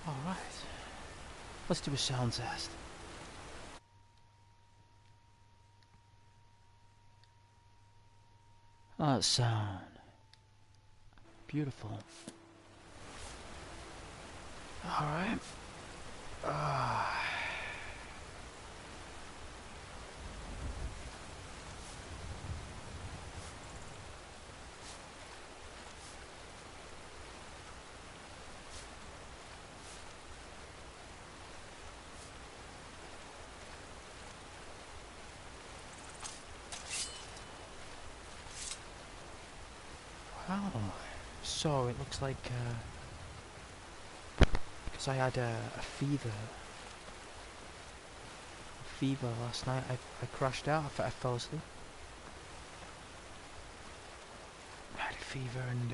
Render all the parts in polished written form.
Alright. Let's do a sound test. That sound. Beautiful. Alright. Wow. So it looks like because I had a fever last night. I crashed out. I fell asleep. I had a fever and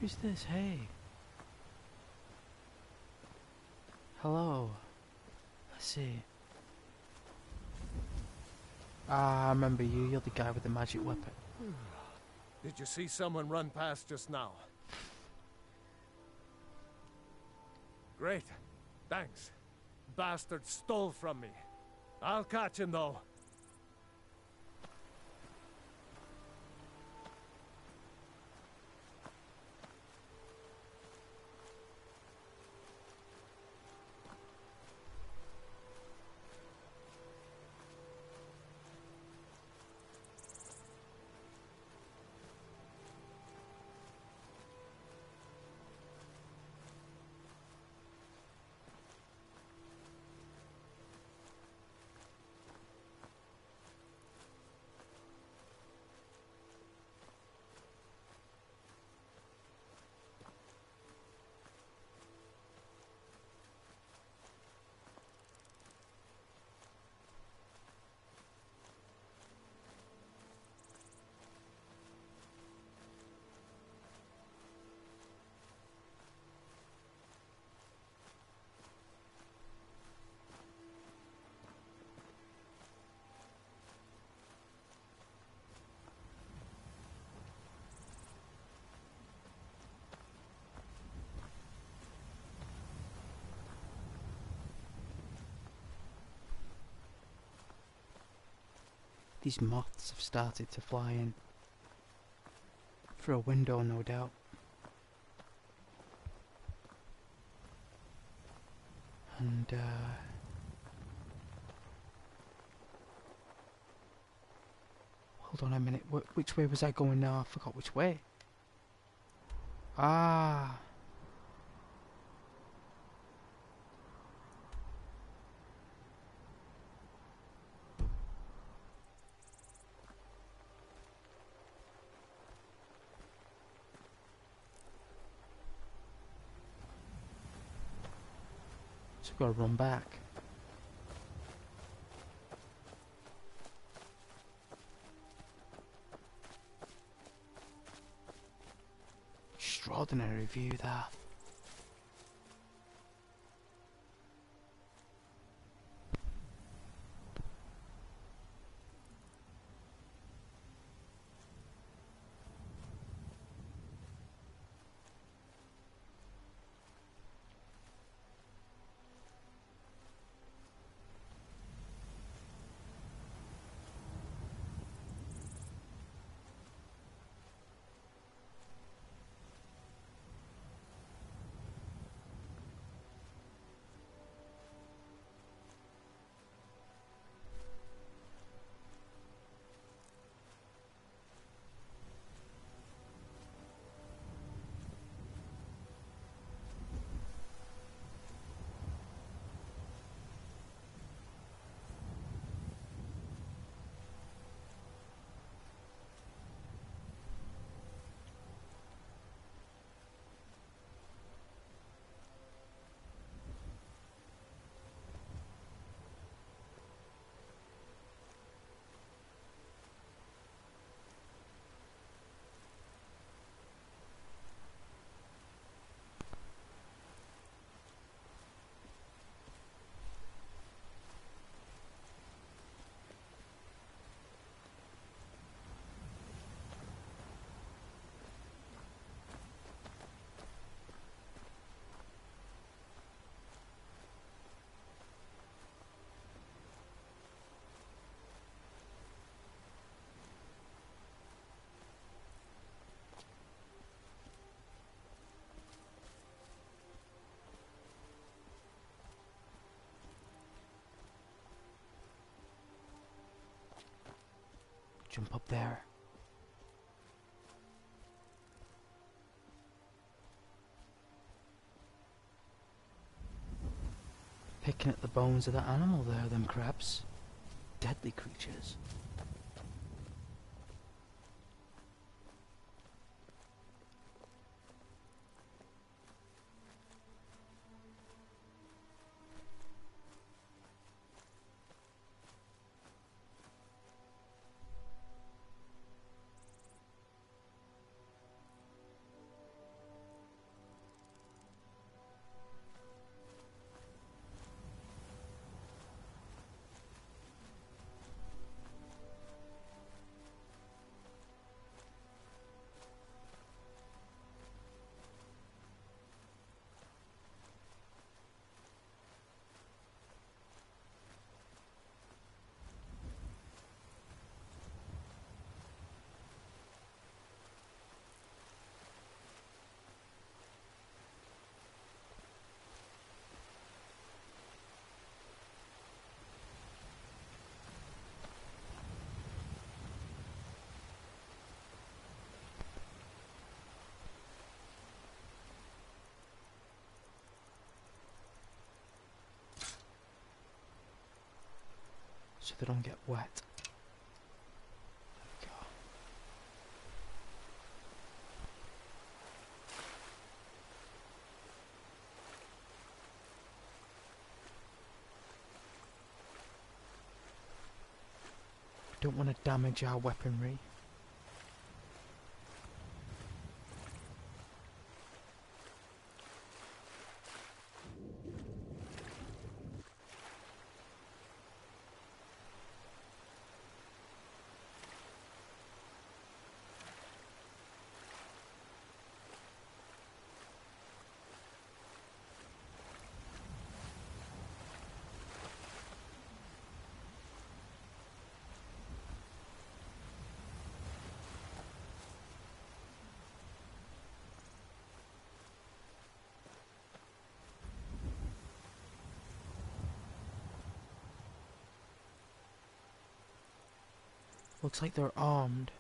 who's this? Hey. Hello. Let's see. Ah, I remember you. You're the guy with the magic weapon. Did you see someone run past just now? Great. Thanks. Bastard stole from me. I'll catch him though. These moths have started to fly in. Through a window, no doubt. And, hold on a minute. Which way was I going now? I forgot which way. Ah. So I've got to run back. Extraordinary view there. Jump up there. Picking at the bones of that animal there, them crabs. Deadly creatures. So they don't get wet. There we go. Don't want to damage our weaponry. Looks like they're armed.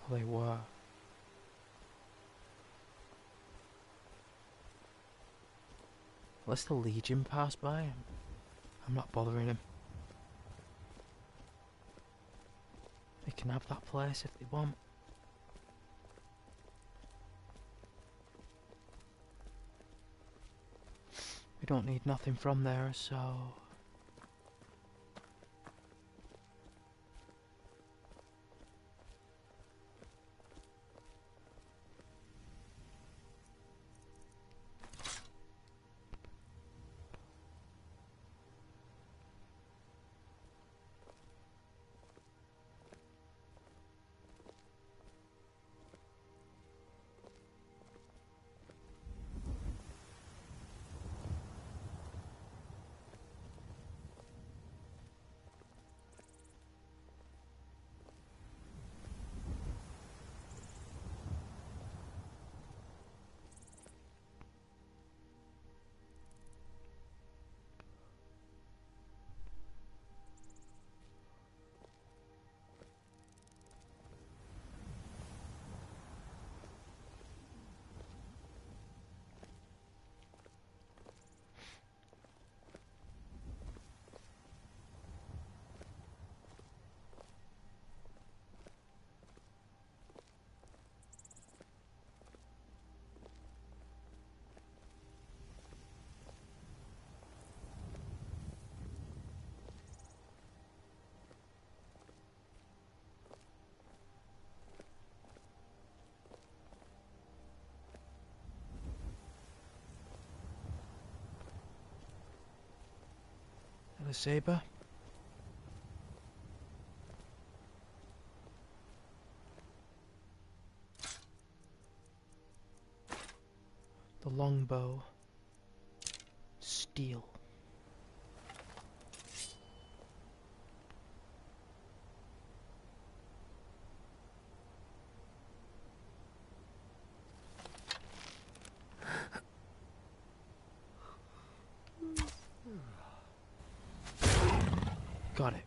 Oh, they were. Unless the Legion passed by, I'm not bothering him. They can have that place if they want. We don't need nothing from there, so... The saber. The longbow. Steel. Got it.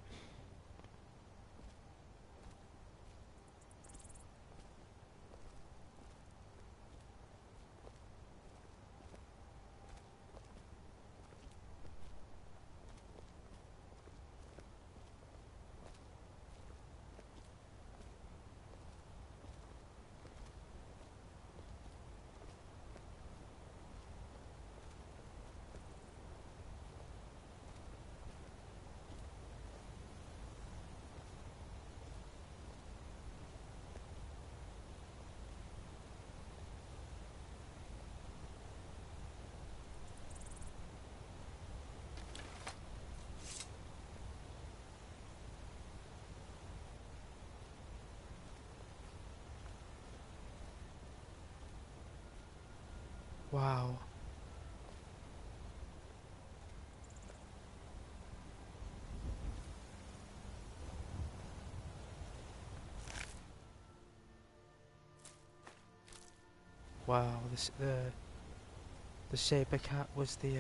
Wow. Wow, this the saber cat was the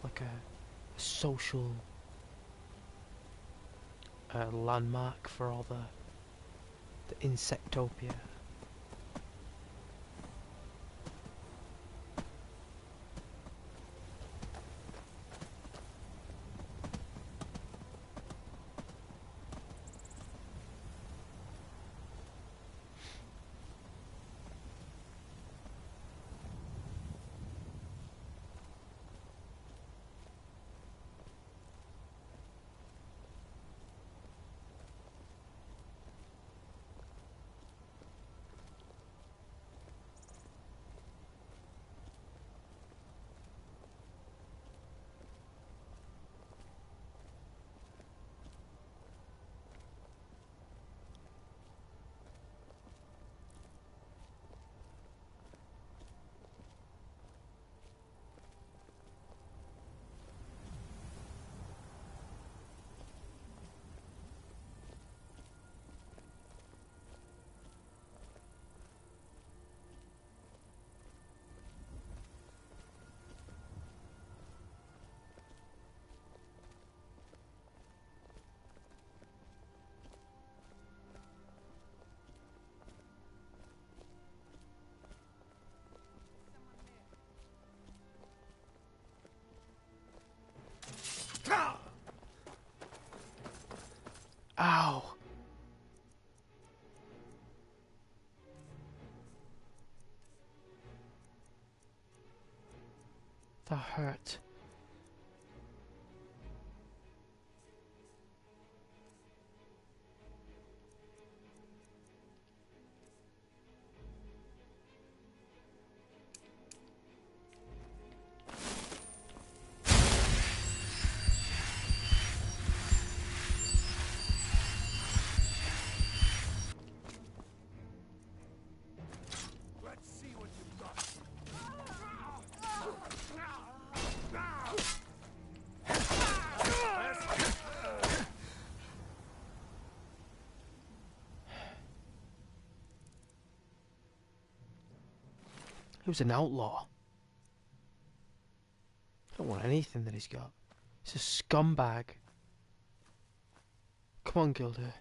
like a social landmark for all the insectopia. Ow! That hurt. Let's see what you've got. He was an outlaw. I don't want anything that he's got. He's a scumbag. Come on, Gilder.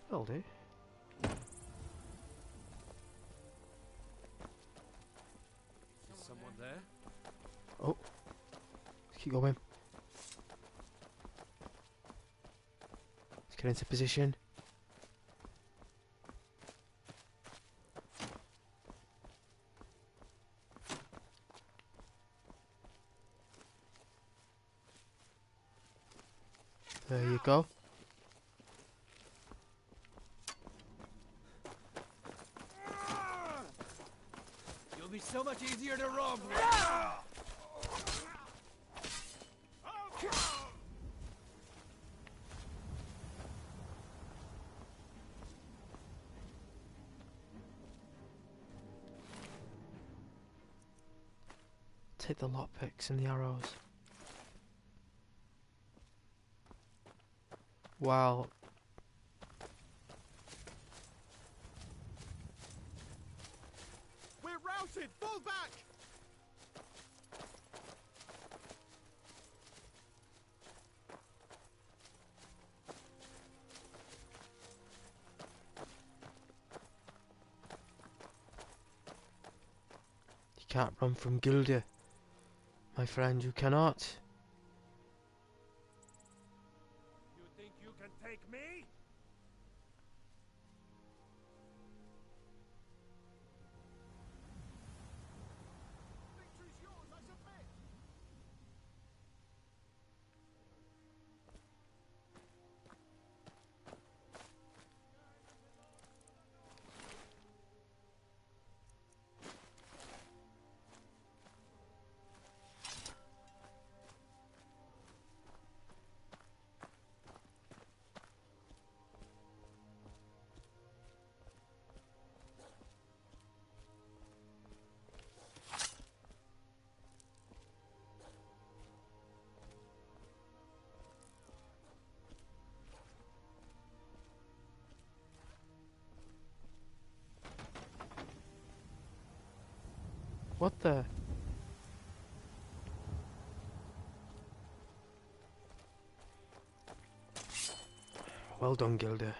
Will do. Is someone there? Oh. Let's keep going. Let's get into position. There you go. much easier to rob. Take the lockpicks and the arrows. Wow. We're routed! Fall back! You can't run from Gilda. My friend, you cannot. You think you can take me? Victory's yours, I submit! What the? Well done, Gilda.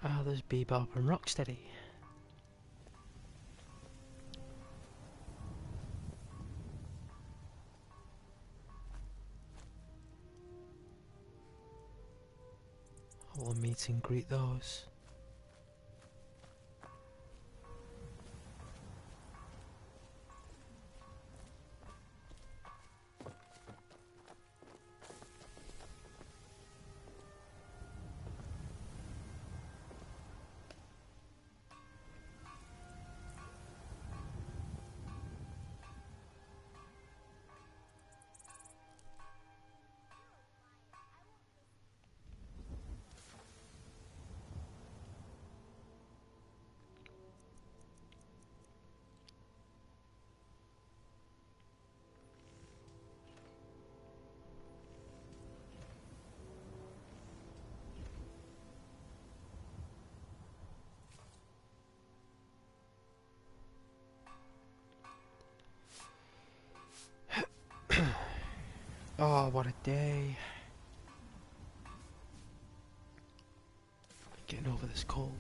Ah, there's Bebop and Rocksteady. I will meet and greet those. Oh, what a day. Getting over this cold.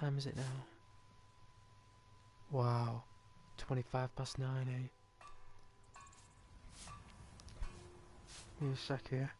What time is it now? Wow. 25 past 9, eh? Give me a sec here.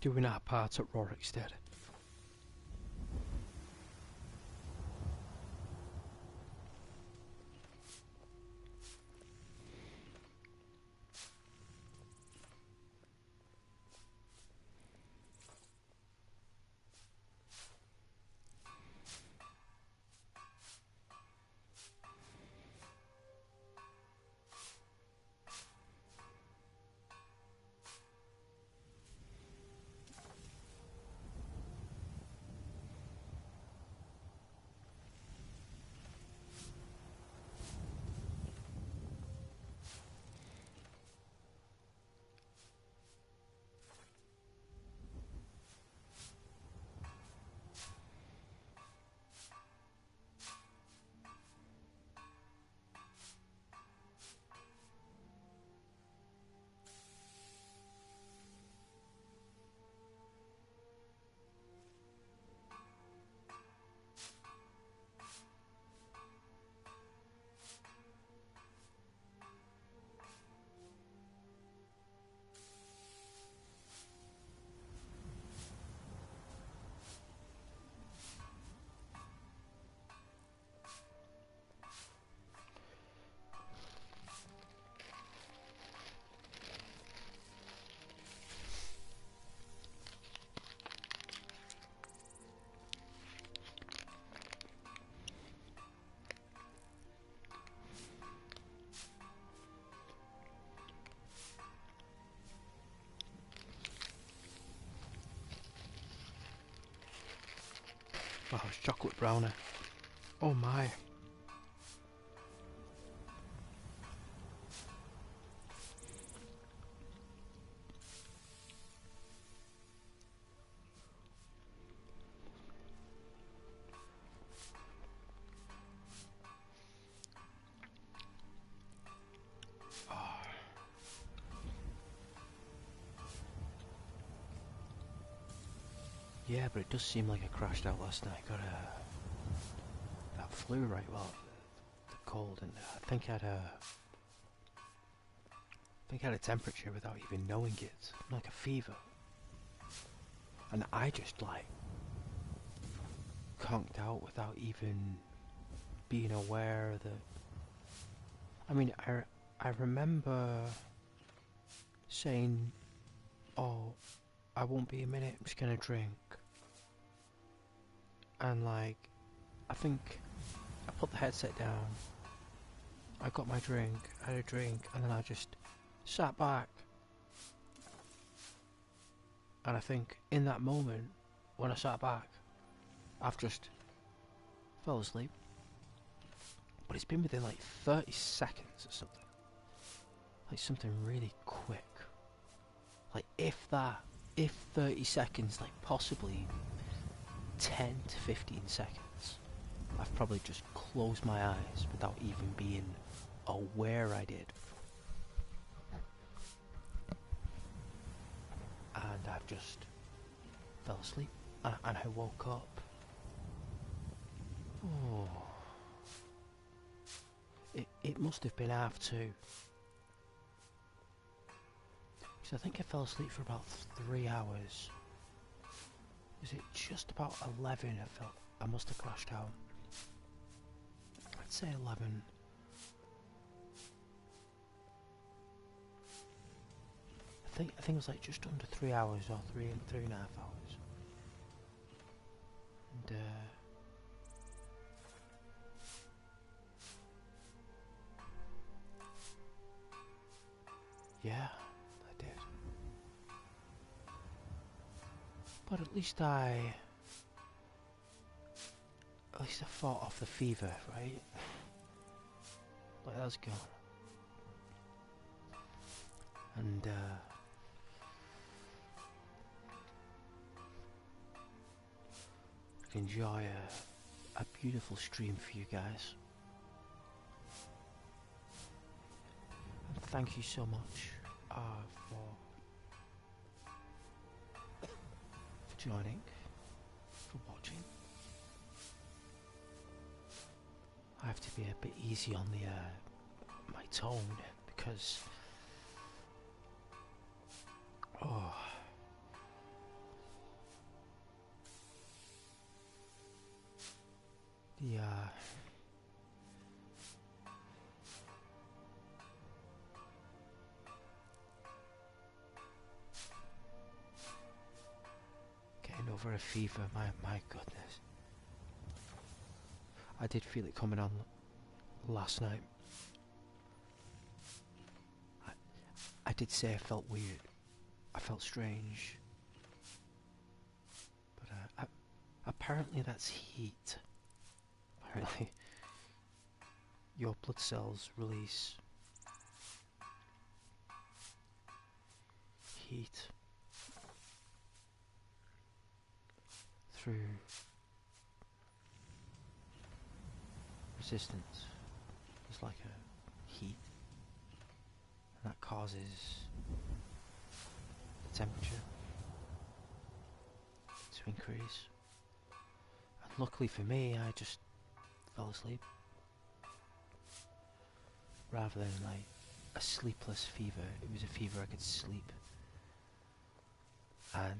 doing our part at Rorikstead. Wow, it's chocolate brownie. Oh my. Yeah, but it does seem like I crashed out last night. Got that flu right well, the cold, and I think I had a temperature without even knowing it, like a fever. And I just like conked out without even being aware that. I mean, I remember saying, "Oh, I won't be a minute. I'm just gonna drink." And like, I think I put the headset down. I got my drink, I had a drink, and then I just sat back. And I think in that moment, when I sat back, I've just fell asleep. But it's been within like 30 seconds or something. Like something really quick. Like if 30 seconds, like possibly 10 to 15 seconds. I've probably just closed my eyes without even being aware I did. And I've just fell asleep. And I woke up. Oh. It must have been 2:30. Because I think I fell asleep for about 3 hours. Was it just about 11 I must have crashed out? I'd say 11. I think it was like just under 3 hours, or 3.5 hours. And yeah, I did. But at least I fought off the fever, right? Like that's gone. And I can enjoy a beautiful stream for you guys. And thank you so much for joining, for watching. I have to be a bit easy on the my tone because Yeah. Getting over a fever, my goodness. I did feel it coming on last night. I did say I felt weird. I felt strange. But apparently that's heat. Apparently your blood cells release heat through resistance. It's like a heat, and that causes the temperature to increase. And luckily for me, I just fell asleep rather than like a sleepless fever. It was a fever I could sleep, and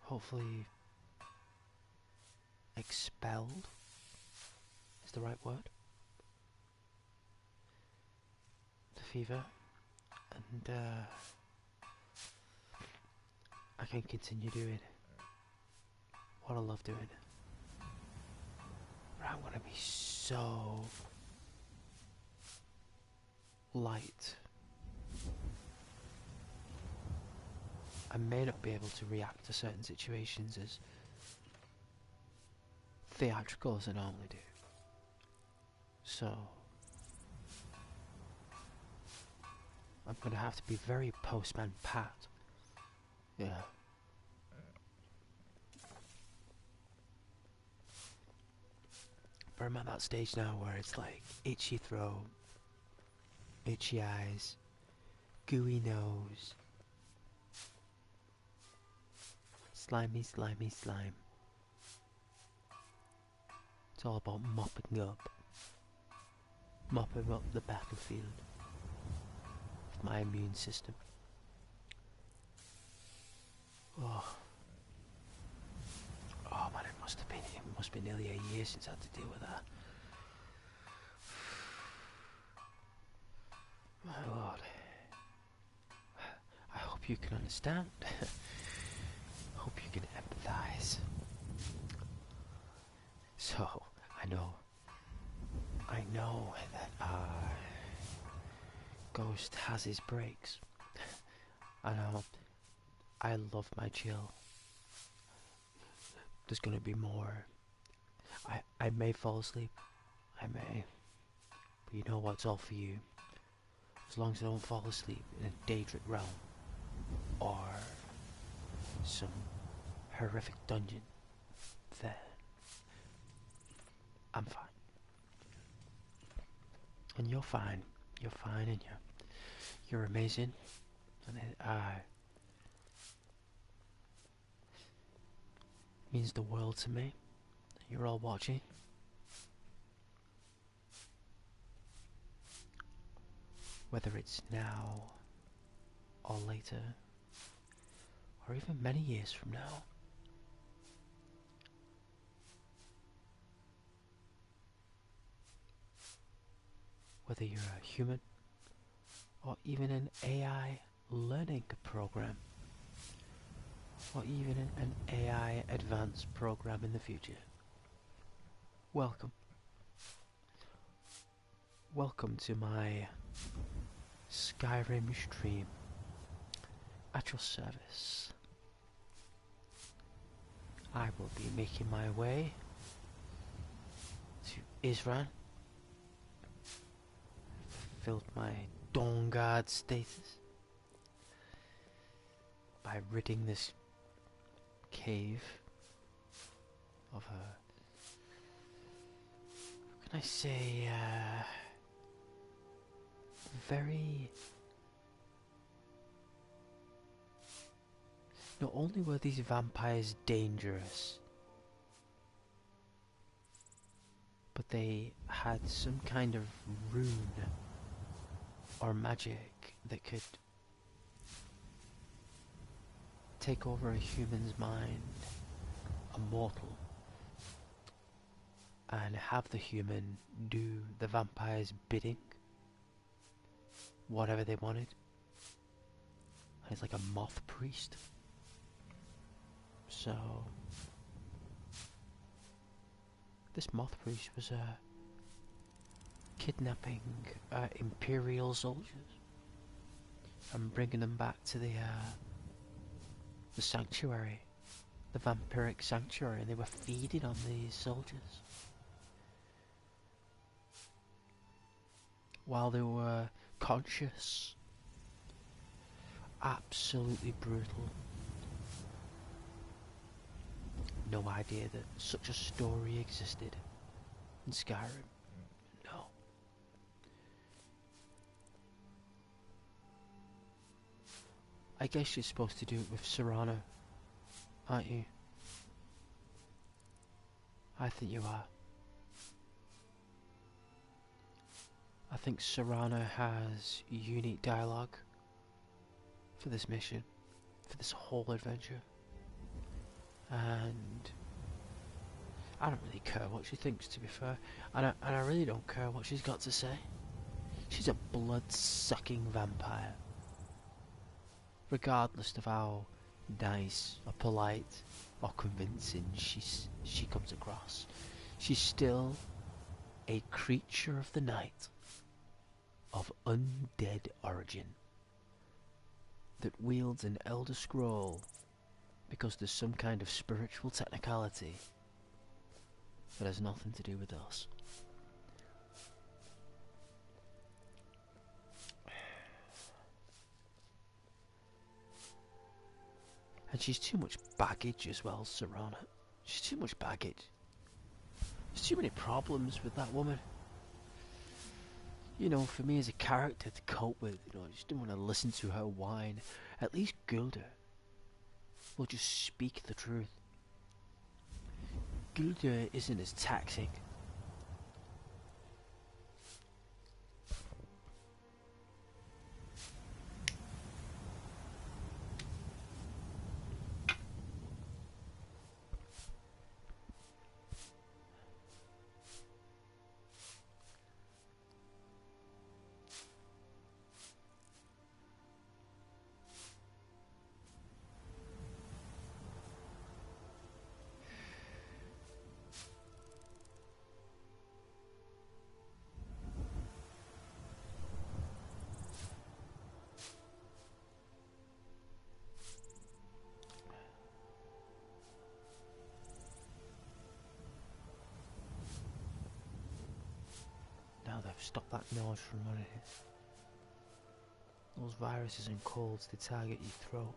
hopefully expelled is the right word, the fever, and I can continue doing what I love doing. But I'm gonna be so light. I may not be able to react to certain situations as theatrical as I normally do. So I'm gonna have to be very Postman Pat. Yeah. But I'm at that stage now where it's like itchy throat, itchy eyes, gooey nose, slimy, slimy slime. It's all about mopping up the battlefield of my immune system. Oh man, it must be nearly a year since I had to deal with that. My lord. I hope you can understand. Hope you can empathize. So, I know that Ghost has his breaks. I know. I love my chill. There's gonna be more. I may fall asleep. I may. But you know what's all for you. As long as I don't fall asleep in a Daedric realm or some horrific dungeon, then I'm fine. And you're fine. You're fine, and you're amazing. And it means the world to me. You're all watching. Whether it's now or later, or even many years from now. Whether you're a human or even an AI learning program, or even an AI advanced program in the future. Welcome. Welcome to my Skyrim stream at your service. I will be making my way to Isran. Fulfilled my Dawnguard status by ridding this cave of a, what can I say, very... Not only were these vampires dangerous, but they had some kind of rune or magic that could take over a human's mind, a mortal, and have the human do the vampire's bidding, whatever they wanted. And it's like a moth priest. So this moth priest was kidnapping imperial soldiers and bringing them back to the sanctuary, the vampiric sanctuary, and they were feeding on these soldiers while they were conscious. Absolutely brutal. No idea that such a story existed in Skyrim. No. I guess you're supposed to do it with Serrano, aren't you? I think you are. I think Serrano has unique dialogue for this mission, for this whole adventure. And I don't really care what she thinks, to be fair. And I really don't care what she's got to say. She's a blood-sucking vampire. Regardless of how nice or polite or convincing she comes across, she's still a creature of the night, of undead origin, that wields an Elder Scroll because there's some kind of spiritual technicality that has nothing to do with us. And she's too much baggage as well, Serrana. She's too much baggage. There's too many problems with that woman. You know, for me as a character to cope with, you know, I just didn't want to listen to her whine. At least Gilda will just speak the truth. Gilda isn't as taxing. Now they've stopped that noise from running. Those viruses and colds, they target your throat.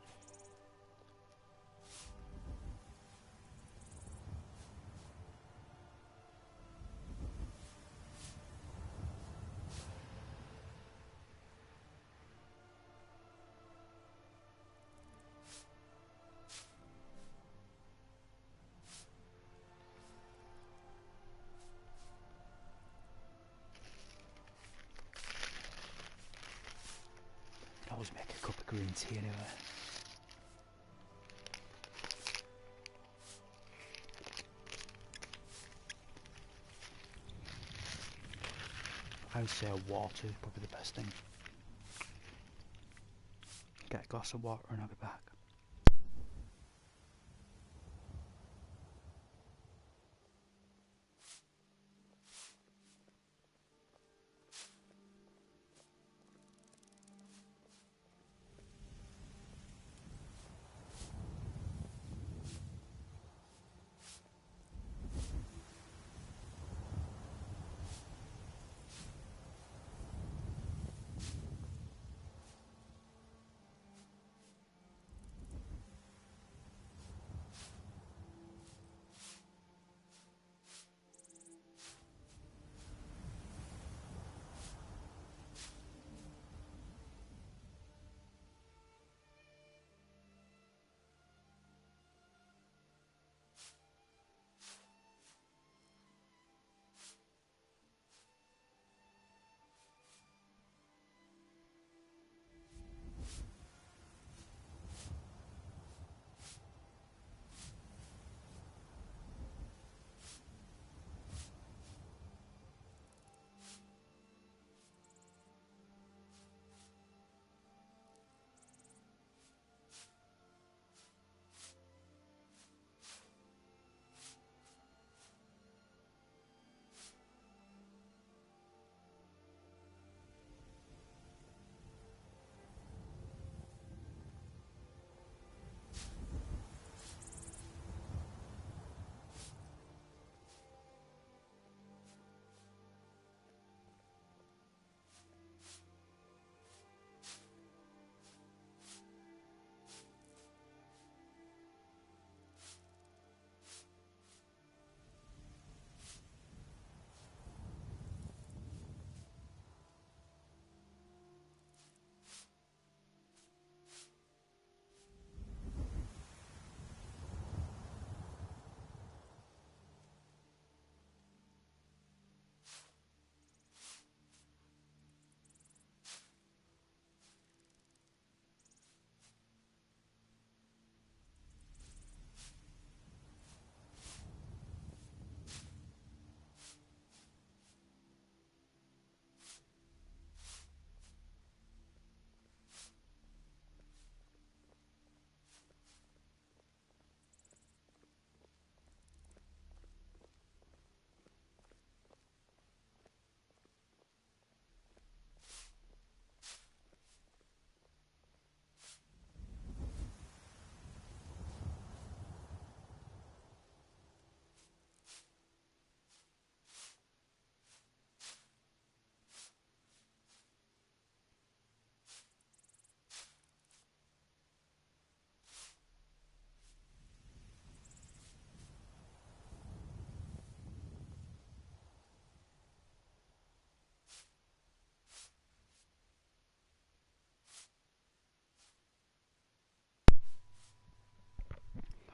Can always make a cup of green tea anyway. I would say water is probably the best thing. Get a glass of water and I'll be back.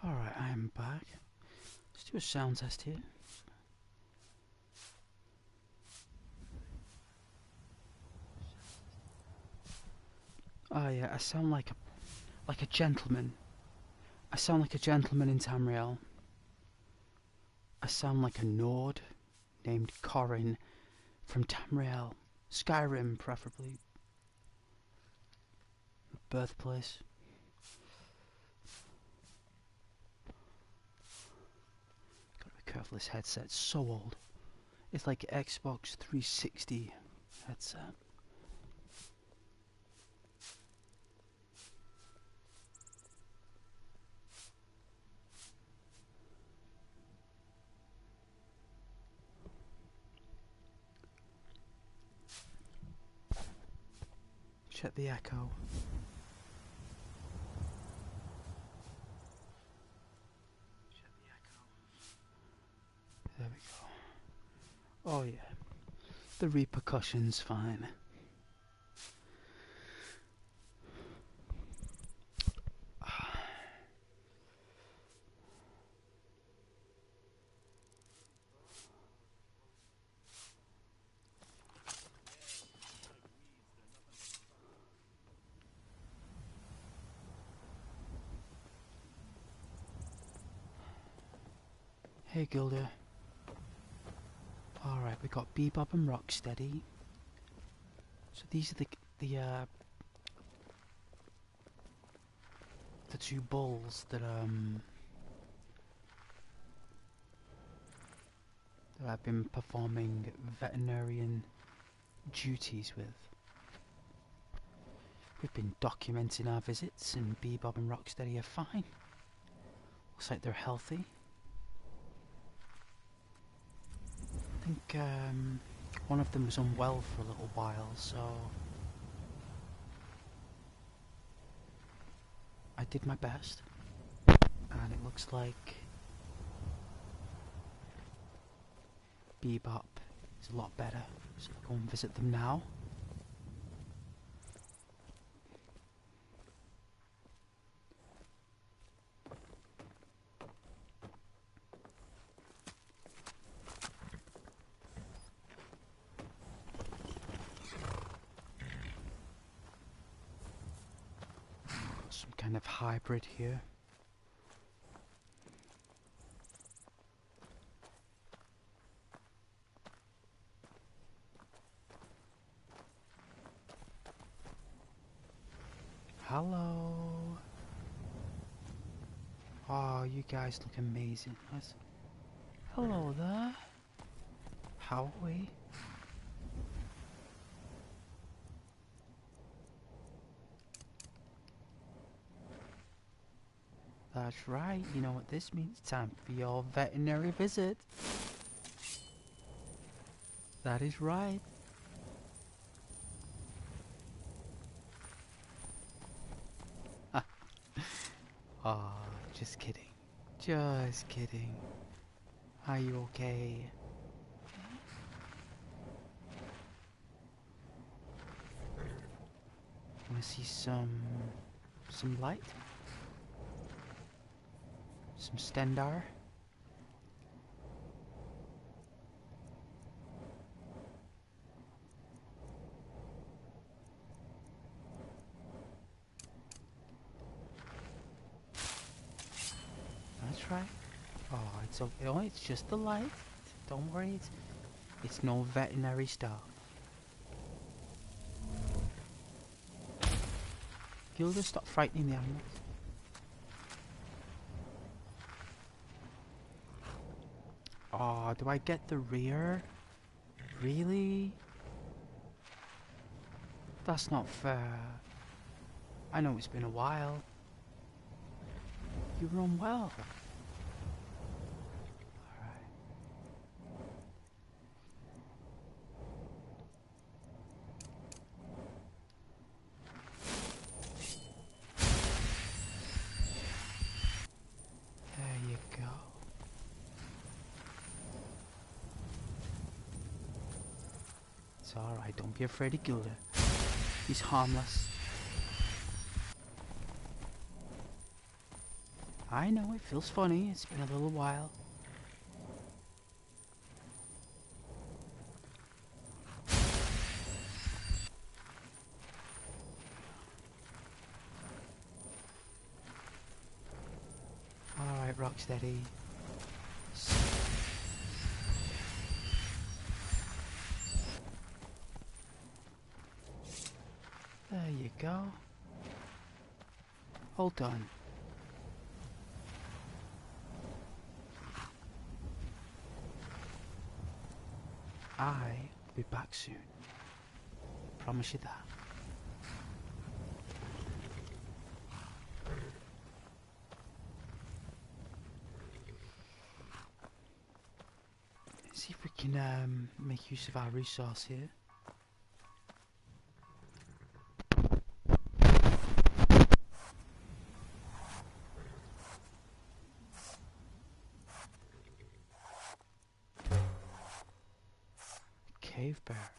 Alright, I am back. Let's do a sound test here. Oh yeah, I sound like a gentleman. I sound like a gentleman in Tamriel. I sound like a Nord named Corin from Tamriel. Skyrim, preferably. Birthplace. Gotta be careful, this headset's so old. It's like Xbox 360 headset. Check the echo. There we go. Oh yeah. The repercussions fine. Hey Gilda. Alright, we got Bebop and Rocksteady. So these are the two bulls that I've been performing veterinarian duties with. We've been documenting our visits, and Bebop and Rocksteady are fine. Looks like they're healthy. I think one of them was unwell for a little while, so I did my best, and it looks like Bebop is a lot better, so I'll go and visit them now. Some kind of hybrid here. Hello. Oh, you guys look amazing. Hello there. How are we? That's right, you know what this means. Time for your veterinary visit. That is right. Ah, just kidding. Just kidding. Are you okay? Wanna see some light? Some Stendar? That's right. Oh, it's okay. Oh, it's just the light. Don't worry. It's no veterinary stuff. Gilda, stop frightening the animals. Oh, do I get the rear? Really? That's not fair. I know it's been a while. You were unwell. Alright. There you go. It's alright, don't be afraid of Gilda. He's harmless. I know, it feels funny. It's been a little while. Alright, Rocksteady. There you go. Hold on. I'll be back soon. Promise you that. See if we can make use of our resource here. Cave bear.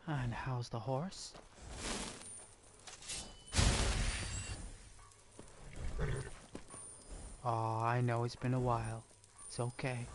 And how's the horse? Oh, I know it's been a while. It's okay.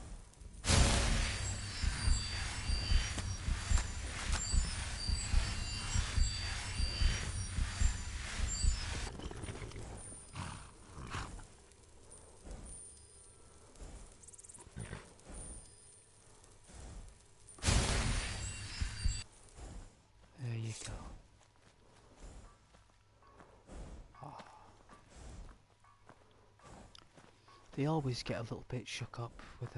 There you go. Oh. They always get a little bit shook up with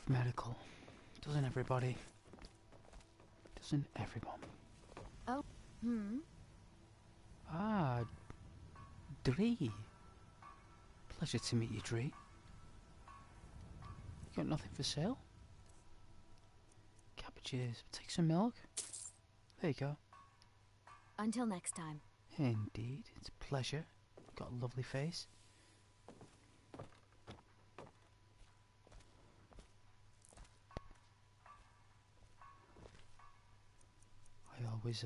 medical. Doesn't everybody? Doesn't everyone? Oh, Ah, Dree. Pleasure to meet you, Dree. You got nothing for sale? Cabbages. Take some milk. There you go. until next time. Indeed, it's a pleasure. Got a lovely face. I always,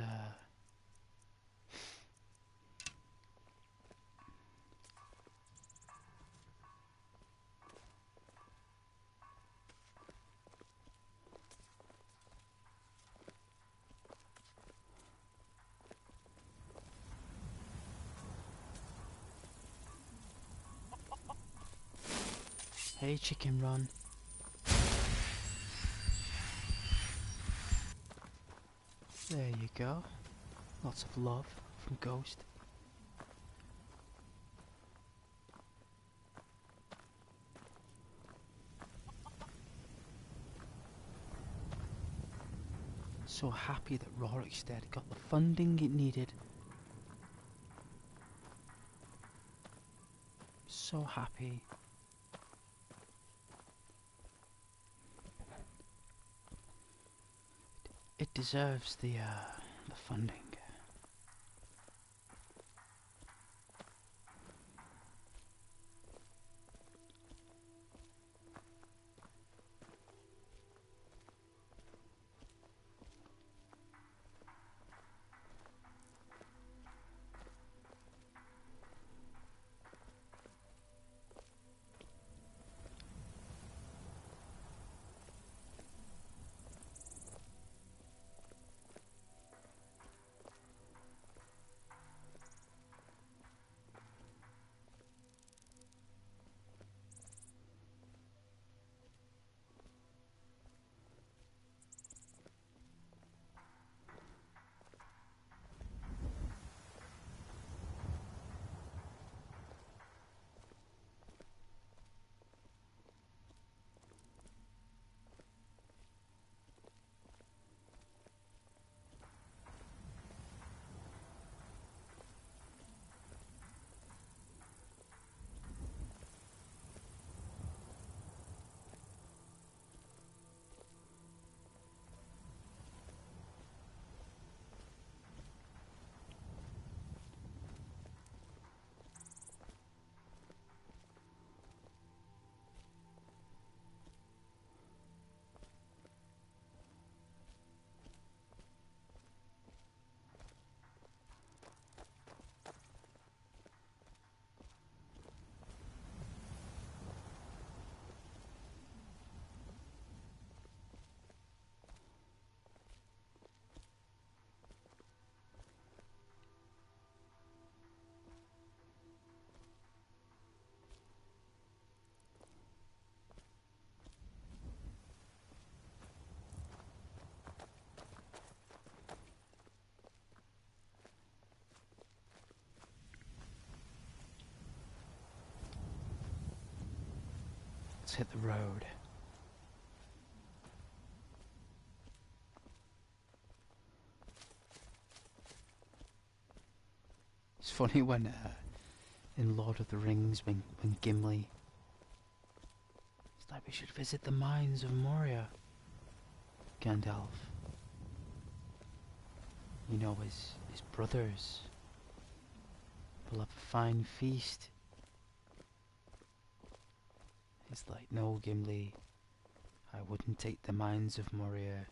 Hey, chicken run. There you go. Lots of love from Ghost. So happy that Rorikstead got the funding it needed. So happy. It deserves the funding. Let's hit the road. It's funny when in Lord of the Rings, when Gimli, it's like we should visit the mines of Moria. Gandalf, you know, his brothers will have a fine feast. He's like, no, Gimli, I wouldn't take the mines of Moria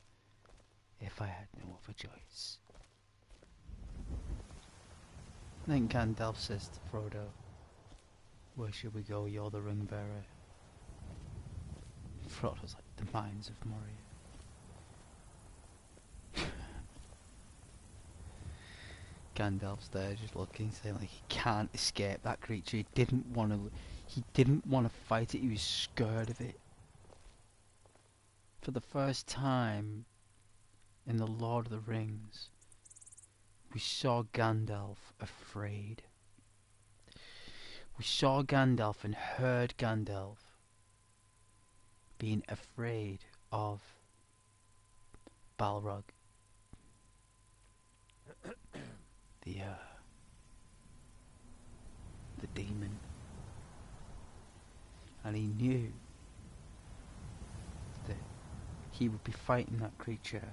if I had no other choice. Then Gandalf says to Frodo, where should we go? You're the ring bearer. Frodo's like, the mines of Moria. Gandalf's there just looking, saying like he can't escape that creature. He didn't want to fight it. He was scared of it. For the first time in the Lord of the Rings, we saw Gandalf afraid. We saw Gandalf and heard Gandalf being afraid of Balrog. The demon. And he knew that he would be fighting that creature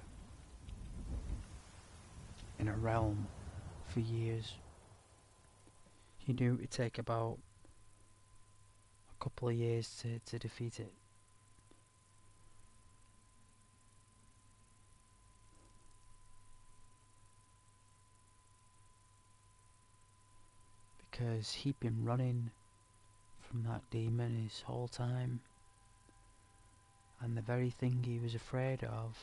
in a realm for years. He knew it would take about a couple of years to defeat it. Because he'd been running from that demon his whole time, and the very thing he was afraid of,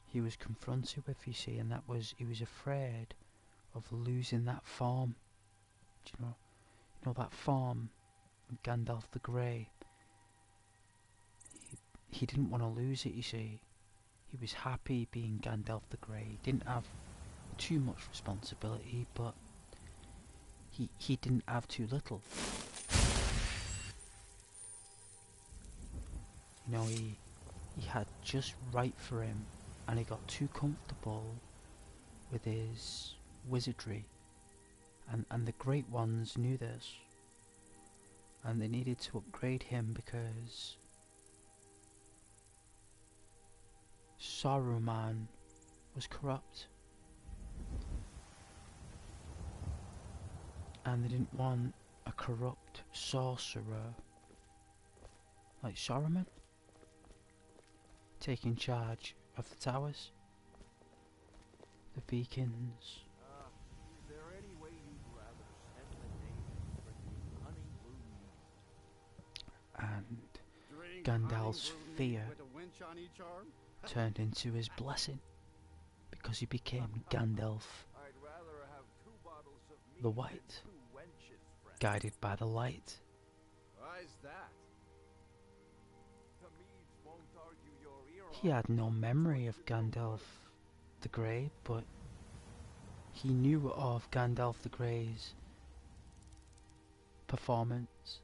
he was confronted with, you see, and that was, he was afraid of losing that farm. Do you know that farm, Gandalf the Grey? He didn't want to lose it, you see. He was happy being Gandalf the Grey. He didn't have too much responsibility, but he didn't have too little. You know, he had just right for him, and he got too comfortable with his wizardry, and the great ones knew this, and they needed to upgrade him because Saruman was corrupt. And they didn't want a corrupt sorcerer like Saruman taking charge of the towers, the beacons. Is there any way you'd rather send the name for the honey And Gandalf's fear turned into his blessing, because he became Gandalf I'd rather have 2 bottles of mead the than White, 2 wenches, friend. guided by the light. Why's that? The meads won't argue your ear He had no memory of Gandalf the Grey, but he knew of Gandalf the Grey's performance.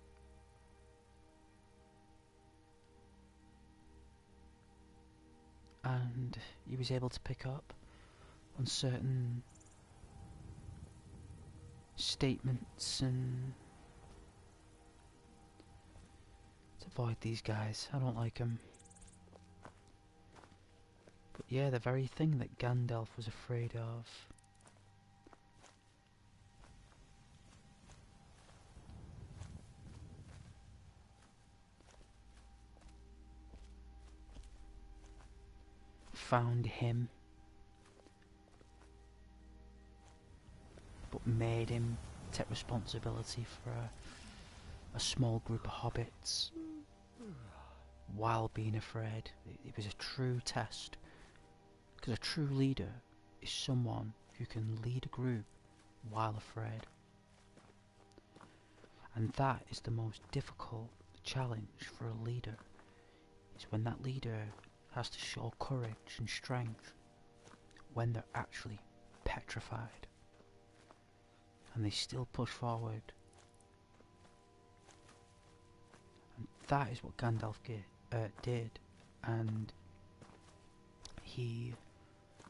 And he was able to pick up on certain statements and to avoid these guys. I don't like them. But yeah, the very thing that Gandalf was afraid of. Found him, but made him take responsibility for a small group of hobbits while being afraid. It was a true test, because a true leader is someone who can lead a group while afraid, and that is the most difficult challenge for a leader, is when that leader has to show courage and strength when they're actually petrified, and they still push forward. that is what Gandalf did, and he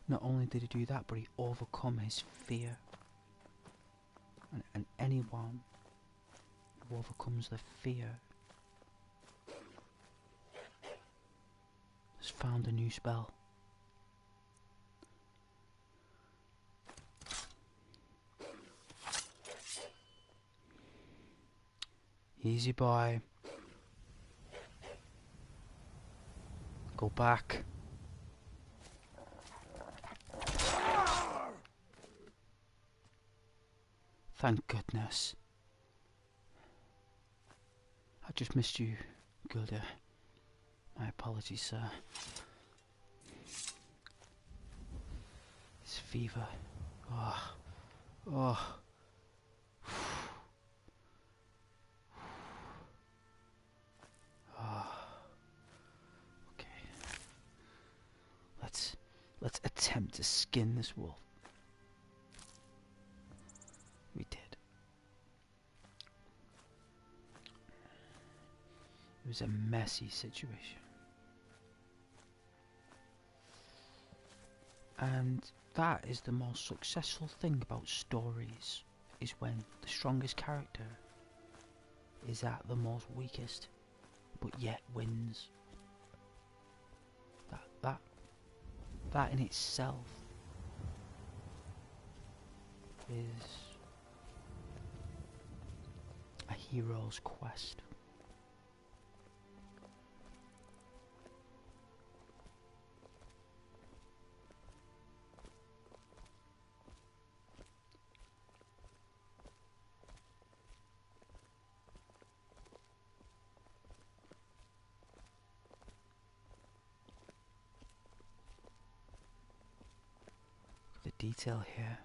not only did he do that, but he overcome his fear. And anyone who overcomes the fear has found a new spell. Easy boy. Go back. Thank goodness. I just missed you, Gilda. My apologies, sir. This fever. Oh. Oh. Oh. Okay. Let's attempt to skin this wolf. We did. It was a messy situation. And that is the most successful thing about stories, is when the strongest character is at the most weakest, but yet wins. That in itself is a hero's quest. The detail here.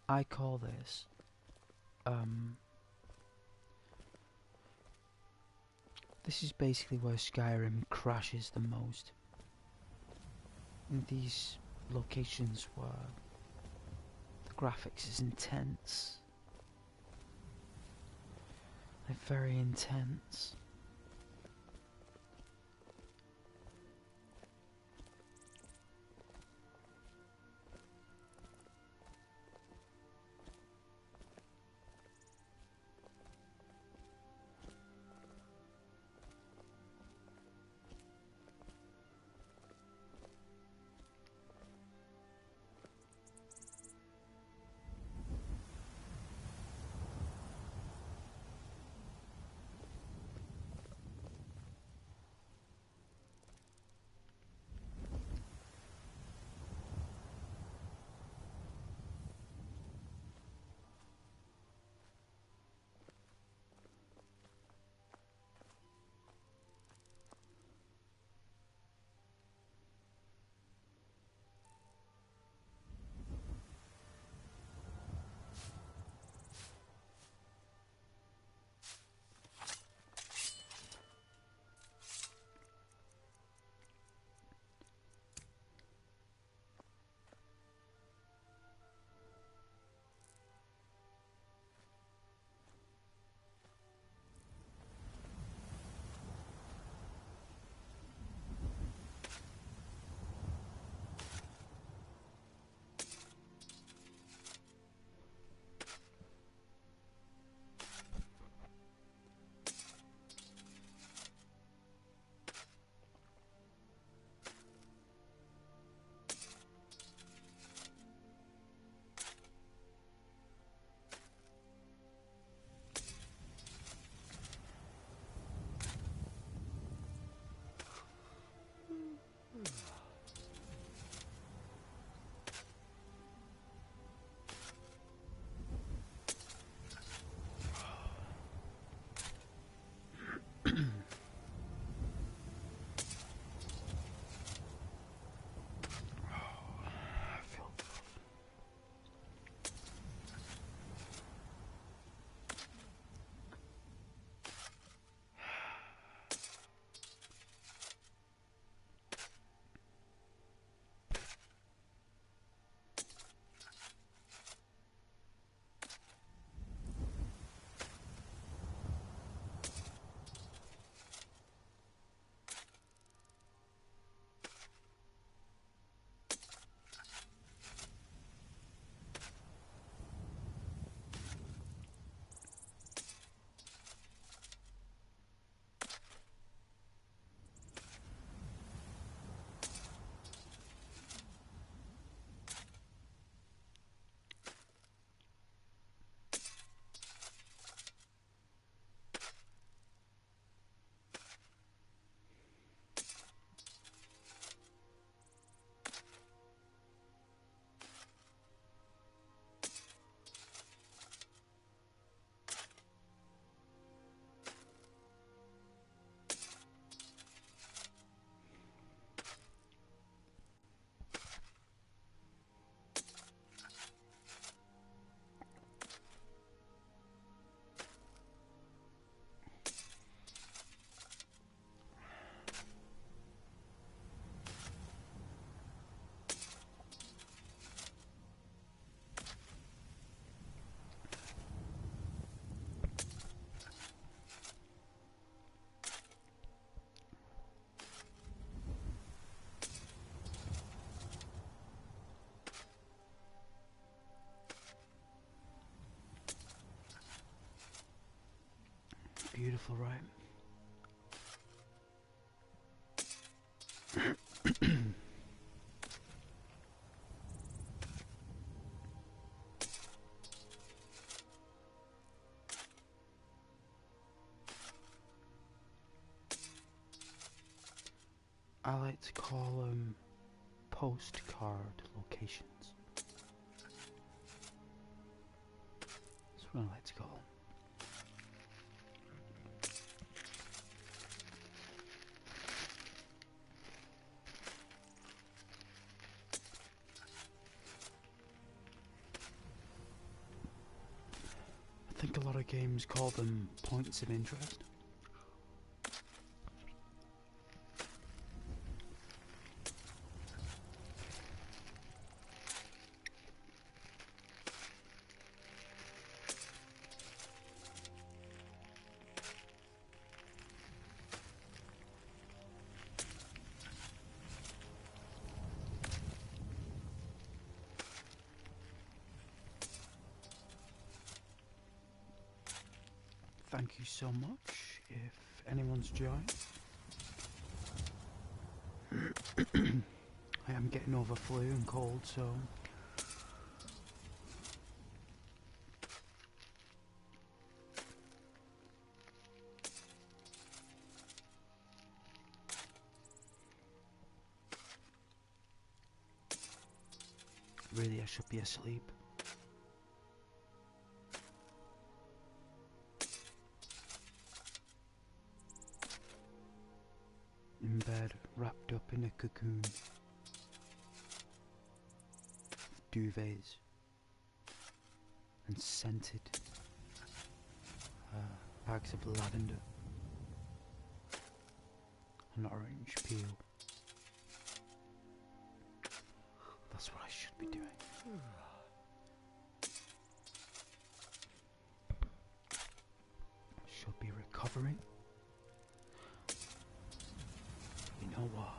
I call this this is basically where Skyrim crashes the most. In these locations where the graphics is intense. They're very intense. beautiful, right? I like to call them postcard locations. That's what I like to call them. I think a lot of games call them points of interest. Thank you so much if anyone's joined. I am getting over flu and cold, so really I should be asleep. In bed, wrapped up in a cocoon. Duvets. And scented bags of lavender. And orange peel. That's what I should be doing. Should be recovering. You know what?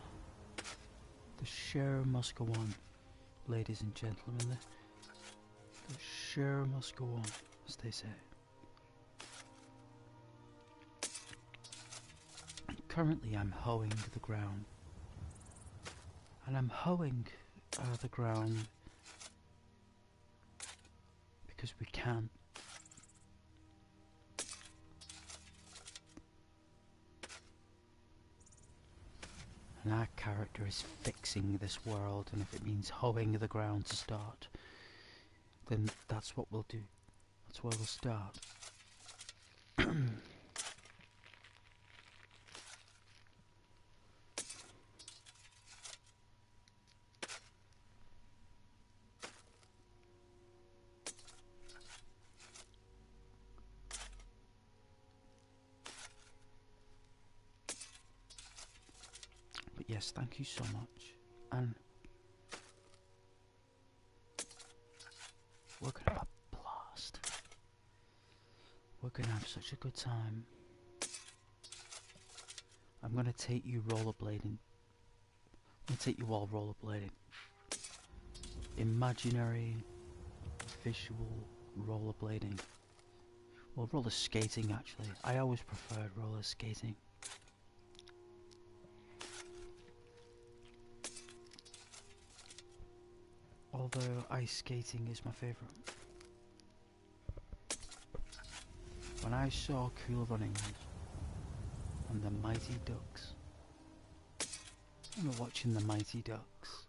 The show must go on, ladies and gentlemen. The show must go on, as they say. Currently I'm hoeing the ground. And I'm hoeing the ground because we can. And our character is fixing this world, and if it means hoeing the ground to start, then that's what we'll do. That's where we'll start. But yes, thank you so much. And we're gonna have a blast. We're gonna have such a good time. I'm gonna take you rollerblading. I'm gonna take you all rollerblading. Imaginary, visual rollerblading. Well, roller skating actually. I always preferred roller skating. Although ice skating is my favourite. When I saw Cool Runnings and the Mighty Ducks, I remember watching the Mighty Ducks,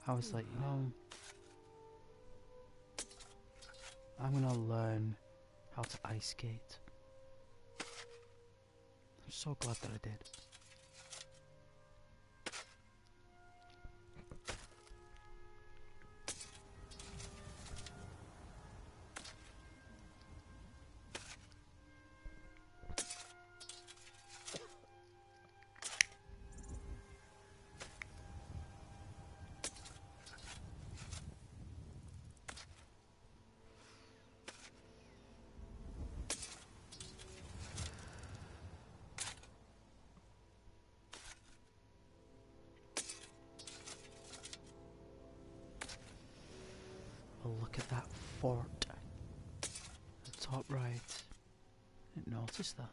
I was like, you know, I'm gonna learn how to ice skate. I'm so glad that I did. Well, look at that fort. The top right. It noticed that.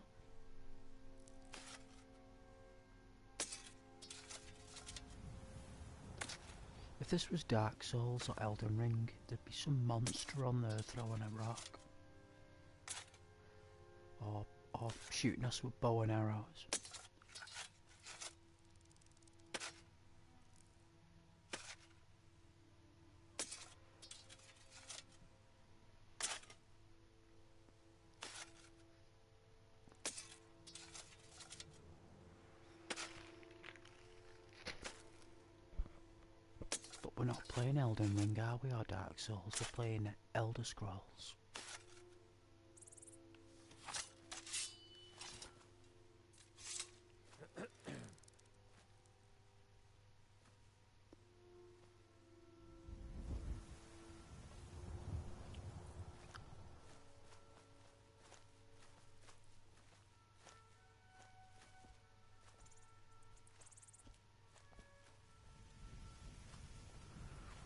If this was Dark Souls or Elden Ring, there'd be some monster on there throwing a rock. Or shooting us with bow and arrows. But we're not playing Elden Ring, are we, or Dark Souls? We're playing Elder Scrolls.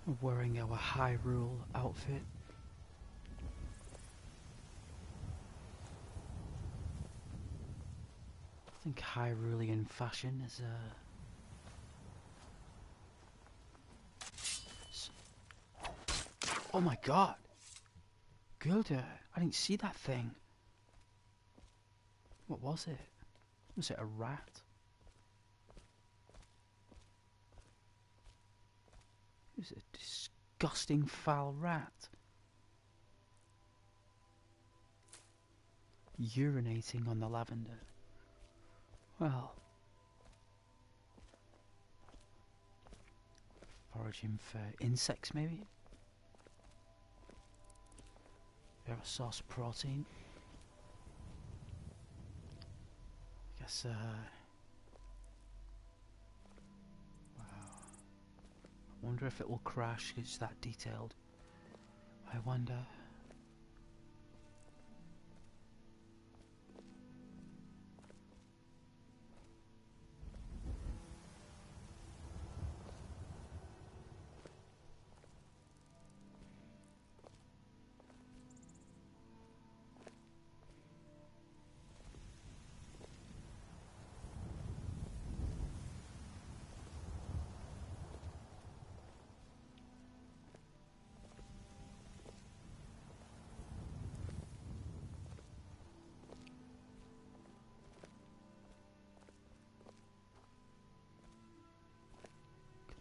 We're wearing our Hyrule outfit. I think Hyrulean fashion is oh my god! Gilda, I didn't see that thing. What was it? Was it a rat? It was a disgusting foul rat. Urinating on the lavender. Well, foraging for insects maybe? They're a source of protein. I guess, wow. I wonder if it will crash, it's that detailed. I wonder.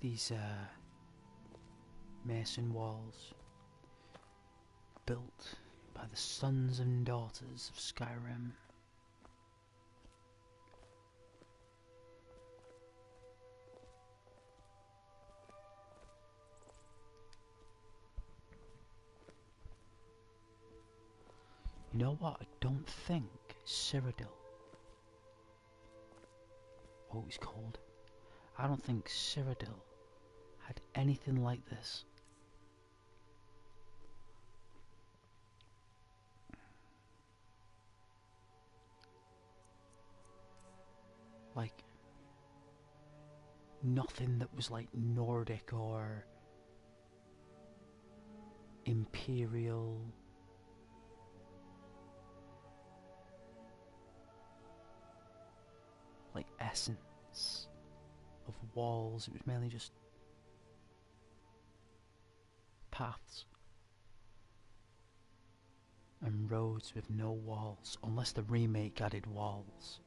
These mason walls built by the sons and daughters of Skyrim. You know what? I don't think Cyrodiil, what it's called, I don't think Cyrodiil had anything like this. Like, nothing that was like Nordic or Imperial. Like essence of walls. It was mainly just paths and roads with no walls, unless the remake added walls.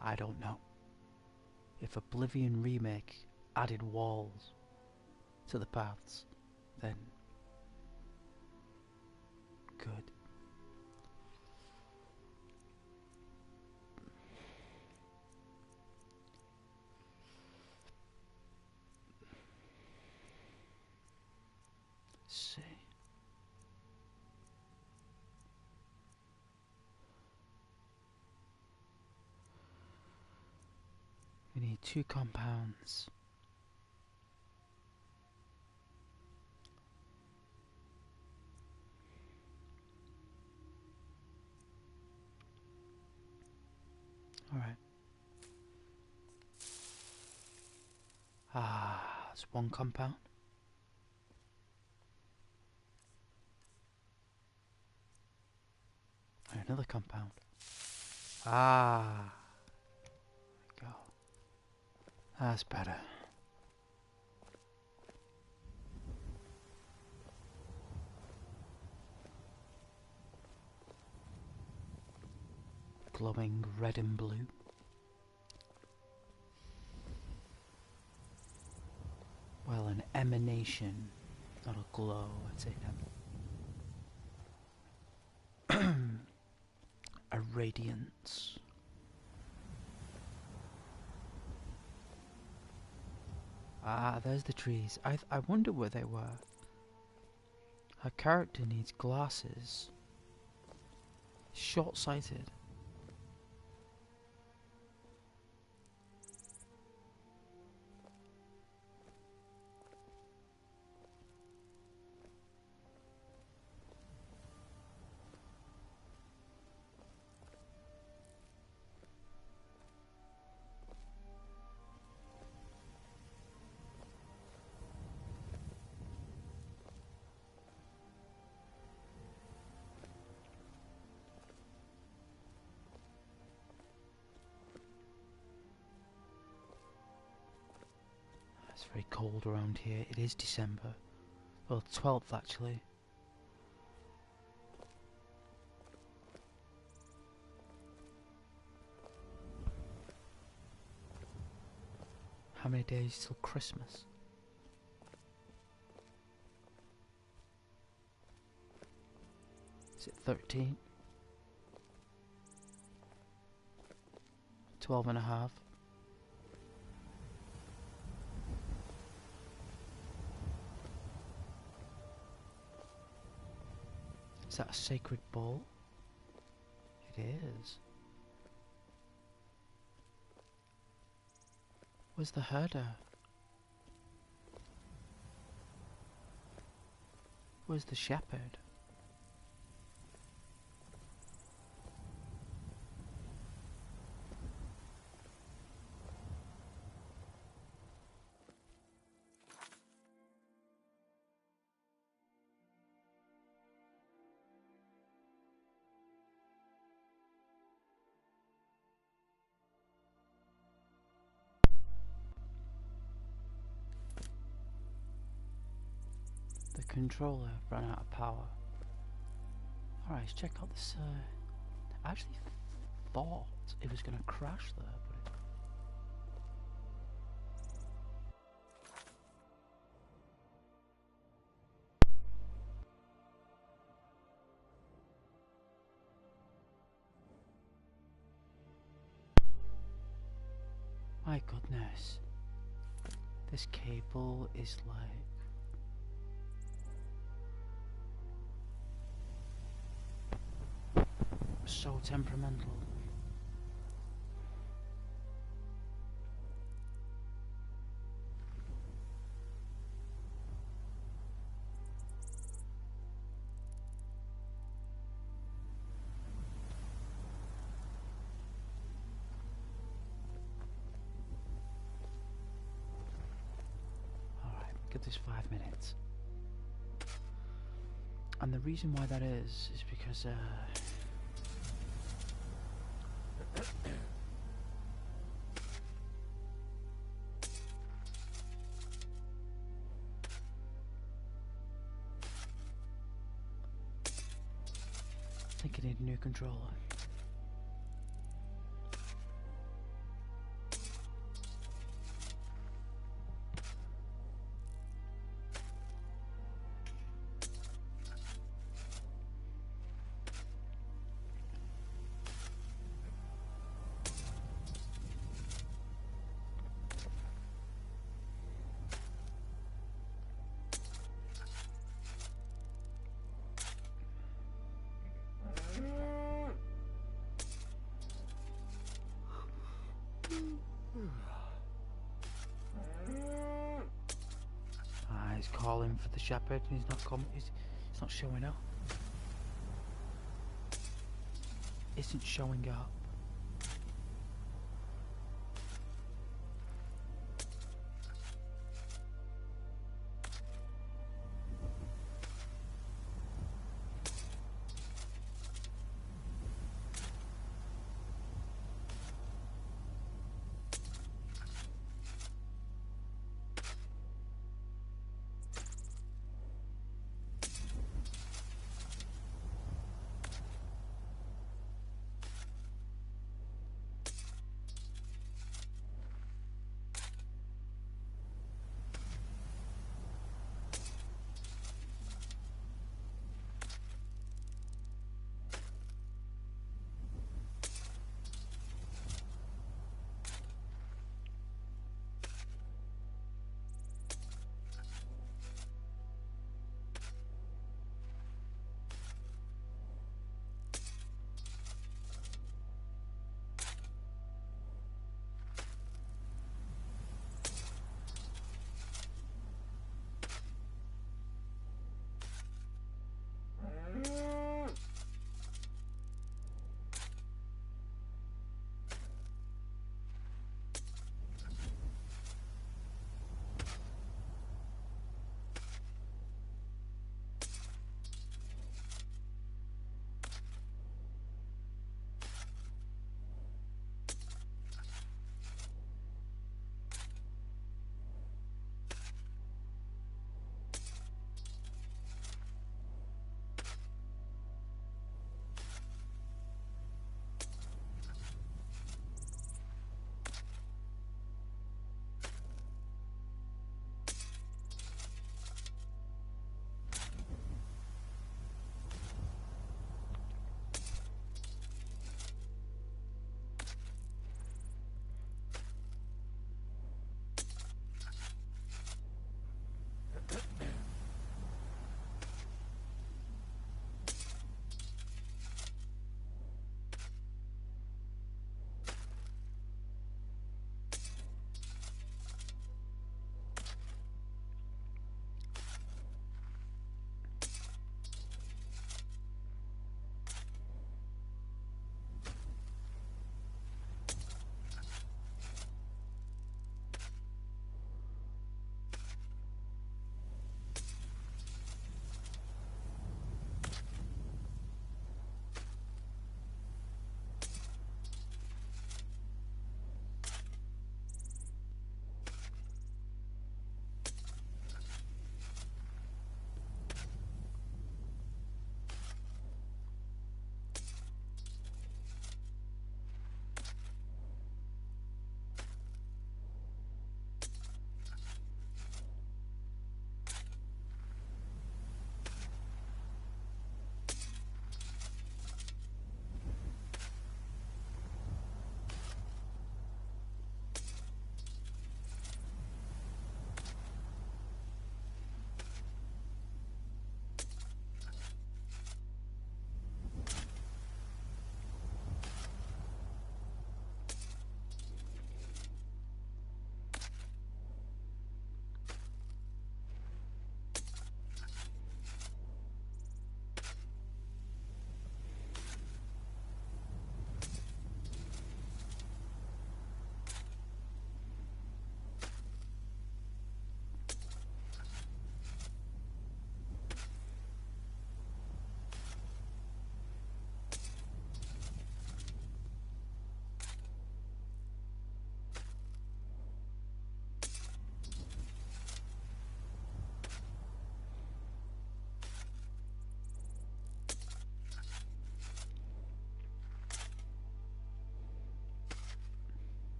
I don't know. If Oblivion remake added walls to the paths, then good. Let's see. We need 2 compounds. Alright. That's 1 compound. And another another compound. Ah. There we go. That's better. Glowing red and blue. Well, an emanation, not a glow, I'd say a radiance. Ah, there's the trees. I wonder where they were. Her character needs glasses. Short-sighted. It's very cold around here. It is December. Well, 12th actually. How many days till Christmas? Is it 13? 12 and a half. Is that a sacred bowl? It is. Where's the herder? Where's the shepherd? The controller ran out of power. Alright, let's check out this. I actually thought it was going to crash there, but my goodness. This cable is like... so temperamental. Alright, give this 5 minutes. And the reason why that is because I think I need a new controller. He's calling for the shepherd and he's not coming. He's not showing up. Isn't showing up.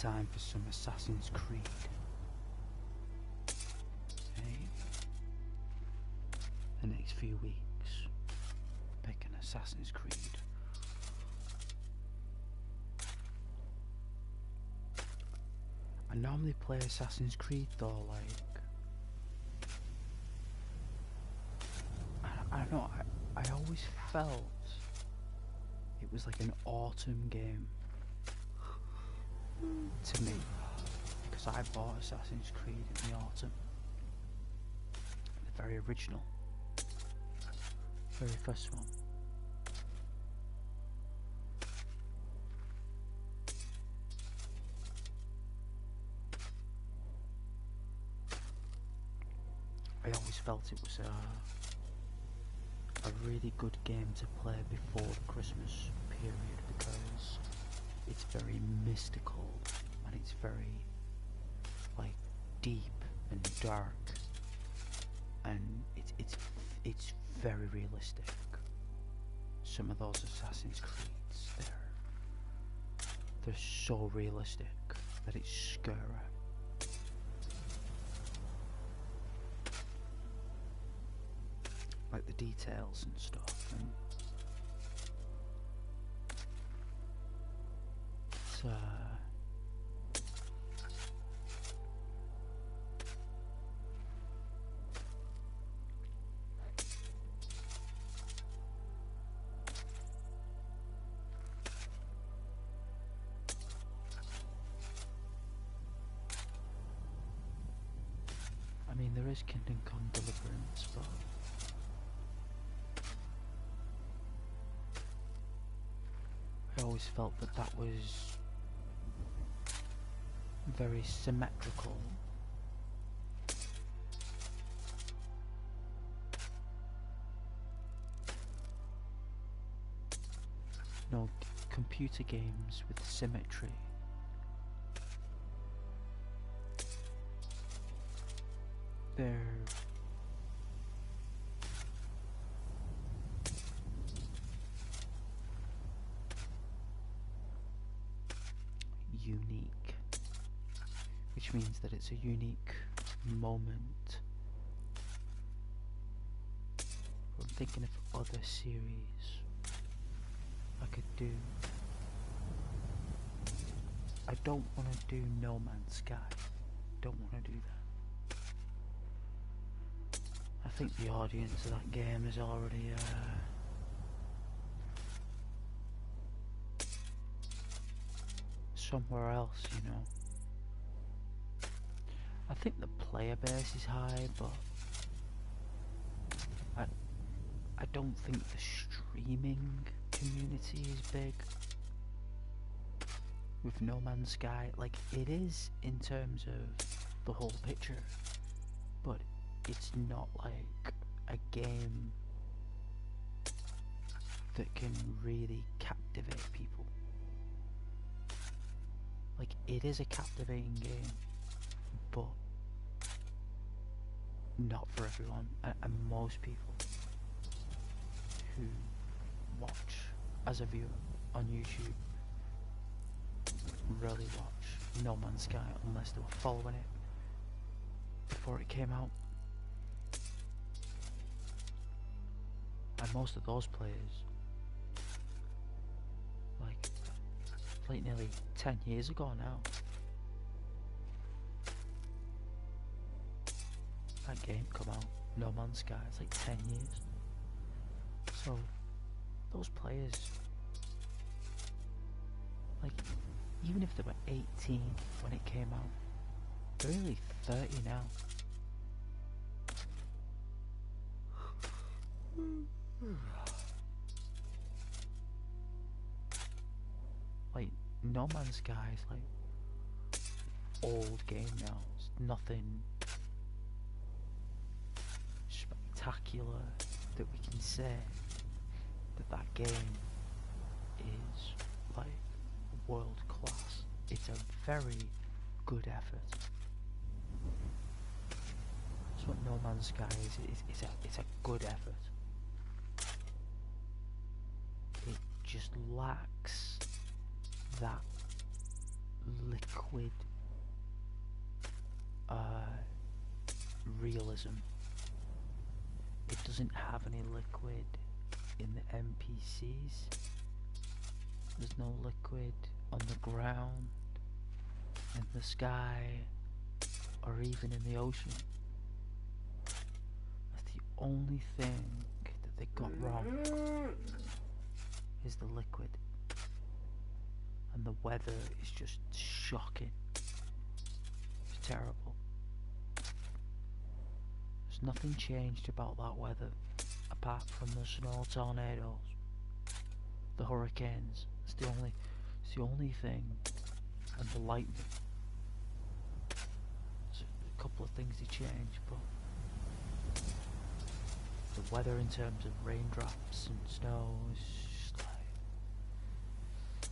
time for some Assassin's Creed. Hey, the next few weeks, pick an Assassin's Creed. I normally play Assassin's Creed though, like, I don't know, I always felt it was like an autumn game to me, because I bought Assassin's Creed in the autumn, the very original, very first one. I always felt it was a really good game to play before the Christmas period, because it's very mystical and it's very like deep and dark, and it's very realistic. Some of those Assassin's Creeds, they're so realistic that it's scary. Like the details and stuff, and it's I mean, there is Kingdom Come Deliverance, but I always felt that that was very symmetrical. No, computer games with symmetry, they're unique, which means that it's a unique moment. I'm thinking of other series I could do. I don't want to do No Man's Sky. Don't want to do that. I think the audience of that game is already somewhere else, you know. I think the player base is high, but I don't think the streaming community is big with No Man's Sky. Like, it is in terms of the whole picture, but it's not like a game that can really captivate people. Like, it is a captivating game, but not for everyone, and most people who watch as a viewer on YouTube rarely watch No Man's Sky unless they were following it before it came out. And most of those players, like nearly 10 years ago now, that game come out, No Man's Sky, it's like 10 years. So those players, like, even if they were 18 when it came out, they're only 30 now. Like, No Man's Sky is like old game now. It's nothing spectacular that we can say that game is like world class. It's a very good effort. That's what No Man's Sky is. It's a good effort. It just lacks that liquid liquid realism. It doesn't have any liquid in the NPCs. There's no liquid on the ground, in the sky, or even in the ocean. That's the only thing that they got wrong, is the liquid. And the weather is just shocking. It's terrible. There's nothing changed about that weather, apart from the snow tornadoes, the hurricanes. It's the only thing, and the lightning. There's a couple of things they changed, but the weather in terms of raindrops and snow is just like,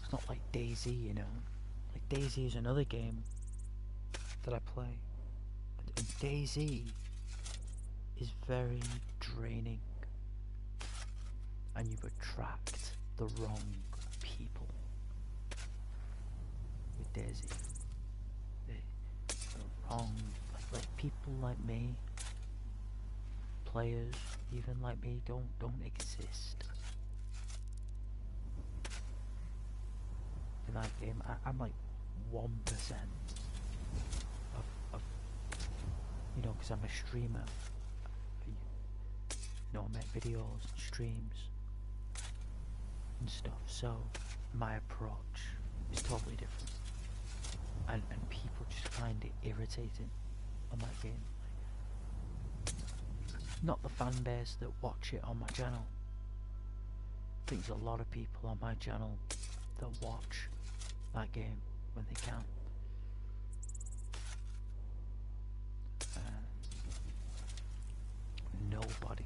it's not like DayZ, you know. Like DayZ is another game that I play, and DayZ is very draining, and you attract the wrong people with DayZ. The wrong, like people like me, players even like me, don't exist in that game. I'm like 1% of you know, because I'm a streamer. You know, I make videos and streams and stuff, so my approach is totally different, and people just find it irritating on that game. Not the fan base that watch it on my channel. I think there's a lot of people on my channel that watch that game when they can. Nobody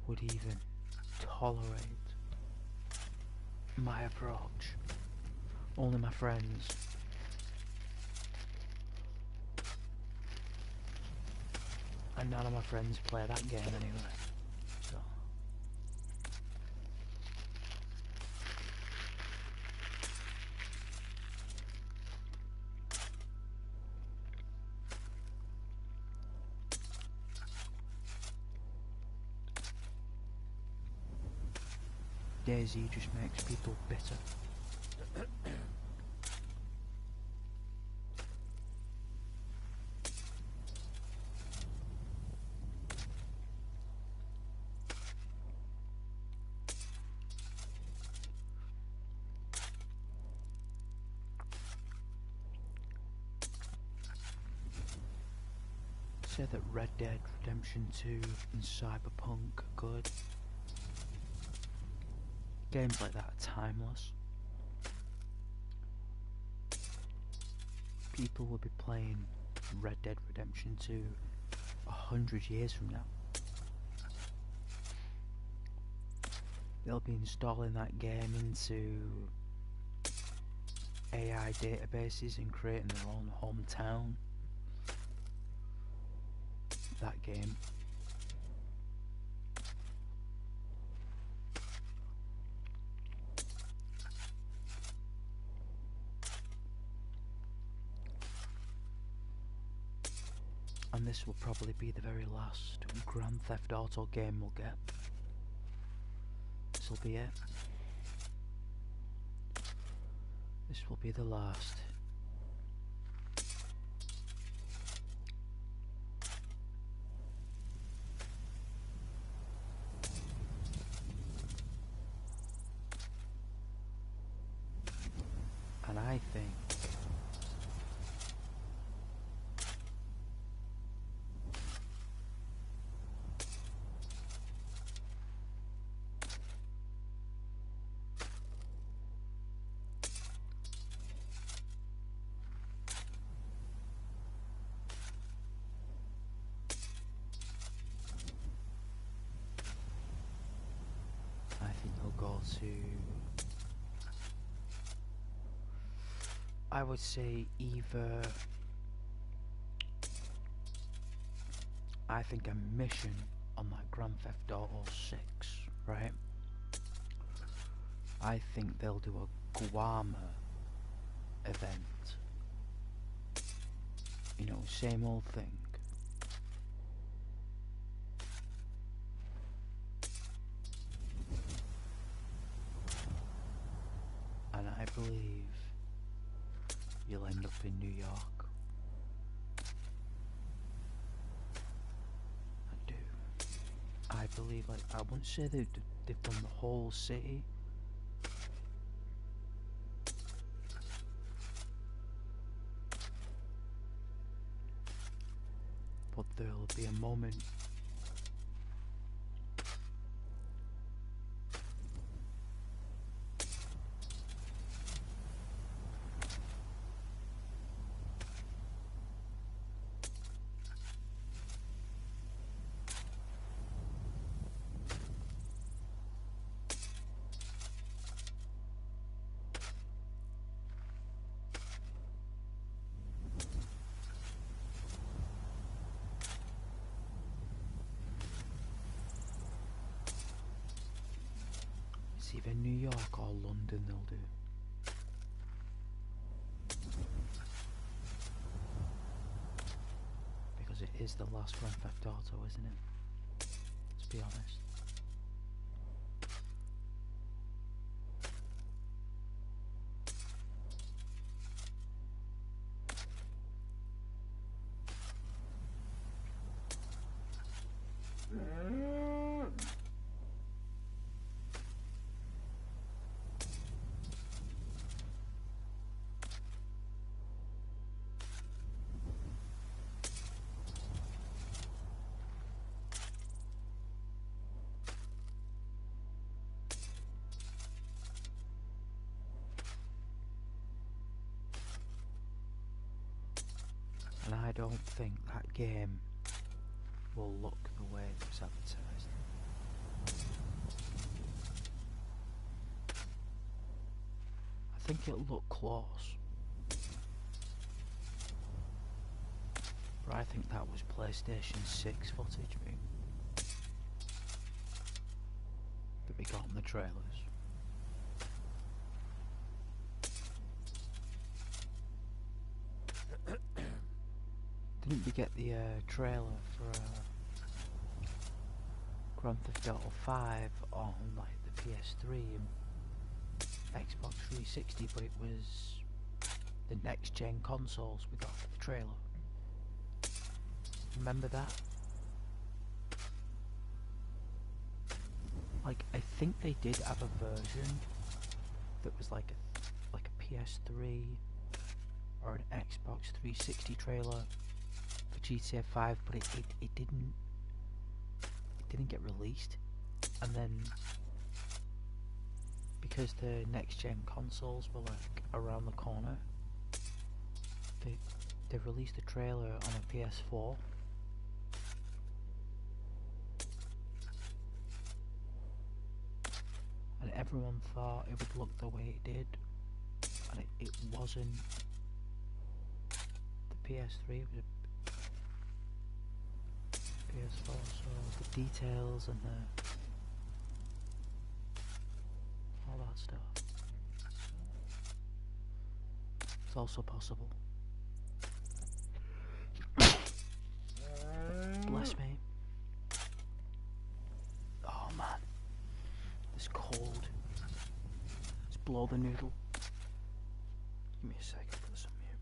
would even tolerate my approach. Only my friends. And none of my friends play that game anyway. So DayZ just makes people bitter. Say that Red Dead Redemption 2 and Cyberpunk are good. Games like that are timeless. People will be playing Red Dead Redemption 2 100 years from now. They'll be installing that game into AI databases and creating their own hometown. That game. And this will probably be the very last Grand Theft Auto game we'll get. This will be it. This will be the last. And I think he'll go to, I would say, either I think a mission on that Grand Theft Auto 6, right? I think they'll do a Guarma event. You know, same old thing. And I believe you'll end up in New York. I do. I believe, like, I wouldn't say they've done the whole city. But there'll be a moment it's either New York or London they'll do. Because it is the last Grand Theft Auto, isn't it? Let's be honest. And I don't think that game will look the way it was advertised. I think it'll look close. But I think that was PlayStation 6 footage, mate, that we got in the trailers. Didn't we get the trailer for Grand Theft Auto 5 on like the PS3 and Xbox 360, but it was the next gen consoles we got for the trailer. Remember that? Like, I think they did have a version that was like a PS3 or an Xbox 360 trailer for GTA 5, but it didn't get released. And then because the next gen consoles were like around the corner, they released a trailer on a PS4. And everyone thought it would look the way it did, and it wasn't. The PS3 was a PS4, so the details and all that stuff. It's also possible. Bless me. Oh man, it's cold. Let's blow the noodle. Give me a second for some mute.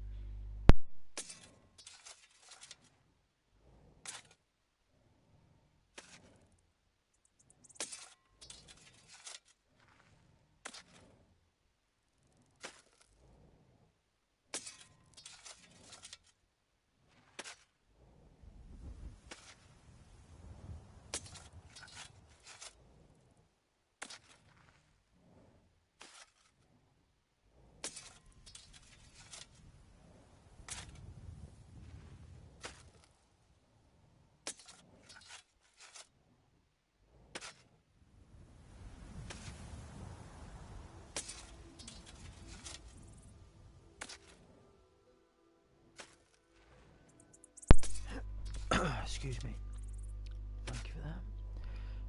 Excuse me.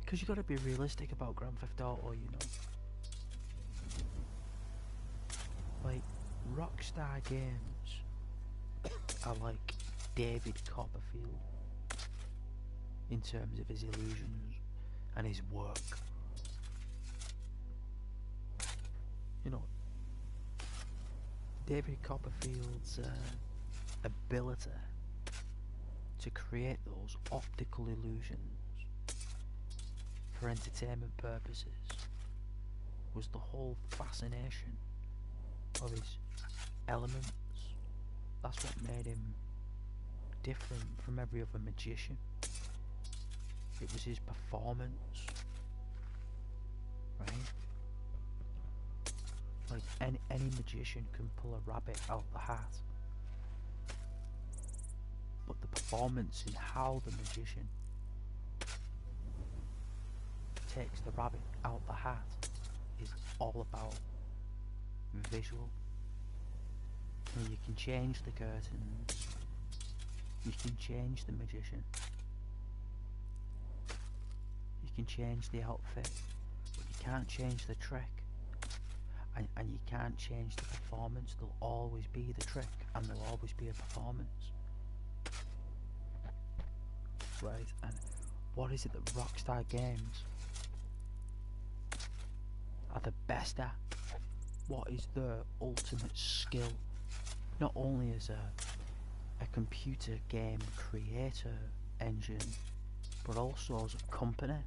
Because you got to be realistic about Grand Theft Auto, you know. Like, Rockstar Games are like David Copperfield in terms of his illusions and his work. You know, David Copperfield's ability to create those optical illusions for entertainment purposes was the whole fascination of his elements. That's what made him different from every other magician. It was his performance, right? Like any magician can pull a rabbit out the hat, but the performance in how the magician takes the rabbit out the hat is all about visual. And you can change the curtains, you can change the magician, you can change the outfit, but you can't change the trick. And you can't change the performance. There'll always be the trick, and there'll always be a performance. Right, and what is it that Rockstar Games are the best at? What is their ultimate skill? Not only as a computer game creator engine, but also as a company,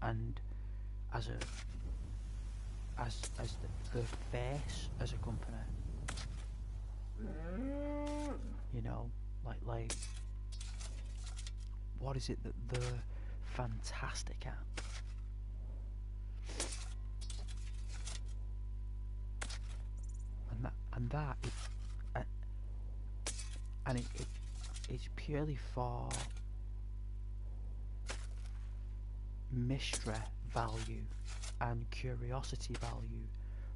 and as the face as a company. You know, like what is it that they're fantastic at? And it's purely for mystery value and curiosity value,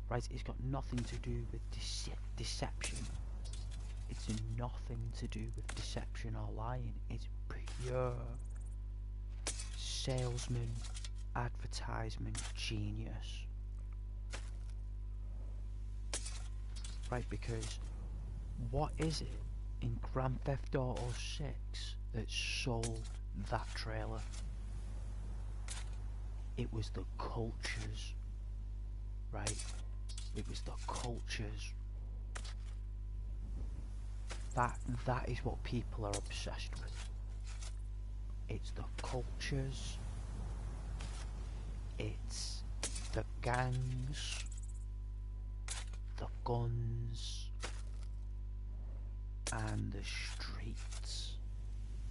right? It's got nothing to do with deception. It's nothing to do with deception or lying. It's pure salesman, advertisement genius, right? Because what is it in Grand Theft Auto 6 that sold that trailer? It was the cultures, right? It was the cultures. That is what people are obsessed with. It's the cultures. It's the gangs, the guns, and the streets,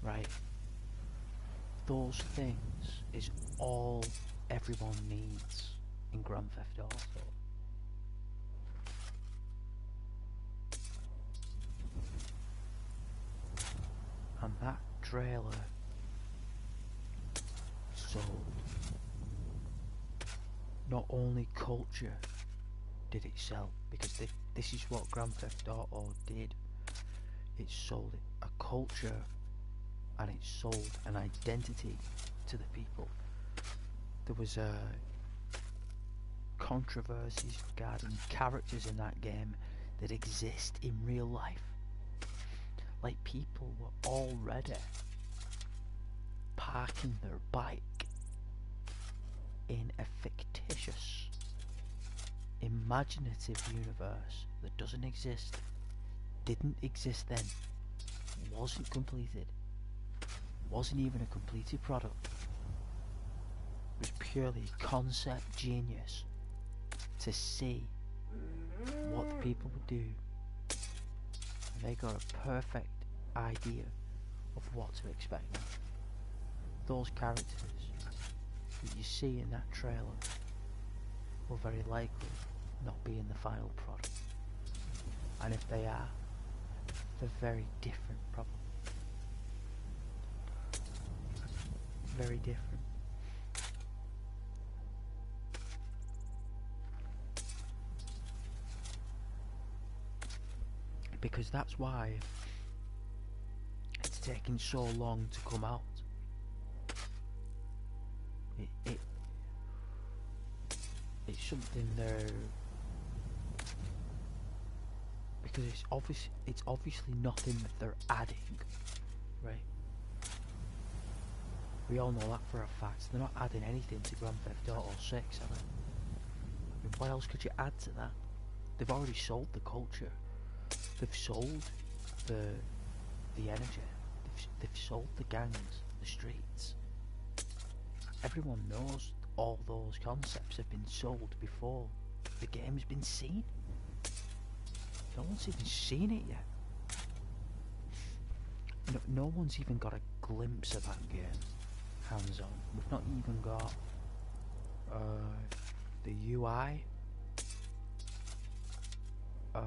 right? Those things is all everyone needs in Grand Theft Auto. And that trailer sold. Not only culture did it sell, because this is what Grand Theft Auto did. It sold a culture, and it sold an identity to the people. There was controversies regarding characters in that game that exist in real life. Like, people were already parking their bike in a fictitious, imaginative universe that doesn't exist, didn't exist then, wasn't completed, wasn't even a completed product. It was purely concept genius to see what the people would do. And they got a perfect idea of what to expect now. Those characters that you see in that trailer will very likely not be in the final product. And if they are, they're very different, probably. Very different. Because that's why it's taking so long to come out. something there, because it's obviously nothing that they're adding, right? We all know that for a fact. They're not adding anything to Grand Theft Auto 6, are they? I mean, what else could you add to that? They've already sold the culture. They've sold the energy. They've sold the gangs, the streets. Everyone knows all those concepts have been sold before the game's been seen. No one's even seen it yet. No one's even got a glimpse of that game, hands on. We've not even got the UI, the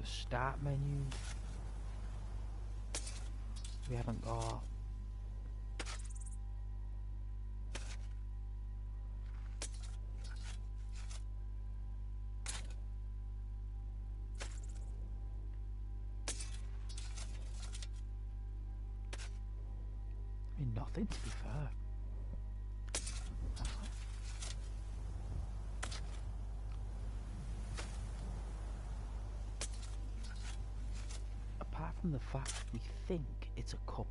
start menu. We haven't got nothing, to be fair. Apart from the fact we think it's a couple.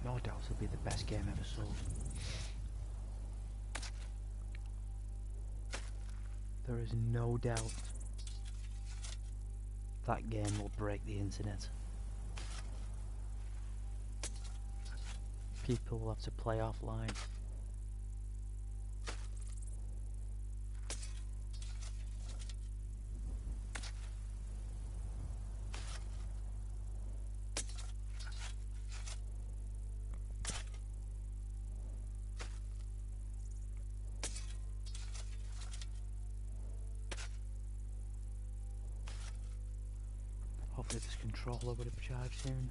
No doubt it'll be the best game ever sold. There is no doubt that game will break the internet. People will have to play offline. Hopefully this controller would have charged soon.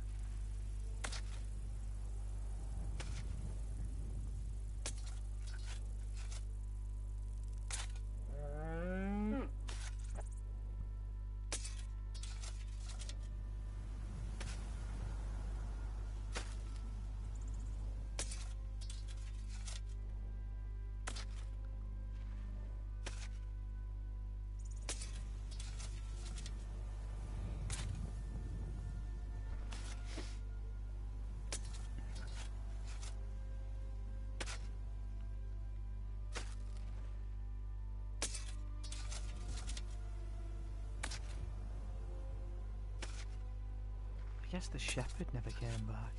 I guess the shepherd never came back.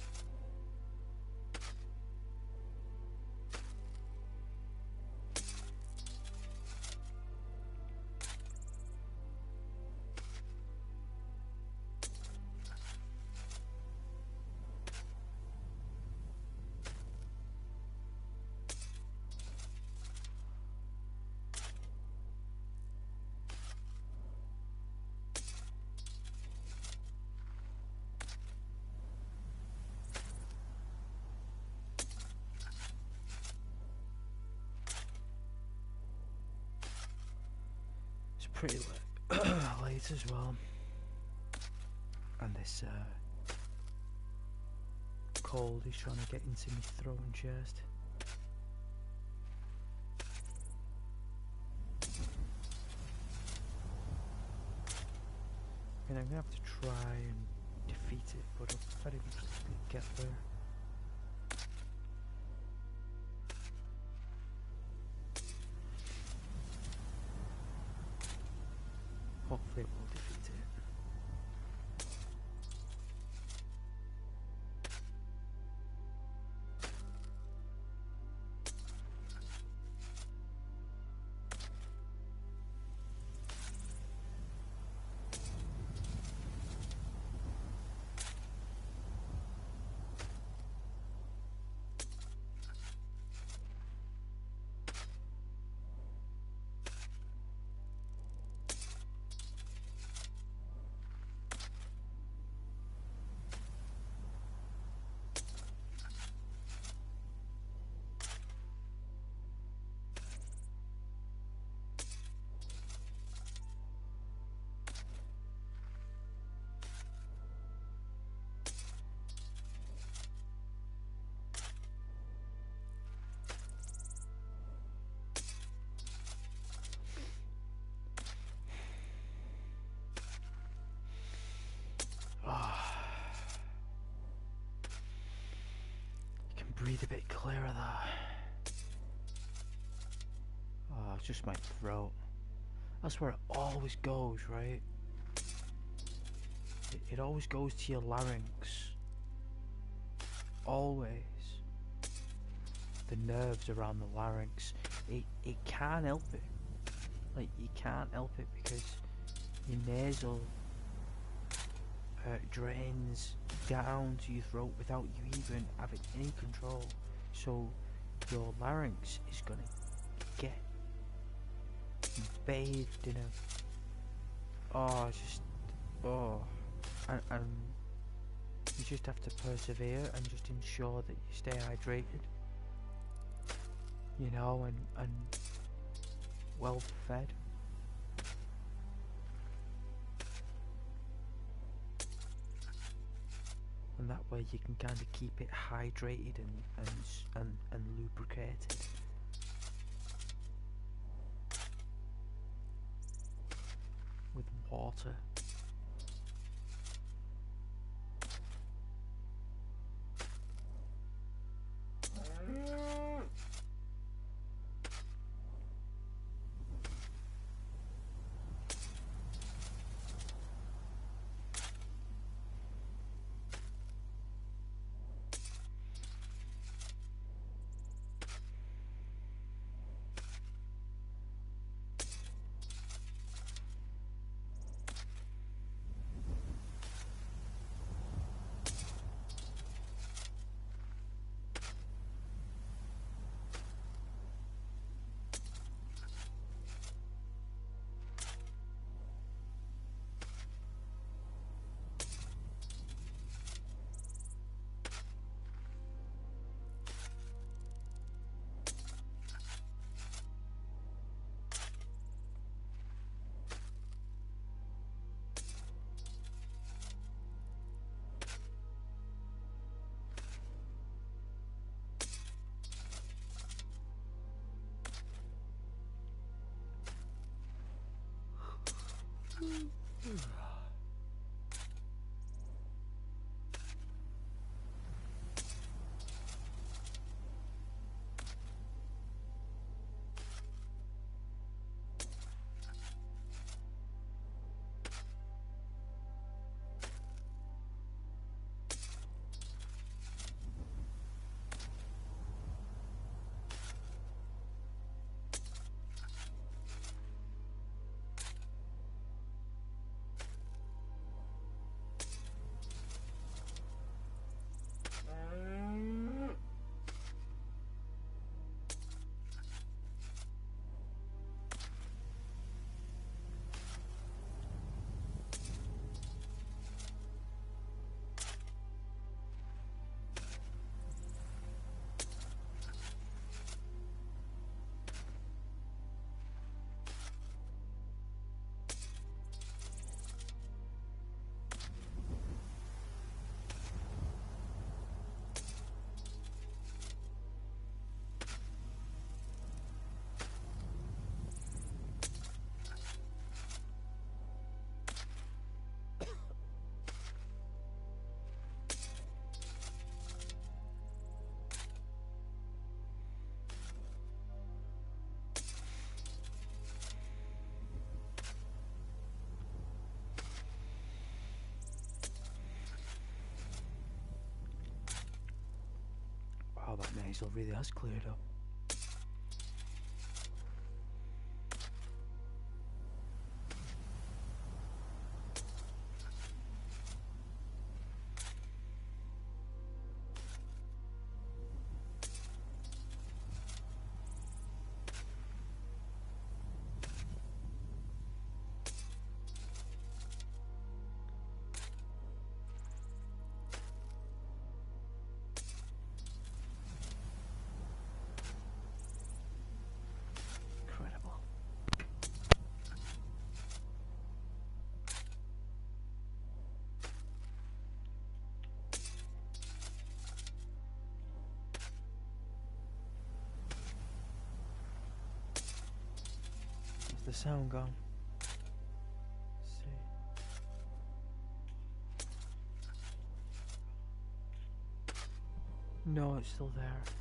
Pretty late as well, and this cold is trying to get into my throat and chest. And I'm gonna have to try and defeat it, but I'll very much get there. Hopefully we'll defeat it. breathe a bit clearer there. Oh, it's just my throat. That's where it always goes, right? It always goes to your larynx. Always. The nerves around the larynx. It can't help it. Like, you can't help it because your nasal drains down to your throat without you even having any control. So your larynx is gonna get bathed in a and you just have to persevere and just ensure that you stay hydrated, you know, and well fed. And that way you can kind of keep it hydrated and lubricated. With water. Wow, that nasal really has cleared up. Incredible. Is the sound gone? Let's see. No, it's still there.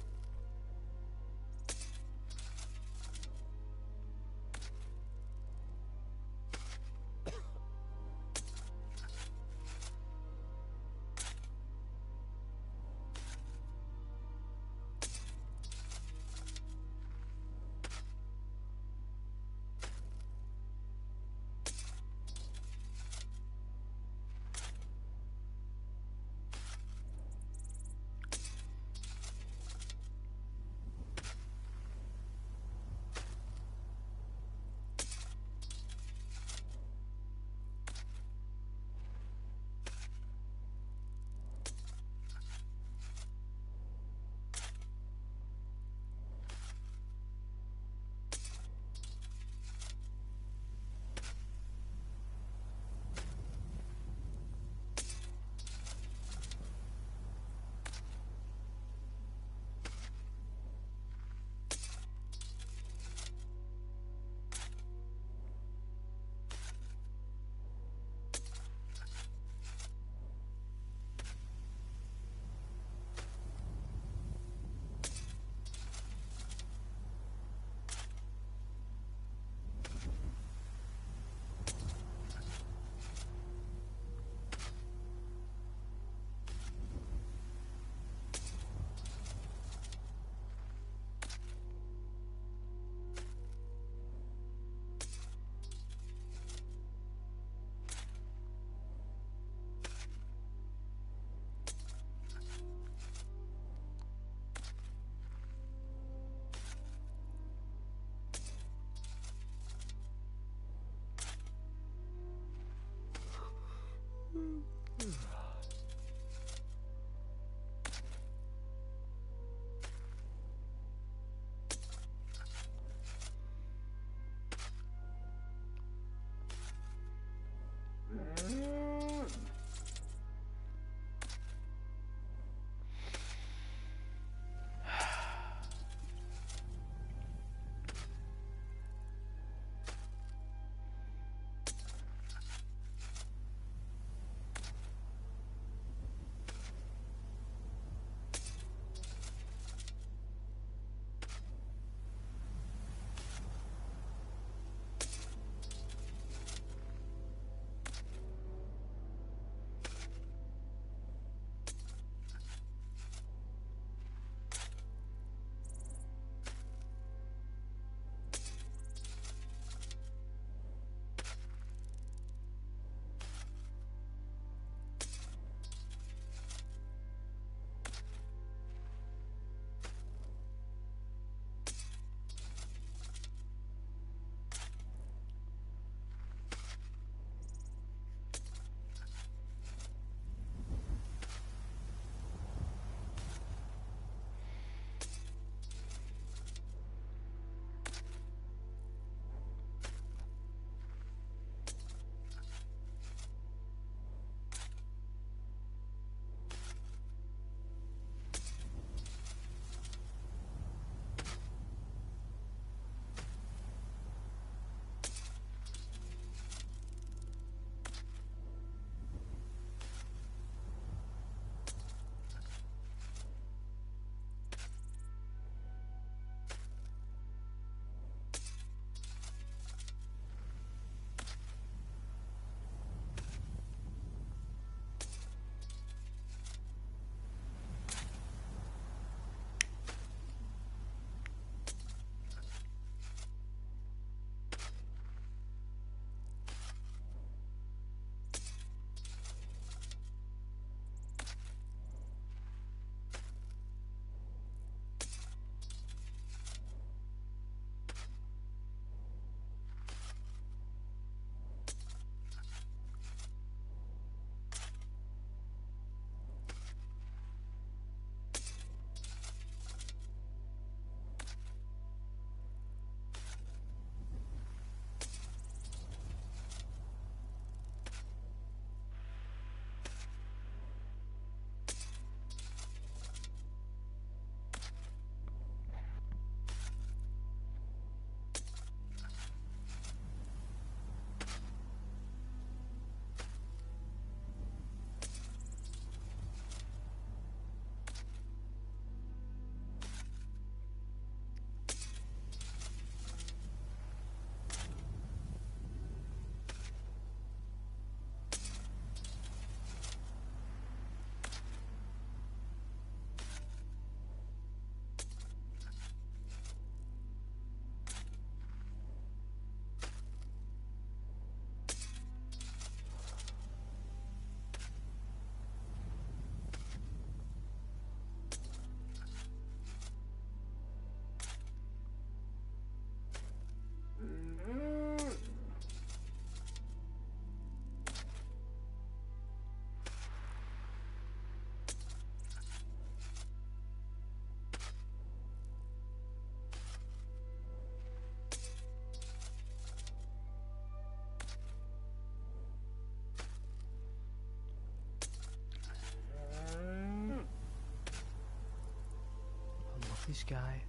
sky.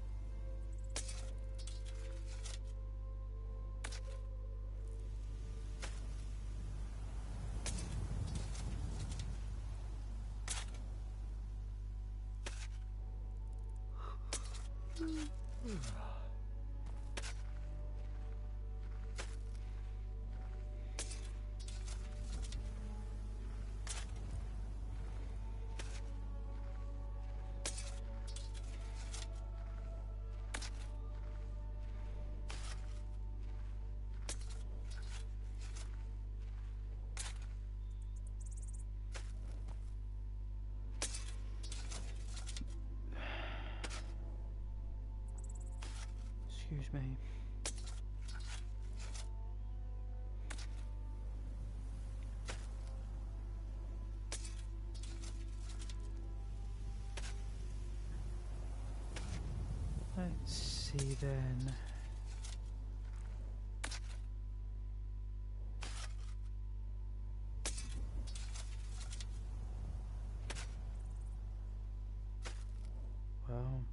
Excuse me. Let's see then. Well,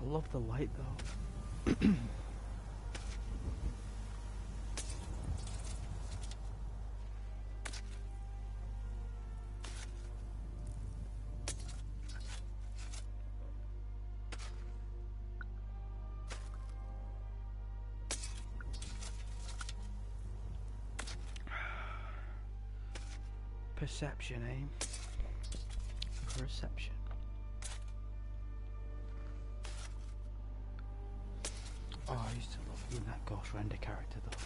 love the light though. Perception, eh? Perception. Oh, I used to love being that Ghost Render character though.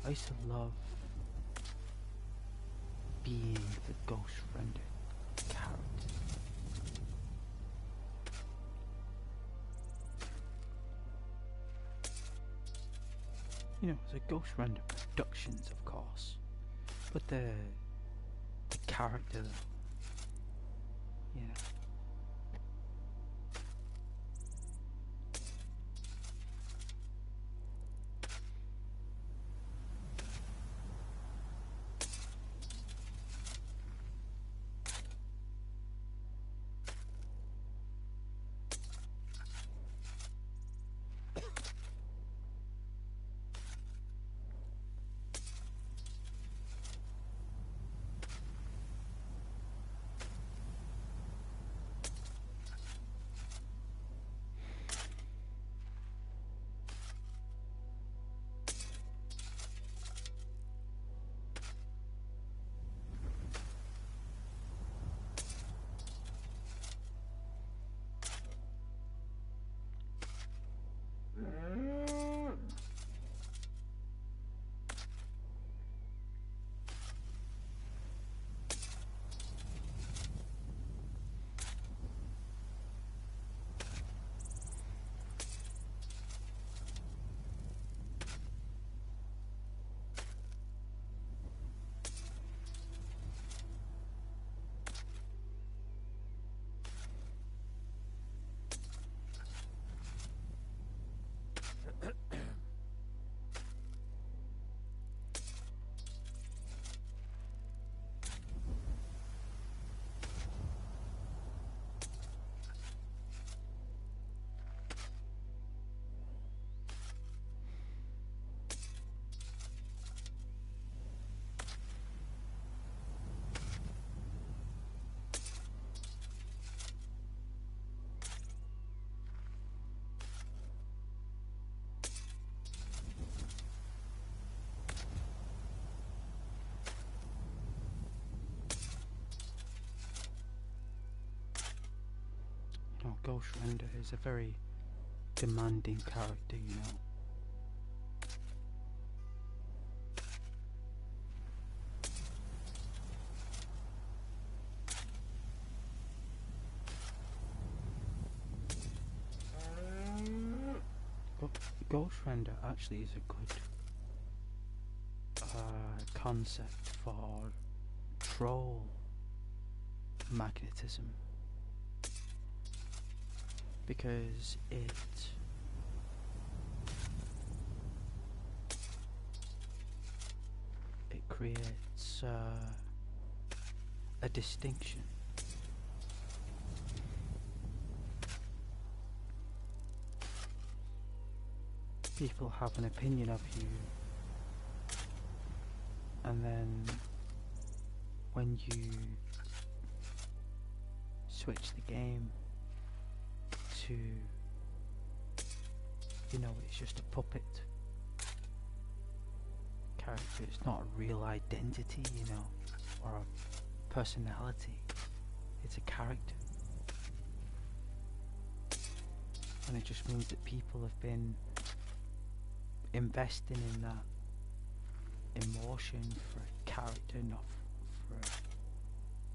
I used to love being the Ghost Render character. You know, it's a Ghost Render Productions, of course, but the character though, you know. Ghost Render is a very demanding character, you know. Ghost Render actually is a good concept for troll magnetism, because it creates a distinction. People have an opinion of you, and then when you switch the game to, you know, it's just a puppet character, it's not a real identity, you know, or a personality, it's a character. And it just means that people have been investing in that emotion for a character, not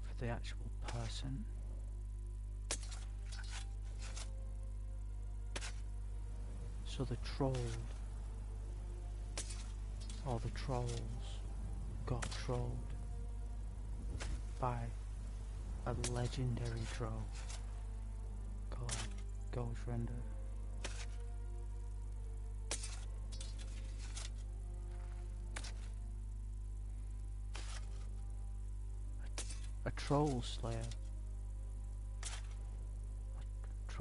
for the actual person. So the troll, or the trolls, got trolled by a legendary troll called Ghost Render. A troll slayer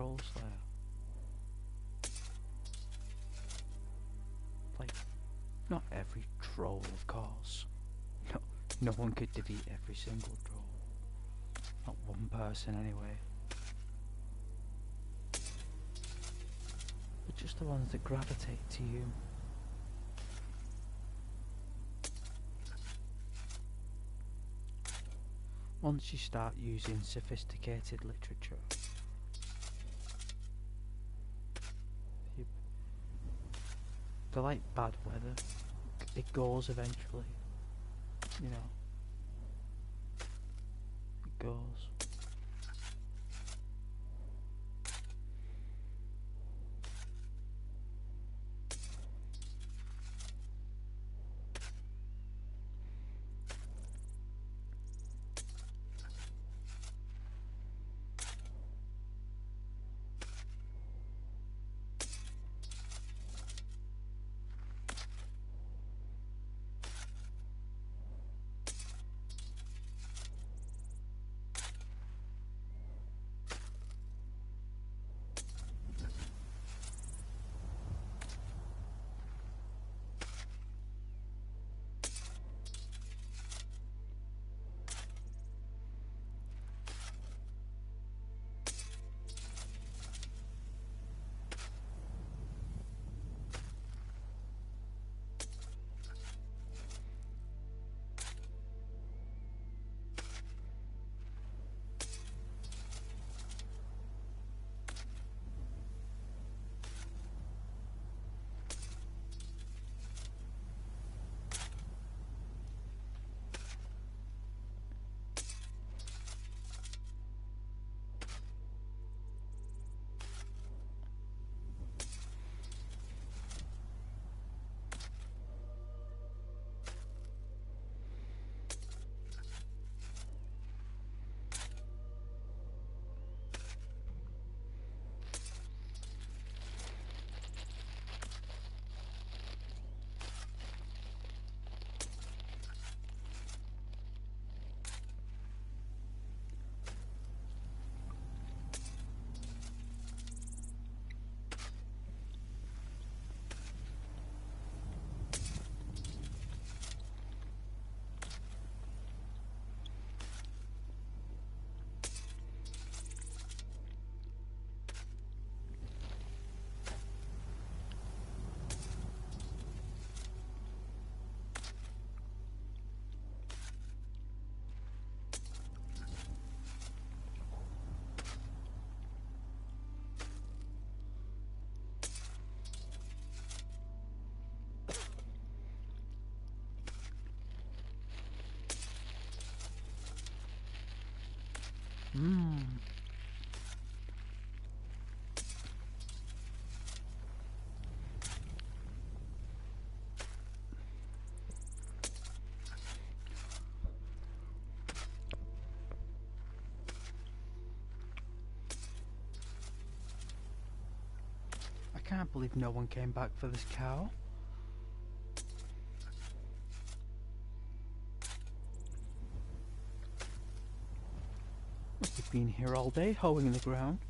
troll slayer. Like, not every troll, of course. No one could defeat every single troll. Not one person, anyway. But just the ones that gravitate to you. Once you start using sophisticated literature, they're like bad weather. It goes eventually, you know. It goes. I can't believe no one came back for this cow. Must have been here all day hoeing the ground.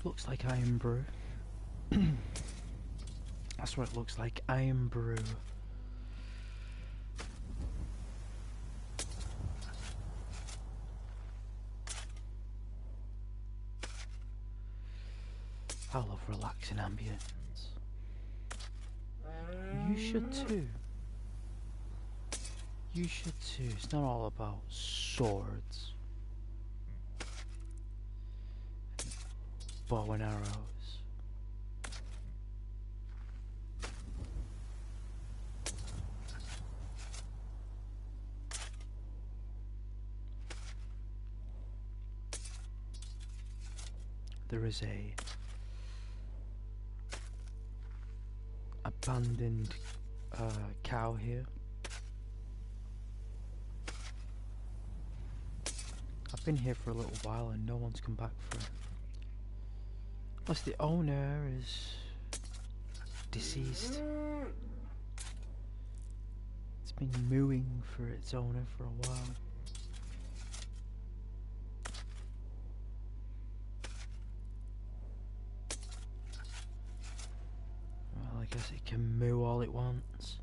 looks like iron brew. That's what it looks like, iron brew. I love relaxing ambience. You should too. You should too. It's not all about swords, bow and arrows. There is a abandoned cow here. I've been here for a little while and no one's come back for it. Unless the owner is deceased. It's been mooing for its owner for a while. Well, I guess it can moo all it wants.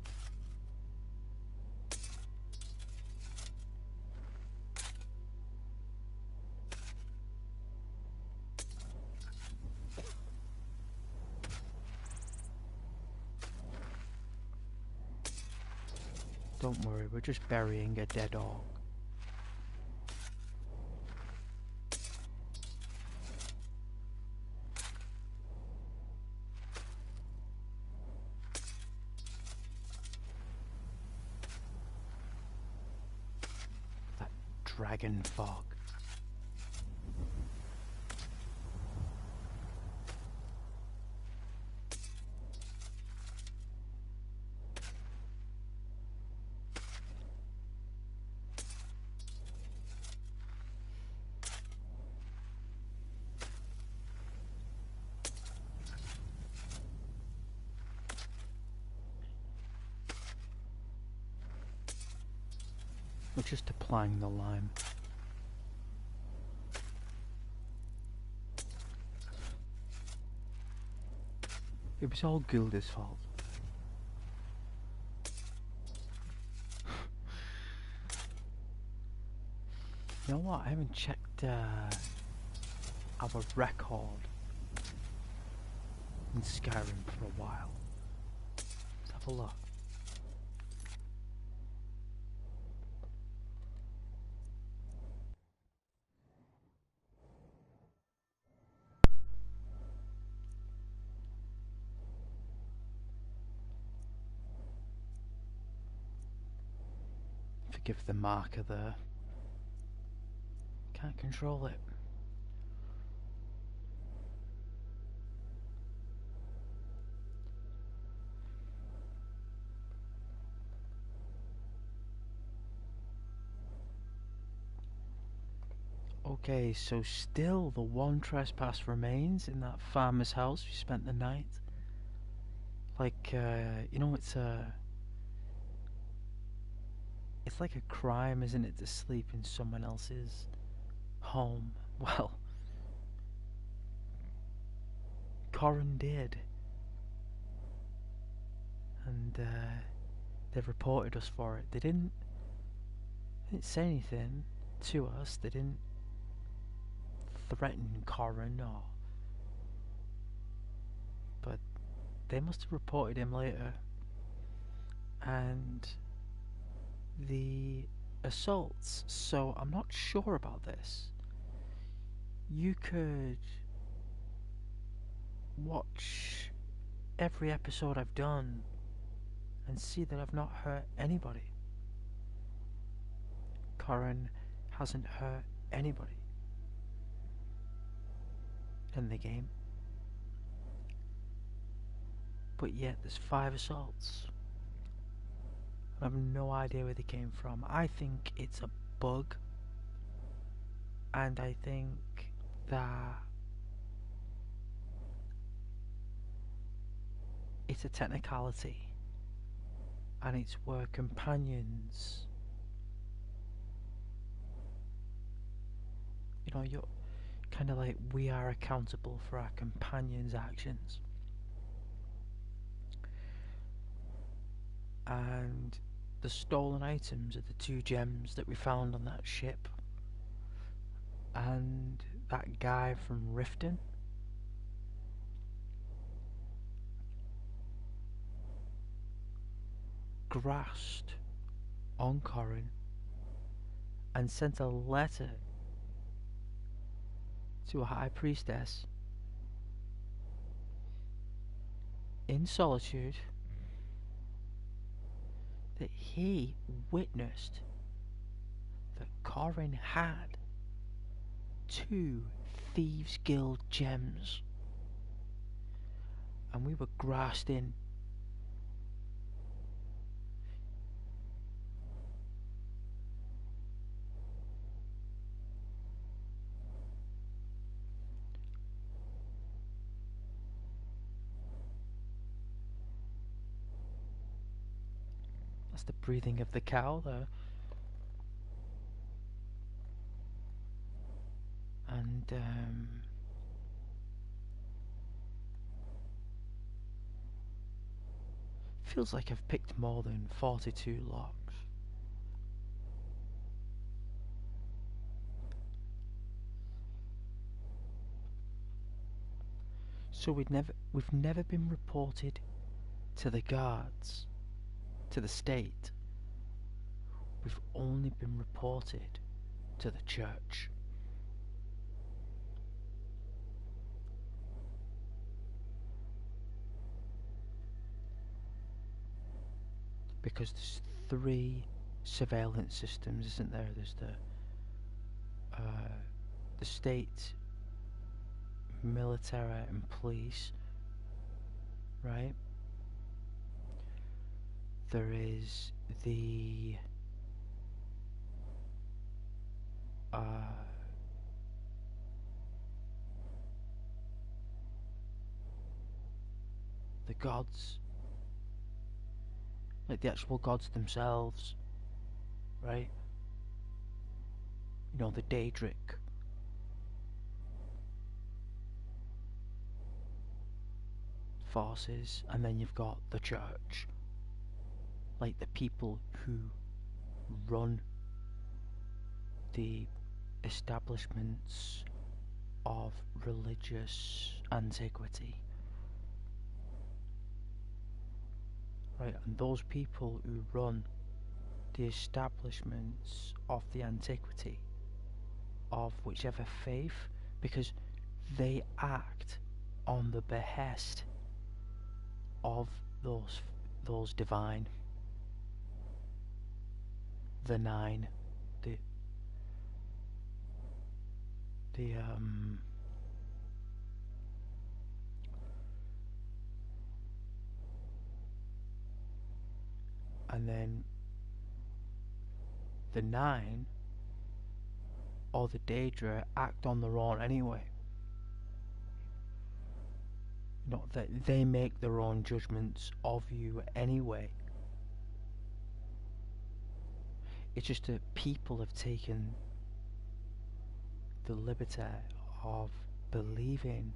Don't worry, we're just burying a dead dog. That dragon fog. We're just applying the lime. It was all Gilda's fault. You know what? I haven't checked our record in Skyrim for a while. Let's have a look. Forgive the marker there. Can't control it. Okay, so still the one trespass remains in that farmer's house we spent the night. Like, you know, it's like a crime, isn't it, to sleep in someone else's home? Well, Corin did. And they've reported us for it. They didn't say anything to us. They didn't threaten Corin or... But they must have reported him later. And the assaults, so I'm not sure about this. You could watch every episode I've done and see that I've not hurt anybody. Corin hasn't hurt anybody in the game. But yet there's 5 assaults. I have no idea where they came from. I think it's a bug. And I think that it's a technicality. And it's where companions... You know, kind of like we are accountable for our companions' actions. And the stolen items are the 2 gems that we found on that ship. And that guy from Riften. Grasped on Corin and sent a letter to a high priestess in solitude that he witnessed that Corin had 2 Thieves Guild gems, and we were grassed in. That's the breathing of the cow there. And feels like I've picked more than 42 locks. So we've never been reported to the guards, to the state. We've only been reported to the church. Because there's 3 surveillance systems, isn't there? There's the state, military and police, right? There is the gods, like the actual gods themselves, right? You know, the Daedric. Forces, and then you've got the church, like the people who run the establishments of religious antiquity, right? And those people who run the establishments of the antiquity of whichever faith, because they act on the behest of those divine, the 9, and then the 9 or the Daedra act on their own anyway. Not that they make their own judgments of you anyway. It's just that people have taken the liberty of believing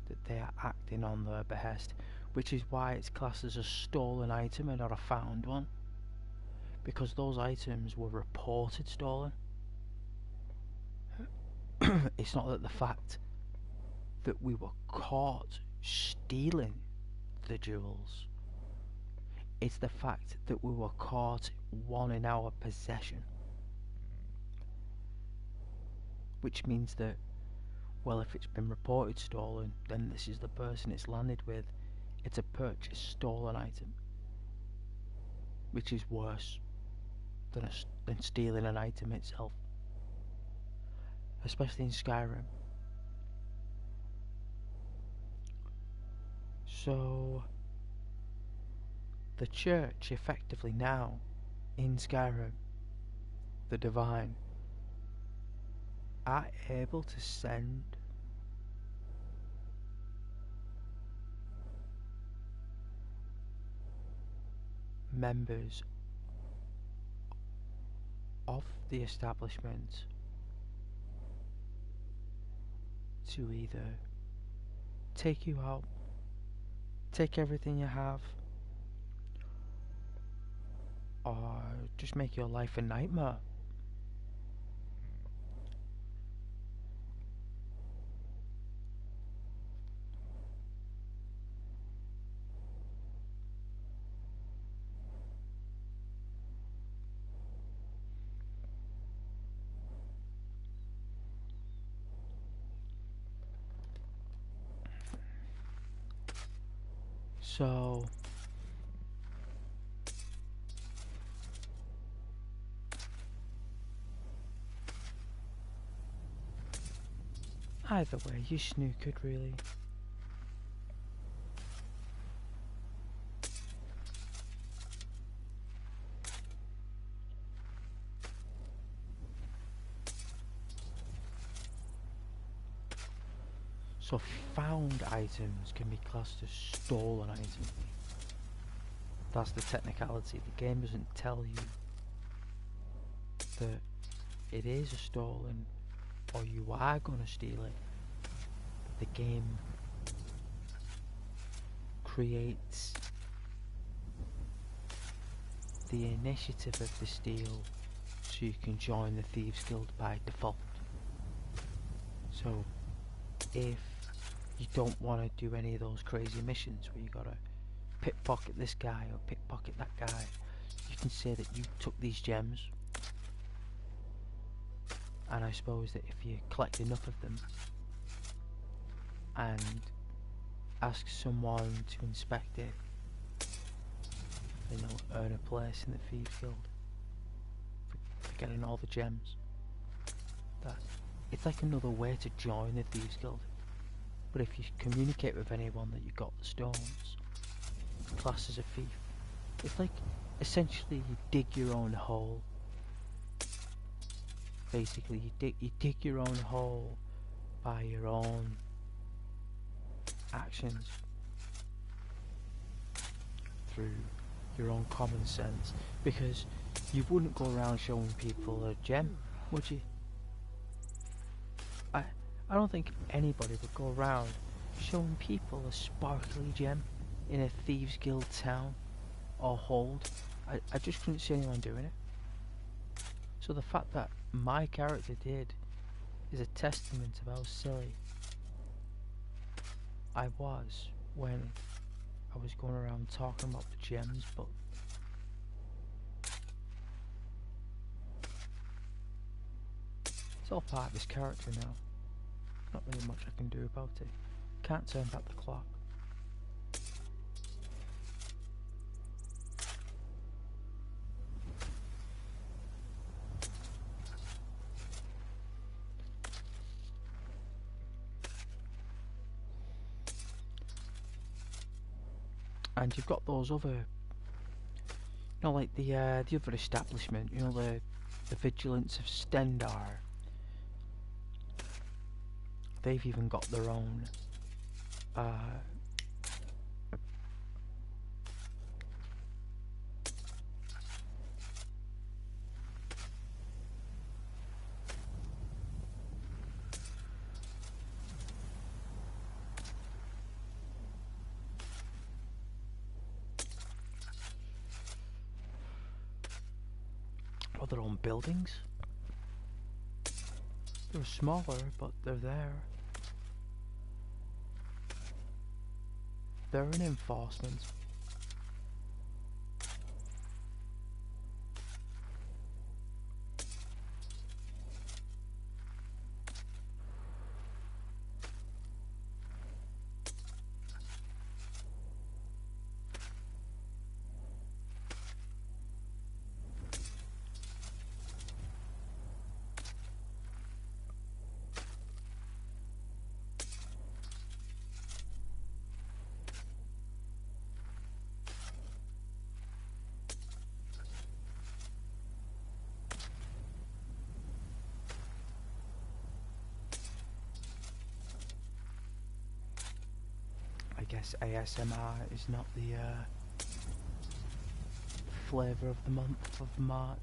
that they are acting on their behest, which is why it's classed as a stolen item and not a found one, because those items were reported stolen. It's not that the fact that we were caught stealing the jewels, it's the fact that we were caught one in our possession, which means that, well, if it's been reported stolen, then this is the person it's landed with. It's a purchased stolen item, which is worse than stealing an item itself, especially in Skyrim. So the church effectively now in Skyrim, the divine, are able to send members of the establishment to either take you out, take everything you have, or just make your life a nightmare. So either way, you snookered really. So found items can be classed as stolen items. That's the technicality. The game doesn't tell you that it is a stolen or you are gonna steal it. But the game creates the initiative of the steal so you can join the Thieves Guild by default. So if you don't want to do any of those crazy missions where you gotta pickpocket this guy or pickpocket that guy, you can say that you took these gems, and I suppose that if you collect enough of them and ask someone to inspect it, then you'll earn a place in the Thieves Guild for getting all the gems. That it's like another way to join the Thieves Guild. But if you communicate with anyone that you got the stones, class as a thief. It's like essentially you dig your own hole. Basically, you dig your own hole by your own actions, through your own common sense, because you wouldn't go around showing people a gem, would you? I don't think anybody would go around showing people a sparkly gem in a Thieves Guild town or hold. I just couldn't see anyone doing it. So the fact that my character did is a testament of how silly I was when I was going around talking about the gems, but it's all part of his character now. Not really much I can do about it. Can't turn back the clock. And you've got those other, you know, like the other establishment, you know, the Vigilance of Stendar. They've even got their own their own buildings. They're smaller, but they're there. They're an enforcement. I guess ASMR is not the flavour of the month of March.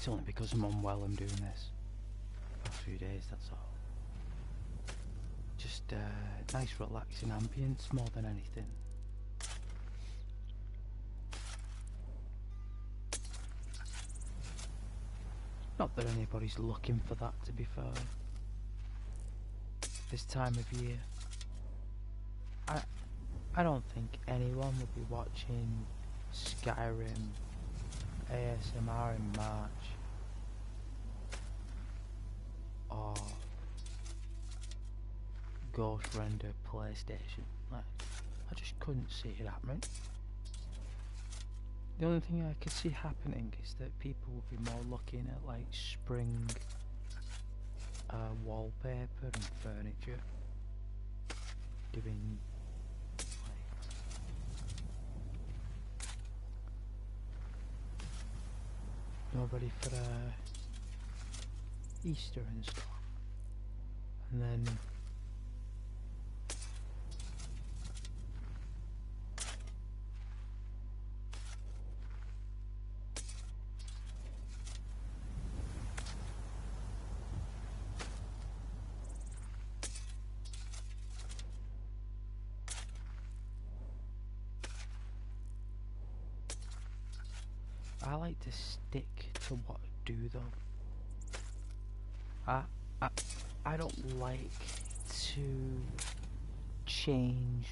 It's only because I'm unwell I'm doing this. For a few days, that's all. Just nice relaxing ambience more than anything. Not that anybody's looking for that, to be fair. This time of year, I don't think anyone would be watching Skyrim ASMR in March, or Ghost Render PlayStation. Like, I just couldn't see it happening. The only thing I could see happening is that people would be more looking at like spring wallpaper and furniture, doing ready for Easter and stuff, and then I like to stick to what I do though. I don't like to change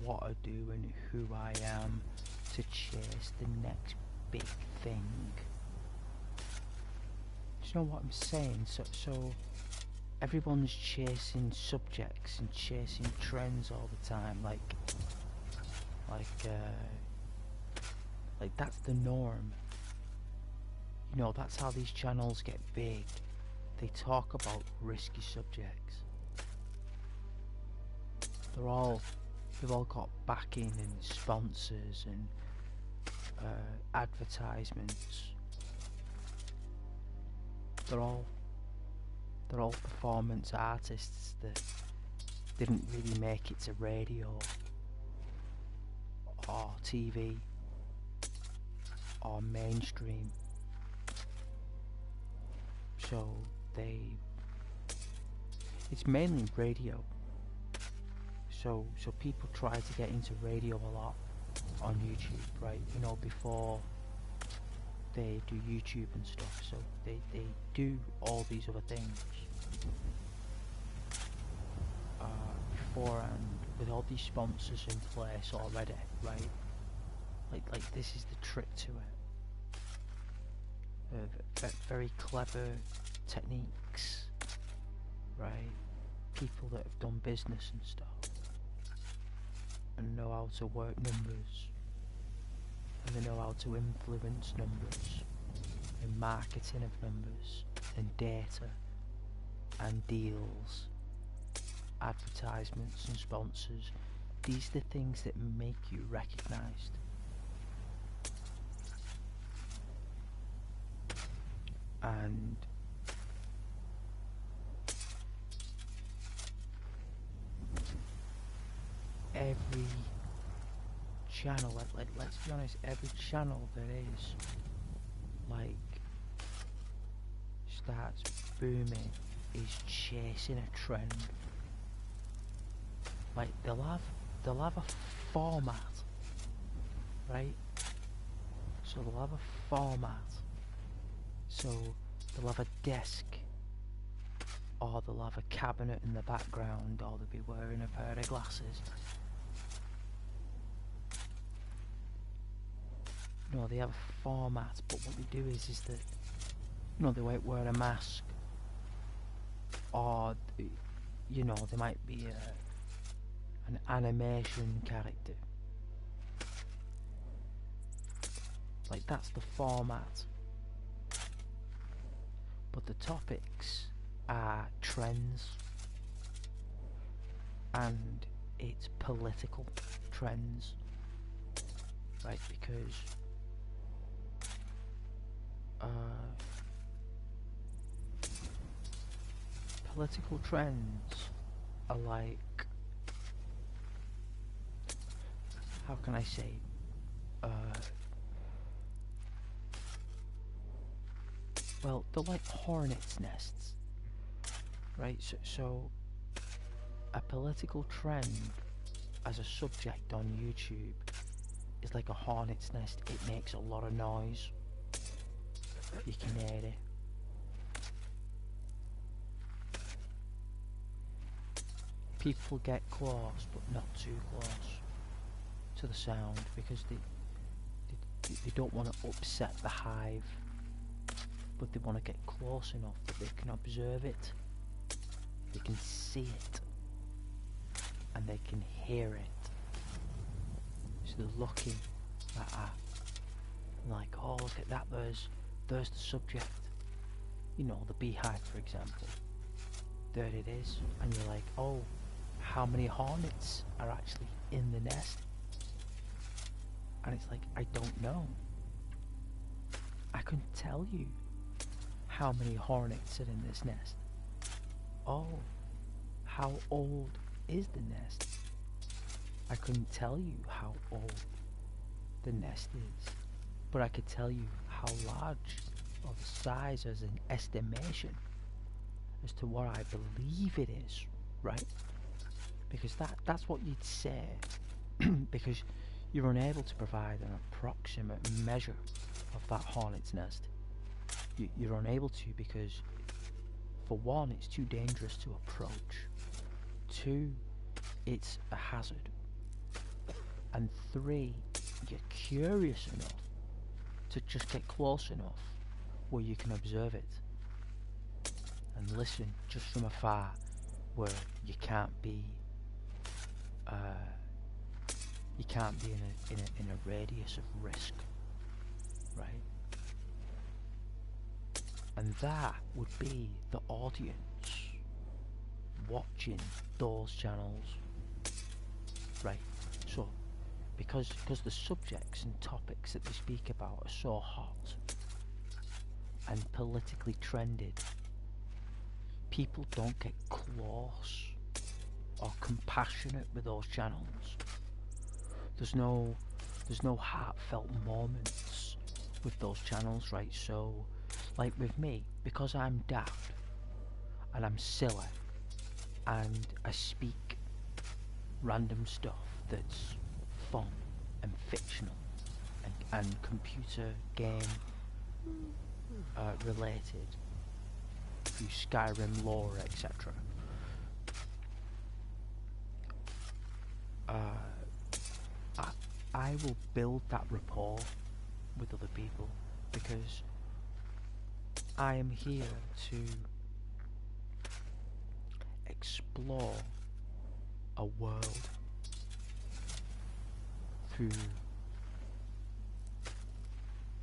what I do and who I am to chase the next big thing. Do you know what I'm saying? So everyone's chasing subjects and chasing trends all the time, like that's the norm. You know, that's how these channels get big. They talk about risky subjects. They've all got backing and sponsors and advertisements. They're all performance artists that didn't really make it to radio or TV or mainstream. So it's mainly radio. So people try to get into radio a lot on YouTube, right? You know, before they do YouTube and stuff. So they do all these other things beforehand with all these sponsors in place already, right? Like this is the trick to it. Very clever techniques, right? People that have done business and stuff and know how to work numbers, and they know how to influence numbers and marketing of numbers and data and deals, advertisements and sponsors. These are the things that make you recognised. And every channel, let's be honest, every channel that is like starts booming is chasing a trend. Like they'll have a format, right? So they'll have a format. So they'll have a desk, or they'll have a cabinet in the background, or they'll be wearing a pair of glasses. No, they have a format, but what they do is that, you know, they might wear a mask, or, you know, they might be an animation character. Like, that's the format. But the topics are trends, and it's political trends, right? Because political trends are like, how can I say, Well, they're like hornets' nests, right? So a political trend as a subject on YouTube is like a hornet's nest. It makes a lot of noise. You can hear it. People get close, but not too close to the sound because they don't want to upset the hive, but they want to get close enough that they can observe it, they can see it, and they can hear it. So they're looking like, oh, look at that, there's the subject. You know, the beehive, for example. There it is. And you're like, oh, how many hornets are actually in the nest? And it's like, I don't know. I couldn't tell you how many hornets are in this nest. Oh, how old is the nest? I couldn't tell you how old the nest is, but I could tell you how large or the size as an estimation as to what I believe it is, right? Because that's what you'd say because you're unable to provide an approximate measure of that hornet's nest. You're unable to because, for one, it's too dangerous to approach. Two, it's a hazard. And three, you're curious enough to just get close enough where you can observe it and listen just from afar, where you can't be in a radius of risk, right? And that would be the audience watching those channels, right? So because the subjects and topics that they speak about are so hot and politically trended, people don't get close or compassionate with those channels. There's no heartfelt moments with those channels, right? So, like with me, because I'm daft and I'm silly and I speak random stuff that's fun and fictional and computer game related through Skyrim lore, etc. I will build that rapport with other people because I am here to explore a world through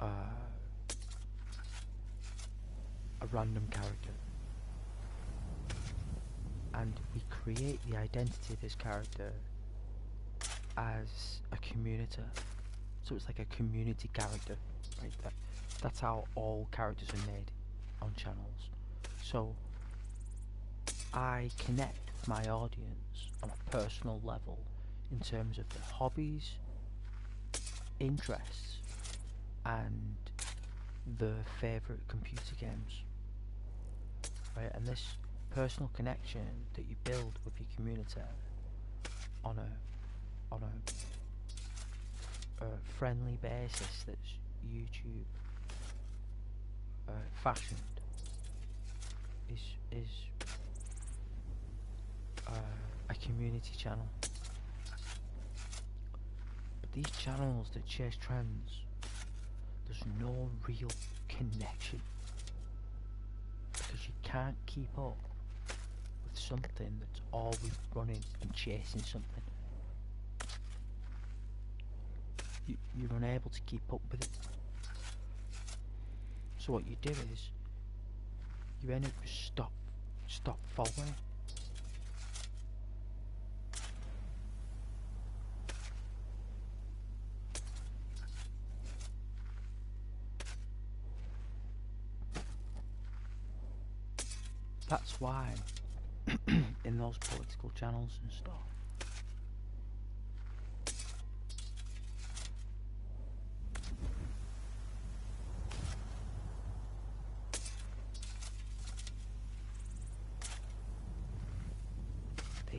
a random character, and we create the identity of this character as a community. So it's like a community character, right? That's how all characters are made on channels. So I connect with my audience on a personal level in terms of their hobbies, interests, and their favourite computer games, right? And this personal connection that you build with your community on a friendly basis that's YouTube fashioned is a community channel. But these channels that chase trends, there's no real connection because you can't keep up with something that's always running and chasing something. You're unable to keep up with it. So what you do is you end up just stop following. That's why in those political channels and stuff,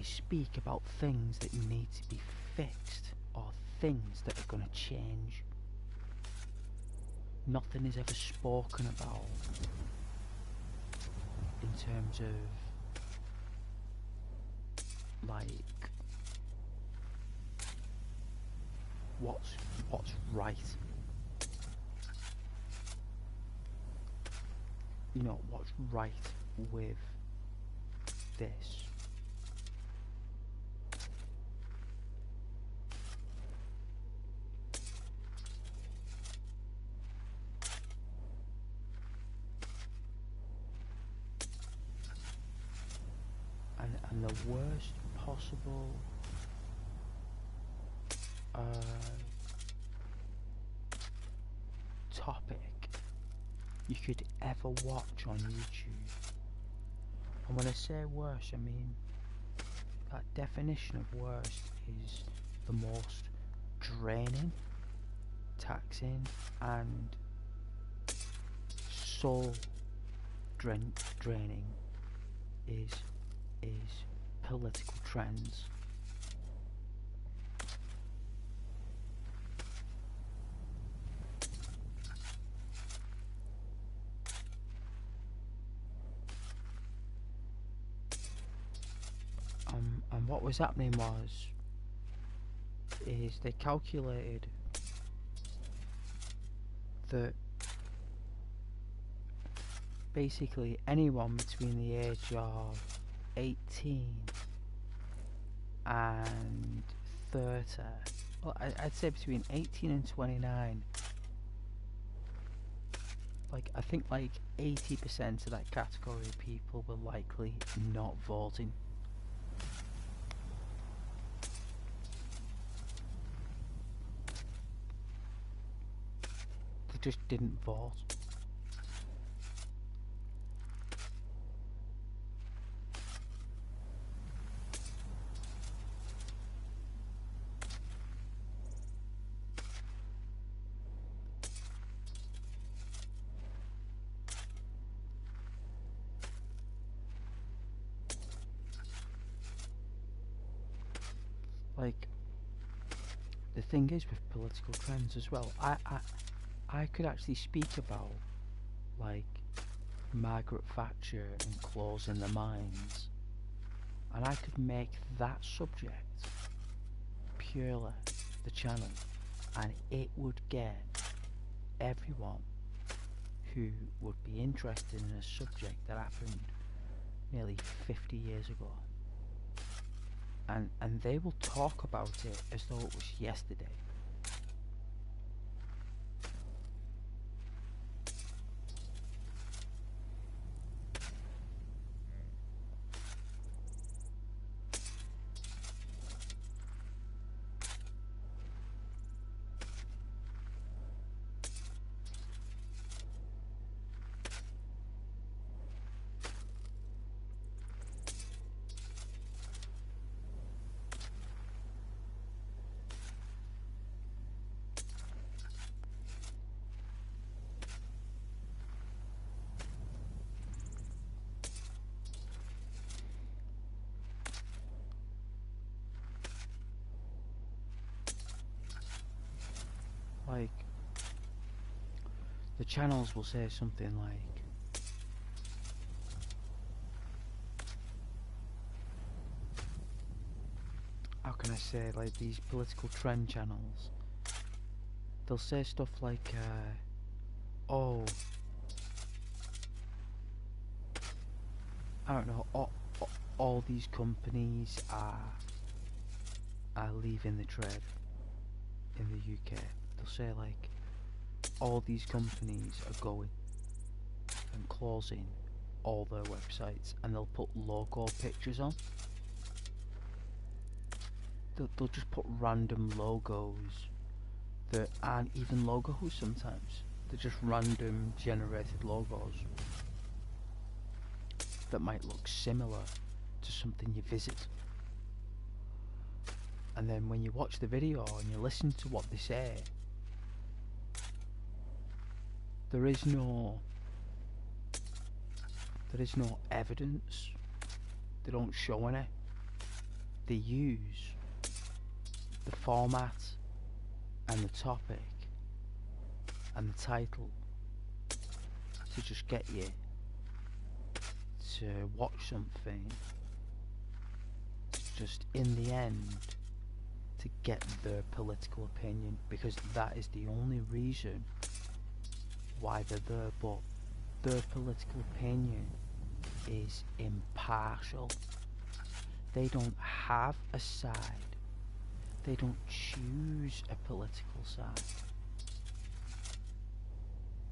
speak about things that need to be fixed or things that are going to change. Nothing is ever spoken about in terms of like what's right. You know, what's right with this. And the worst possible topic you could ever watch on YouTube. And when I say worse, I mean that definition of worst is the most draining, taxing, and soul draining is political trends. And what was happening is they calculated that basically anyone between the age of 18 and 30, well, I'd say between 18 and 29, like I think like 80% of that category of people were likely not voting. They just didn't vote. Like, the thing is with political trends as well, I could actually speak about like Margaret Thatcher and closing the mines, and I could make that subject purely the channel, and it would get everyone who would be interested in a subject that happened nearly 50 years ago. And they will talk about it as though it was yesterday. Like, the channels will say something like, how can I say, like these political trend channels, they'll say stuff like, oh, I don't know, all these companies are leaving the trade in the UK. They'll say like, all these companies are going and closing all their websites, and they'll put logo pictures on. They'll just put random logos that aren't even logos sometimes. They're just random generated logos that might look similar to something you visit. And then when you watch the video and you listen to what they say, there is no evidence. They don't show any. they use the format and the topic and the title to just get you to watch something, to just in the end to get their political opinion, because that is the only reason why they're there. But their political opinion is impartial. They don't have a side. They don't choose a political side.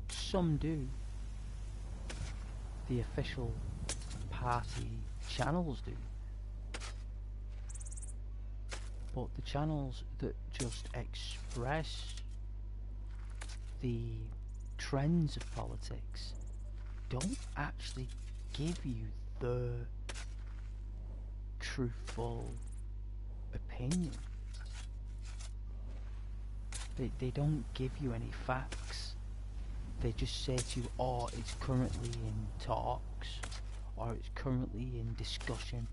Some do. The official party channels do. But the channels that just express the trends of politics don't actually give you the truthful opinion. They don't give you any facts. They just say to you, oh, it's currently in talks, or it's currently in discussion,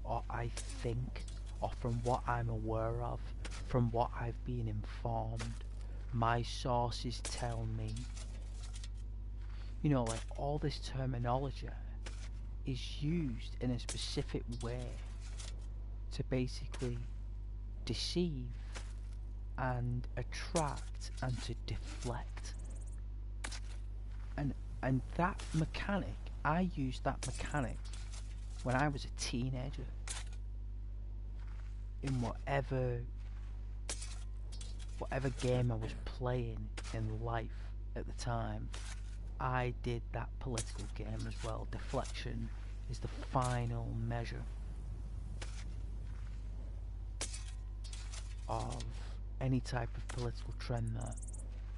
or I think, or from what I'm aware of, from what I've been informed, my sources tell me. You know, like, all this terminology is used in a specific way to basically deceive and attract and to deflect. And that mechanic, I used that mechanic when I was a teenager. In whatever game I was playing in life at the time, I did that political game as well. Deflection is the final measure of any type of political trend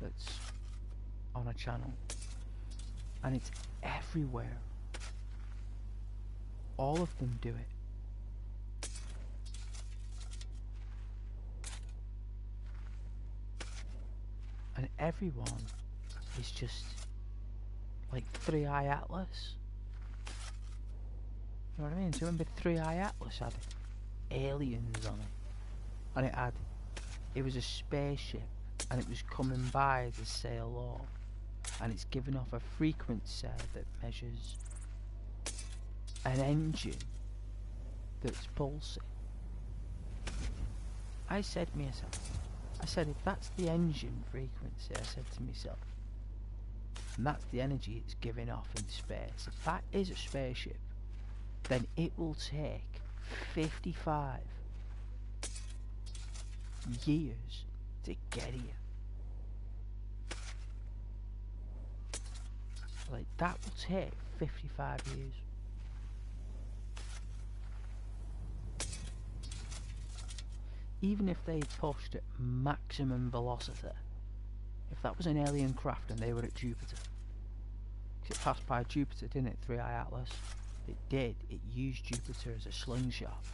that's on a channel. And it's everywhere. All of them do it. And everyone is just like 3-Eye Atlas. You know what I mean? Do you remember 3-Eye Atlas had aliens on it? And it was a spaceship, and it was coming by to sail low, and it's giving off a frequency that measures an engine that's pulsing. I said to myself, if that's the engine frequency, I said to myself, and that's the energy it's giving off in space, if that is a spaceship, then it will take 55 years to get here. Like, that will take 55 years. Even if they pushed at maximum velocity, if that was an alien craft and they were at Jupiter, because it passed by Jupiter, didn't it, 3-Eye Atlas? It did. It used Jupiter as a slingshot.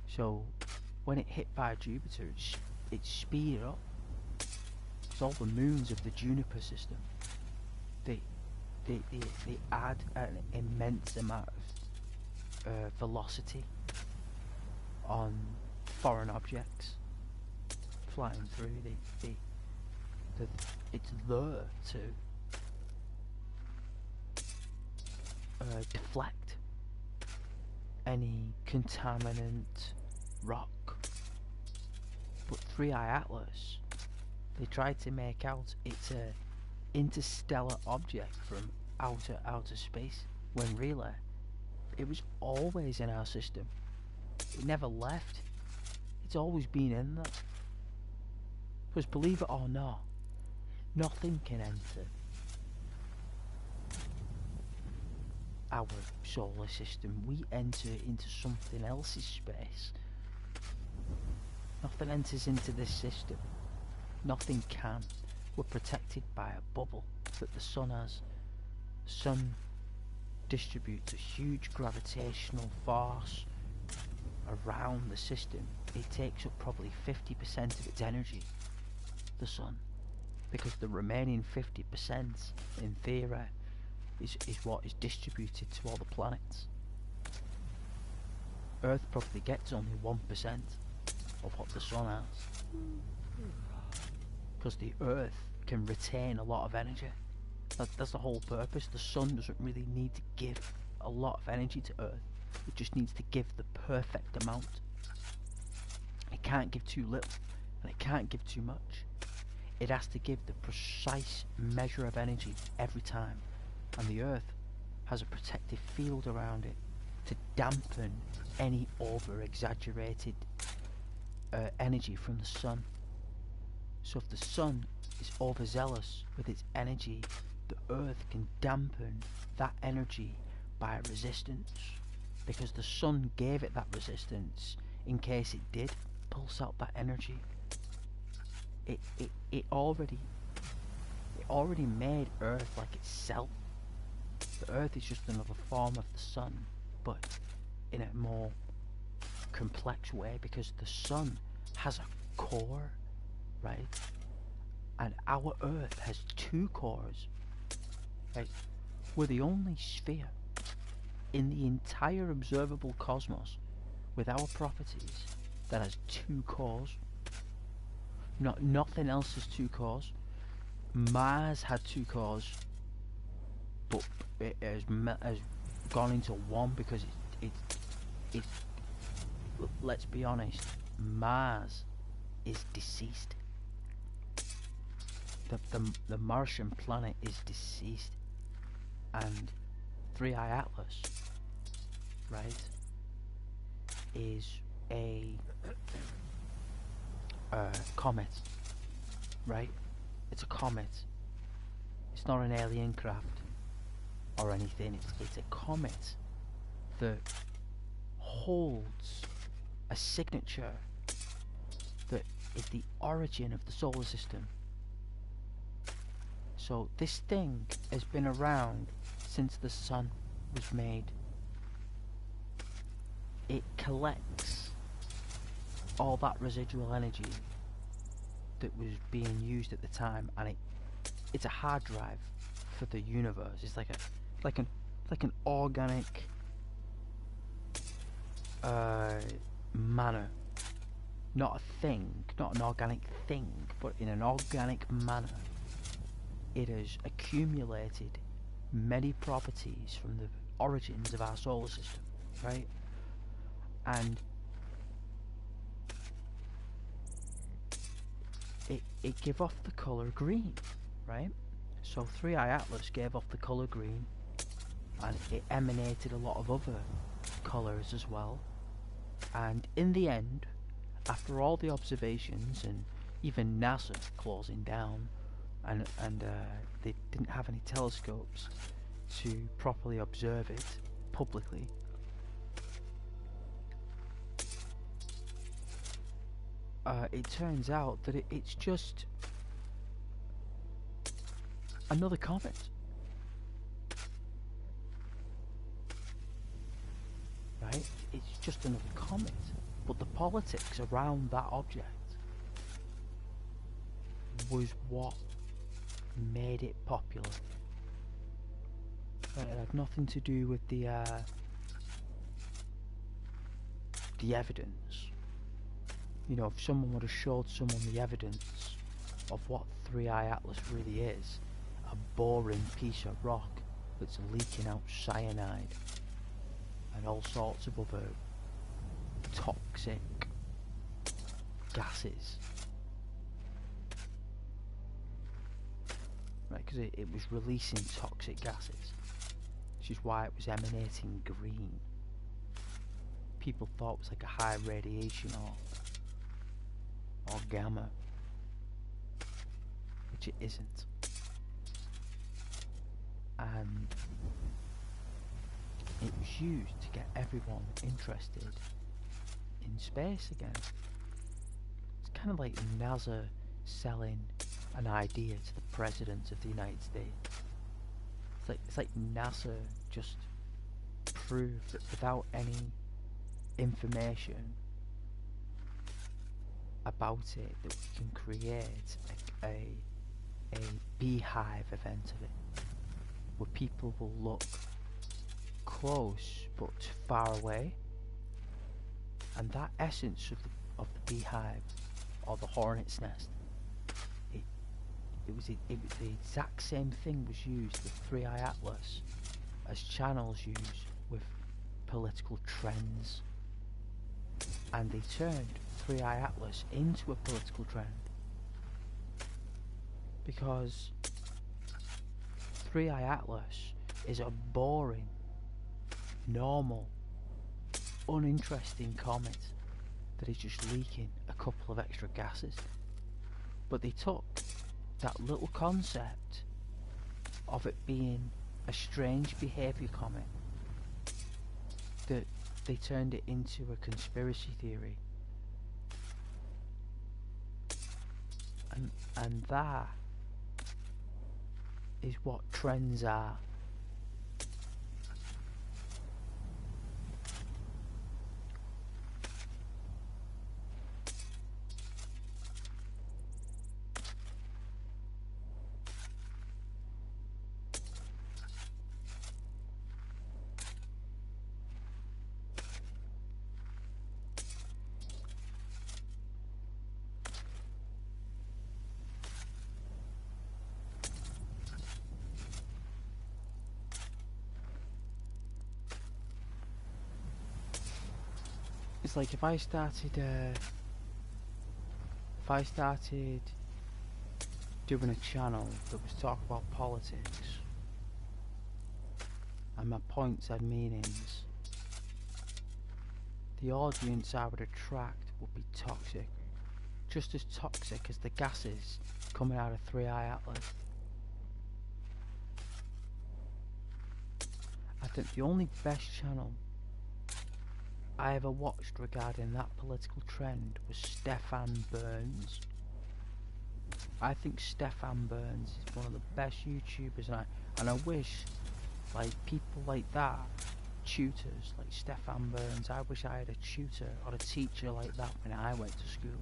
So when it hit by Jupiter, it speeded up. Because all the moons of the Juniper system, they add an immense amount of velocity on foreign objects flying through. It's there to deflect any contaminant rock. But 3-Eye Atlas, they tried to make out it's a interstellar object from outer space, when really it was always in our system. It never left. It's always been in there. Because believe it or not, nothing can enter our solar system. We enter into something else's space. Nothing enters into this system. Nothing can. We're protected by a bubble that the sun has. The sun distributes a huge gravitational force around the system. It takes up probably 50% of its energy, the sun, because the remaining 50%, in theory, is what is distributed to all the planets. Earth probably gets only 1% of what the sun has. Because the Earth can retain a lot of energy. That's the whole purpose. The sun doesn't really need to give a lot of energy to Earth. It just needs to give the perfect amount. It can't give too little, and it can't give too much. It has to give the precise measure of energy every time. And the Earth has a protective field around it to dampen any over-exaggerated energy from the sun. So if the sun is overzealous with its energy, the Earth can dampen that energy by resistance, because the sun gave it that resistance in case it did pulse out that energy. It already made Earth like itself. The Earth is just another form of the sun, but in a more complex way, because the sun has a core, right? And our Earth has two cores, right? We're the only sphere in the entire observable cosmos with our properties that has two cores. Nothing else has two cores. Mars had two cores, but it has gone into one because it let's be honest, Mars is deceased. The Martian planet is deceased, and 3i Atlas, right, is a comet, right? It's a comet. It's not an alien craft or anything. It's a comet that holds a signature that is the origin of the solar system. So this thing has been around since the sun was made. It collects all that residual energy that was being used at the time, and it's a hard drive for the universe. It's like an organic manner, not a thing, not an organic thing, but in an organic manner. It has accumulated many properties from the origins of our solar system, right? And it gave off the colour green, right? So 3i Atlas gave off the colour green, and it emanated a lot of other colours as well. And in the end, after all the observations and even NASA closing down, and they didn't have any telescopes to properly observe it publicly, it turns out that it's just another comet. Right? It's just another comet. But the politics around that object was what made it popular. It had nothing to do with the evidence. You know, if someone would have showed someone the evidence of what 3i Atlas really is, a boring piece of rock that's leaking out cyanide and all sorts of other toxic gases, right? Because it was releasing toxic gases, which is why it was emanating green. People thought it was like a high radiation or gamma, which it isn't. And it was used to get everyone interested in space again. It's kind of like NASA selling an idea to the President of the United States. It's like NASA just proved that without any information about it, that we can create a beehive event of it, where people will look close but far away, And that essence of the beehive or the hornet's nest, it was the exact same thing was used with 3i Atlas as channels use with political trends. And they turned 3i Atlas into a political trend because 3i Atlas is a boring, normal, uninteresting comet that is just leaking a couple of extra gases. But they took that little concept of it being a strange behaviour comet, that they turned it into a conspiracy theory. And that is what trends are. It's like if I started doing a channel that was talk about politics and my points had meanings, the audience I would attract would be toxic, just as toxic as the gases coming out of 3i Atlas. I think the only best channel I ever watched regarding that political trend was Stefan Burns. I think Stefan Burns is one of the best YouTubers, and I wish like people like that, tutors like Stefan Burns, I wish I had a tutor or a teacher like that when I went to school,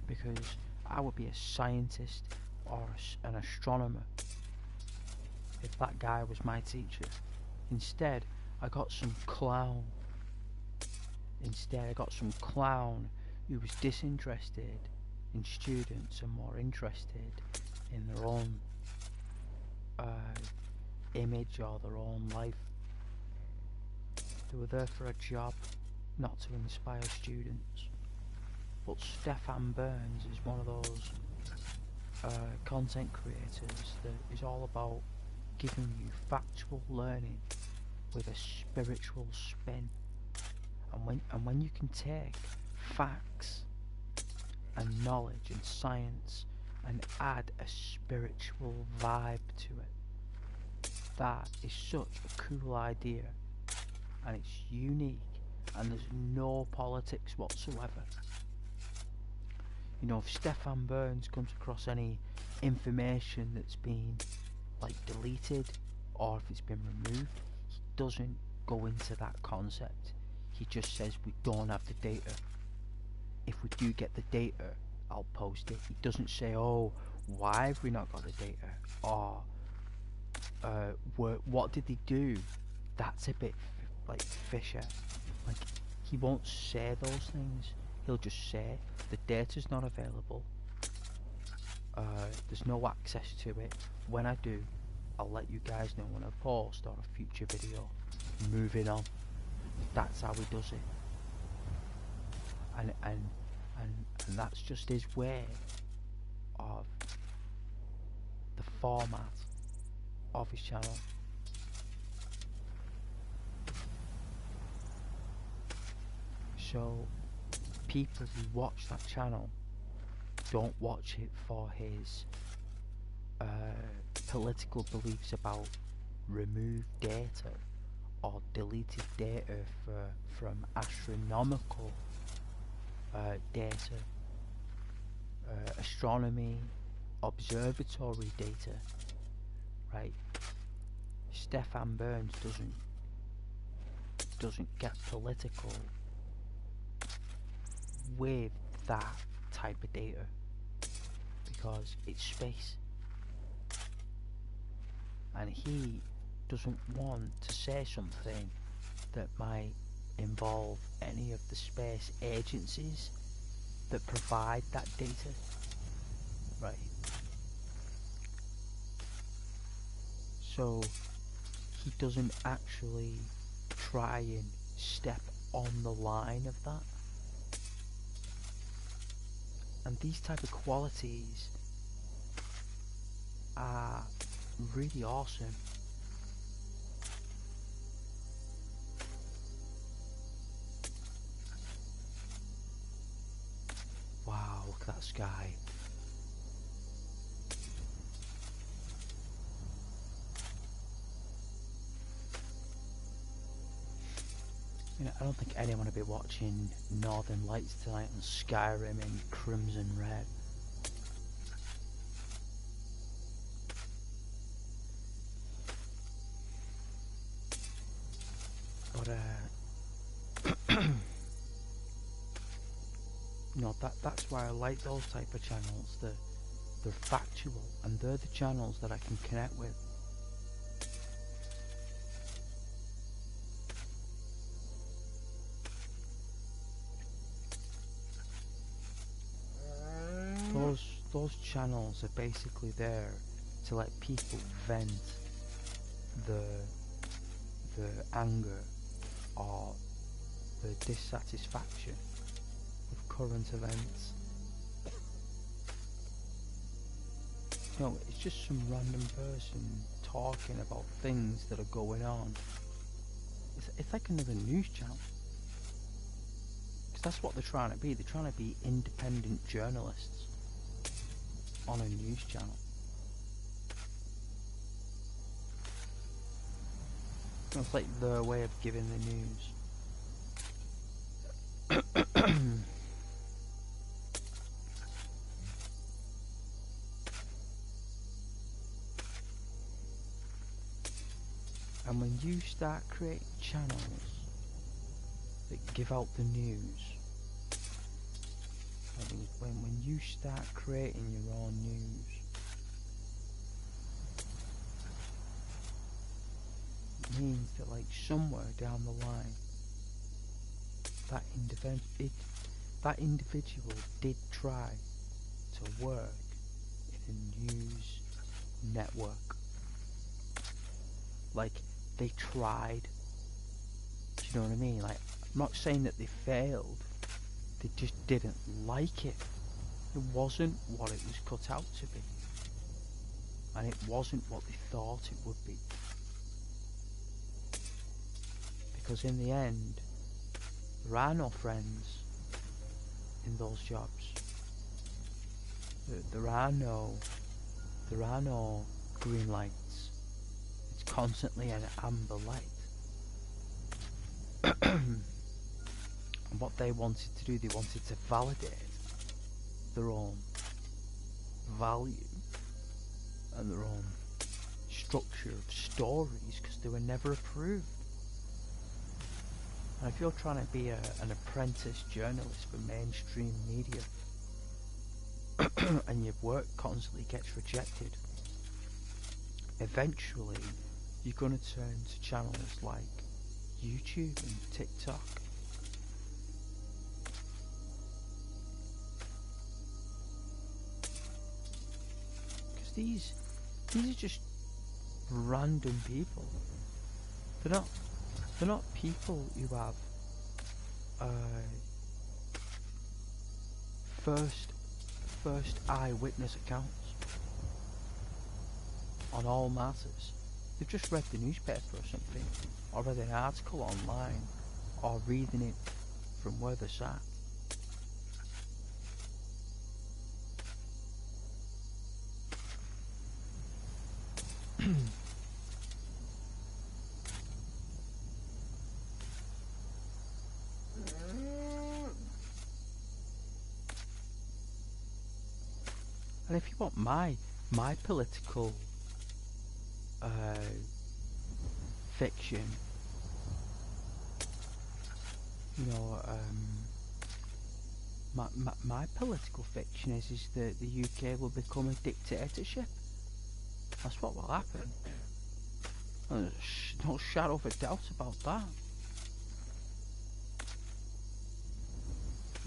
because I would be a scientist or an astronomer if that guy was my teacher. Instead, I got some clown who was disinterested in students and more interested in their own image or their own life. They were there for a job, not to inspire students. But Stefan Burns is one of those content creators that is all about giving you factual learning with a spiritual spin. And when you can take facts and knowledge and science and add a spiritual vibe to it, that is such a cool idea, and it's unique, and there's no politics whatsoever. You know, if Stefan Burns comes across any information that's been like deleted or if it's been removed, he doesn't go into that concept. He just says we don't have the data. If we do get the data, I'll post it. He doesn't say, oh, why have we not got the data? Or what did they do? That's a bit like fishy. Like, he won't say those things. He'll just say the data's not available. There's no access to it. When I do, I'll let you guys know when I post or a future video. Moving on. That's how he does it. And that's just his way of the format of his channel. So people who watch that channel don't watch it for his political beliefs about removed data or deleted data from astronomical data, astronomy, observatory data, right? Stefan Burns doesn't get political with that type of data because it's space, and he doesn't want to say something that might involve any of the space agencies that provide that data, right? So he doesn't actually try and step on the line of that. And these type of qualities are really awesome. Wow, look at that sky. You know, I don't think anyone would be watching Northern Lights tonight on Skyrim in crimson red. But you know, that's why I like those type of channels. They're factual, and they're the channels that I can connect with. Those channels are basically there to let people vent the anger or the dissatisfaction with current events. You know, it's just some random person talking about things that are going on. It's like another news channel. Because that's what they're trying to be. They're trying to be independent journalists on a news channel. It's like their way of giving the news. And when you start creating channels that give out the news, when you start creating your own news, it means that like somewhere down the line, that individual did try to work in a news network. Like, they tried. Do you know what I mean? Like, I'm not saying that they failed. They just didn't like it. It wasn't what it was cut out to be. And it wasn't what they thought it would be. Because in the end, there are no friends in those jobs. There are no green lights. It's constantly an amber light. And what they wanted to do, they wanted to validate their own value and their own structure of stories, because they were never approved. And if you're trying to be an apprentice journalist for mainstream media and your work constantly gets rejected, eventually you're going to turn to channels like YouTube and TikTok. Because these are just random people. They're not people who have first eyewitness accounts on all matters. They've just read the newspaper or something, or read an article online, or reading it from where they're sat. And if you want my political fiction, you know, my political fiction is that the UK will become a dictatorship. That's what will happen. There's no shadow of a doubt about that.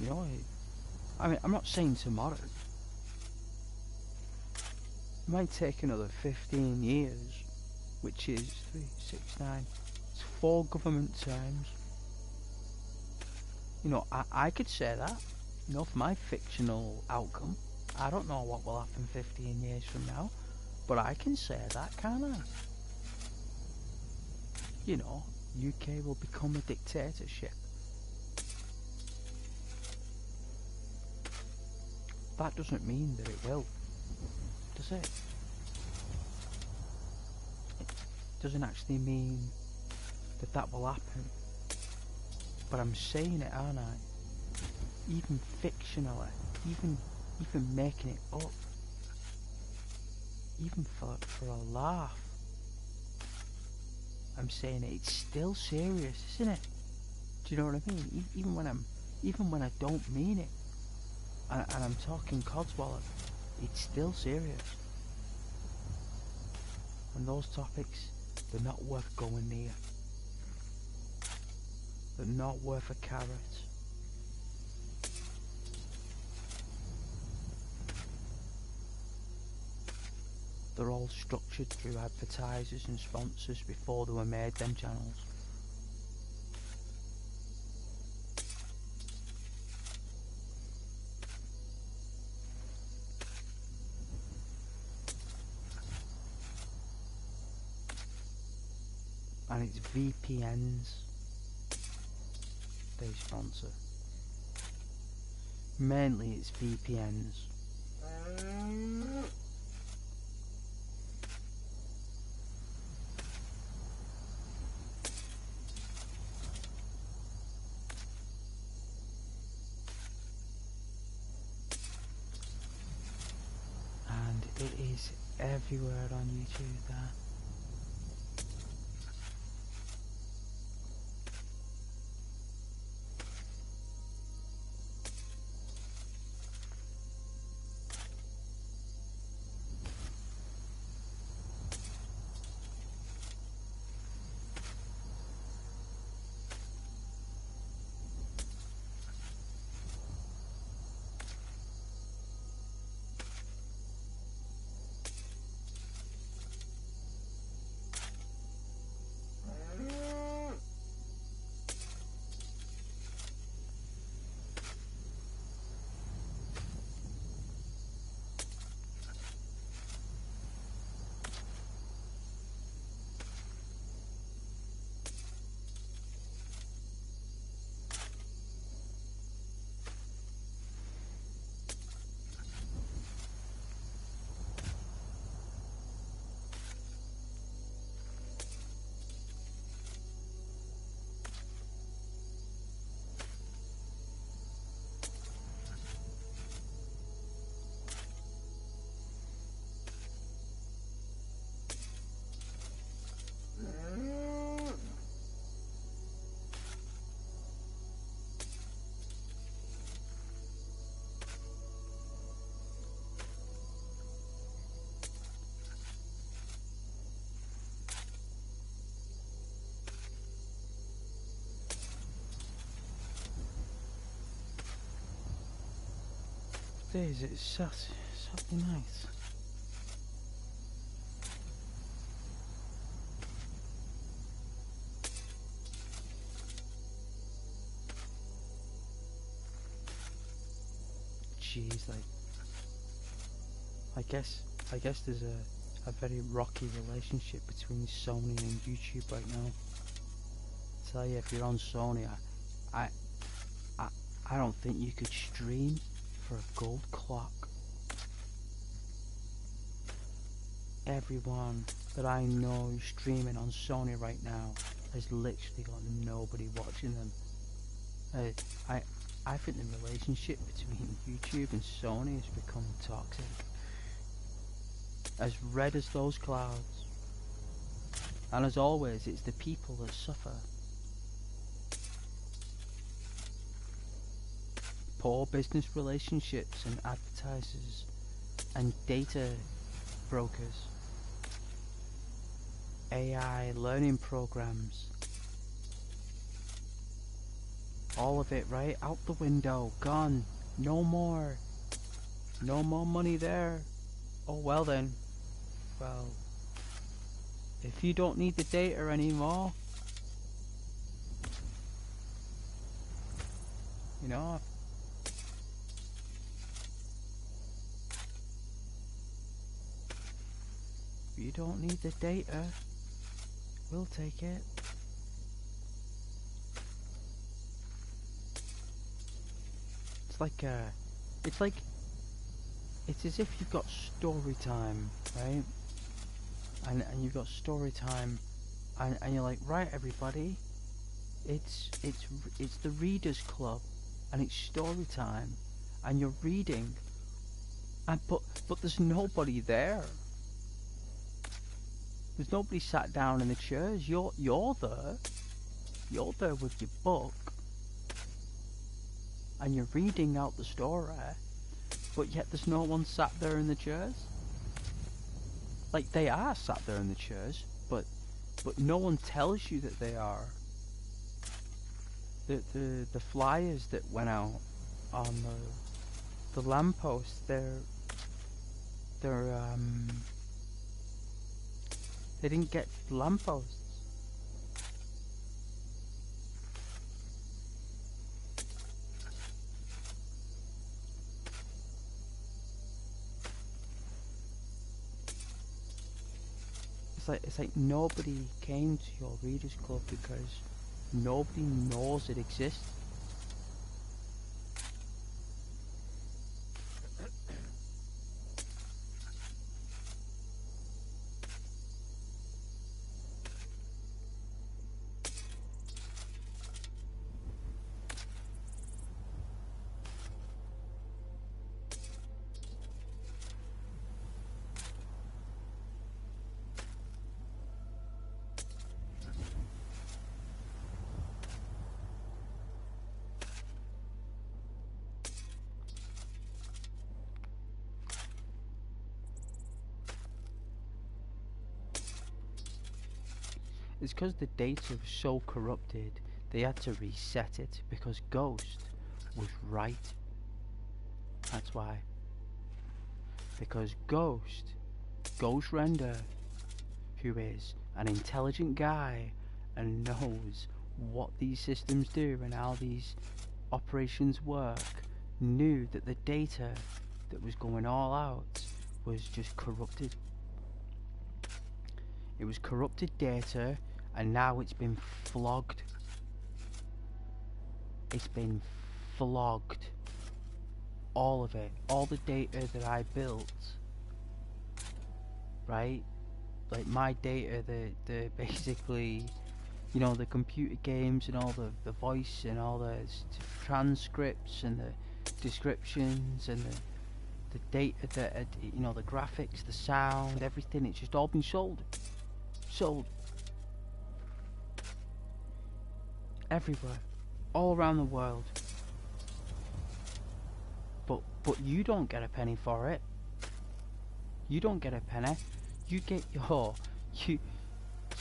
You know, I mean, I'm not saying tomorrow. It might take another 15 years, which is 3, 6, 9. It's 4 government terms. You know, I could say that. You know, for my fictional outcome. I don't know what will happen 15 years from now, but I can say that, can't I? You know, UK will become a dictatorship. That doesn't mean that it will, does it? It doesn't actually mean that that will happen. But I'm saying it, aren't I? Even fictionally, even making it up, even for a laugh. I'm saying it. It's still serious, isn't it? Do you know what I mean? Even when I don't mean it, and I'm talking codswallop, it's still serious. And those topics, they're not worth going near. They're not worth a carrot. They're all structured through advertisers and sponsors before they were made, them channels. And it's VPNs they sponsor. Mainly it's VPNs. And it is everywhere on YouTube there. Days, it's Saturday night. Jeez, like, I guess there's a very rocky relationship between Sony and YouTube right now. I tell you, if you're on Sony, I don't think you could stream for a gold clock. Everyone that I know who's streaming on Sony right now has literally got nobody watching them. I think the relationship between YouTube and Sony has become toxic. As red as those clouds. And as always, it's the people that suffer. Poor business relationships and advertisers and data brokers. AI learning programs. All of it, right? Out the window. Gone. No more. No more money there. Oh, well then. Well, if you don't need the data anymore, you know, if you don't need the data, we'll take it. It's like, it's as if you've got story time, right? And you've got story time, and you're like, right, everybody, it's the readers club, and it's story time, and you're reading, and but there's nobody there. There's nobody sat down in the chairs. You're there. You're there with your book, and you're reading out the story, but yet there's no one sat there in the chairs. Like, they are sat there in the chairs, but no one tells you that they are. The flyers that went out on the lampposts, they didn't get lampposts. It's like nobody came to your readers club because nobody knows it exists. It's because the data was so corrupted, they had to reset it because Ghost was right. That's why. Because Ghost Render, who is an intelligent guy and knows what these systems do and how these operations work, knew that the data that was going all out was just corrupted. It was corrupted data, and now it's been flogged. It's been flogged. All of it. All the data that I built. Right? Like my data, the basically, you know, the computer games and all the voice and all the transcripts and the descriptions and the data that, you know, the graphics, the sound, everything, it's just all been sold. Sold. Everywhere. All around the world. But you don't get a penny for it. You don't get a penny. You get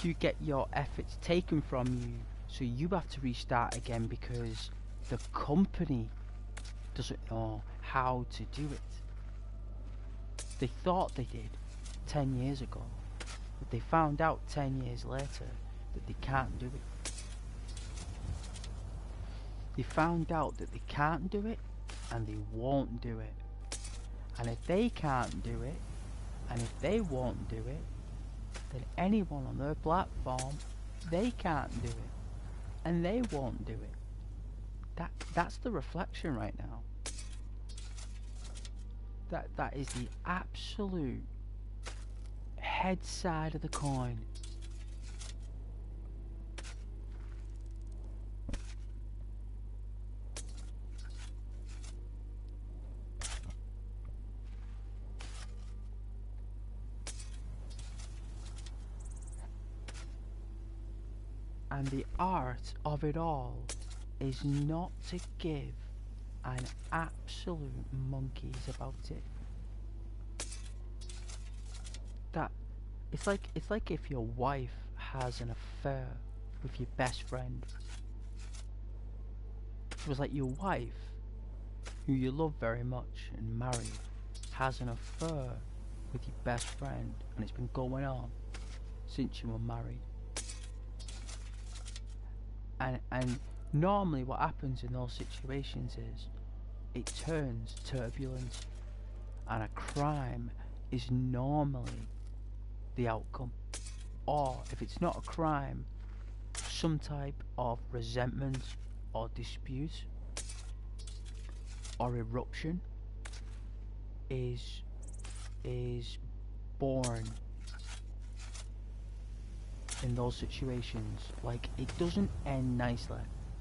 you get your efforts taken from you, so you have to restart again because the company doesn't know how to do it. They thought they did 10 years ago, but they found out 10 years later that they can't do it. They found out that they can't do it, and they won't do it. And if they can't do it, and if they won't do it, then anyone on their platform, they can't do it, and they won't do it. That's the reflection right now. That is the absolute head side of the coin. And the art of it all is not to give an absolute monkeys about it. That it's like if your wife has an affair with your best friend. It was like your wife, who you love very much and married, has an affair with your best friend, and it's been going on since you were married. And normally what happens in those situations is it turns turbulent, and a crime is normally the outcome. Or if it's not a crime, some type of resentment or dispute or eruption is born in those situations. Like, it doesn't end nicely.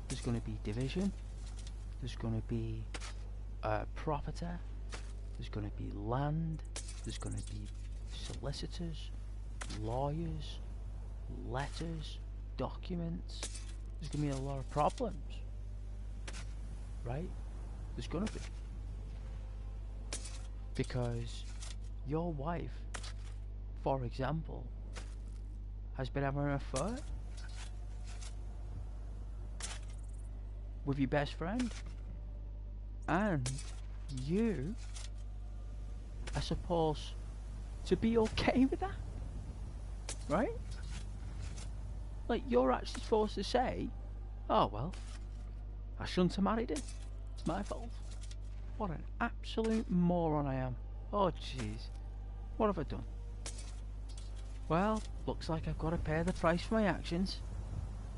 There's going to be division, there's going to be property, there's going to be land, there's going to be solicitors, lawyers, letters, documents. There's going to be a lot of problems, right? There's going to be. Because your wife, for example, has been having an affair with your best friend, and you are supposed to be okay with that, right? Like, you're actually supposed to say, oh well, I shouldn't have married him, it's my fault. What an absolute moron I am. Oh jeez, what have I done? Well, looks like I've got to pay the price for my actions.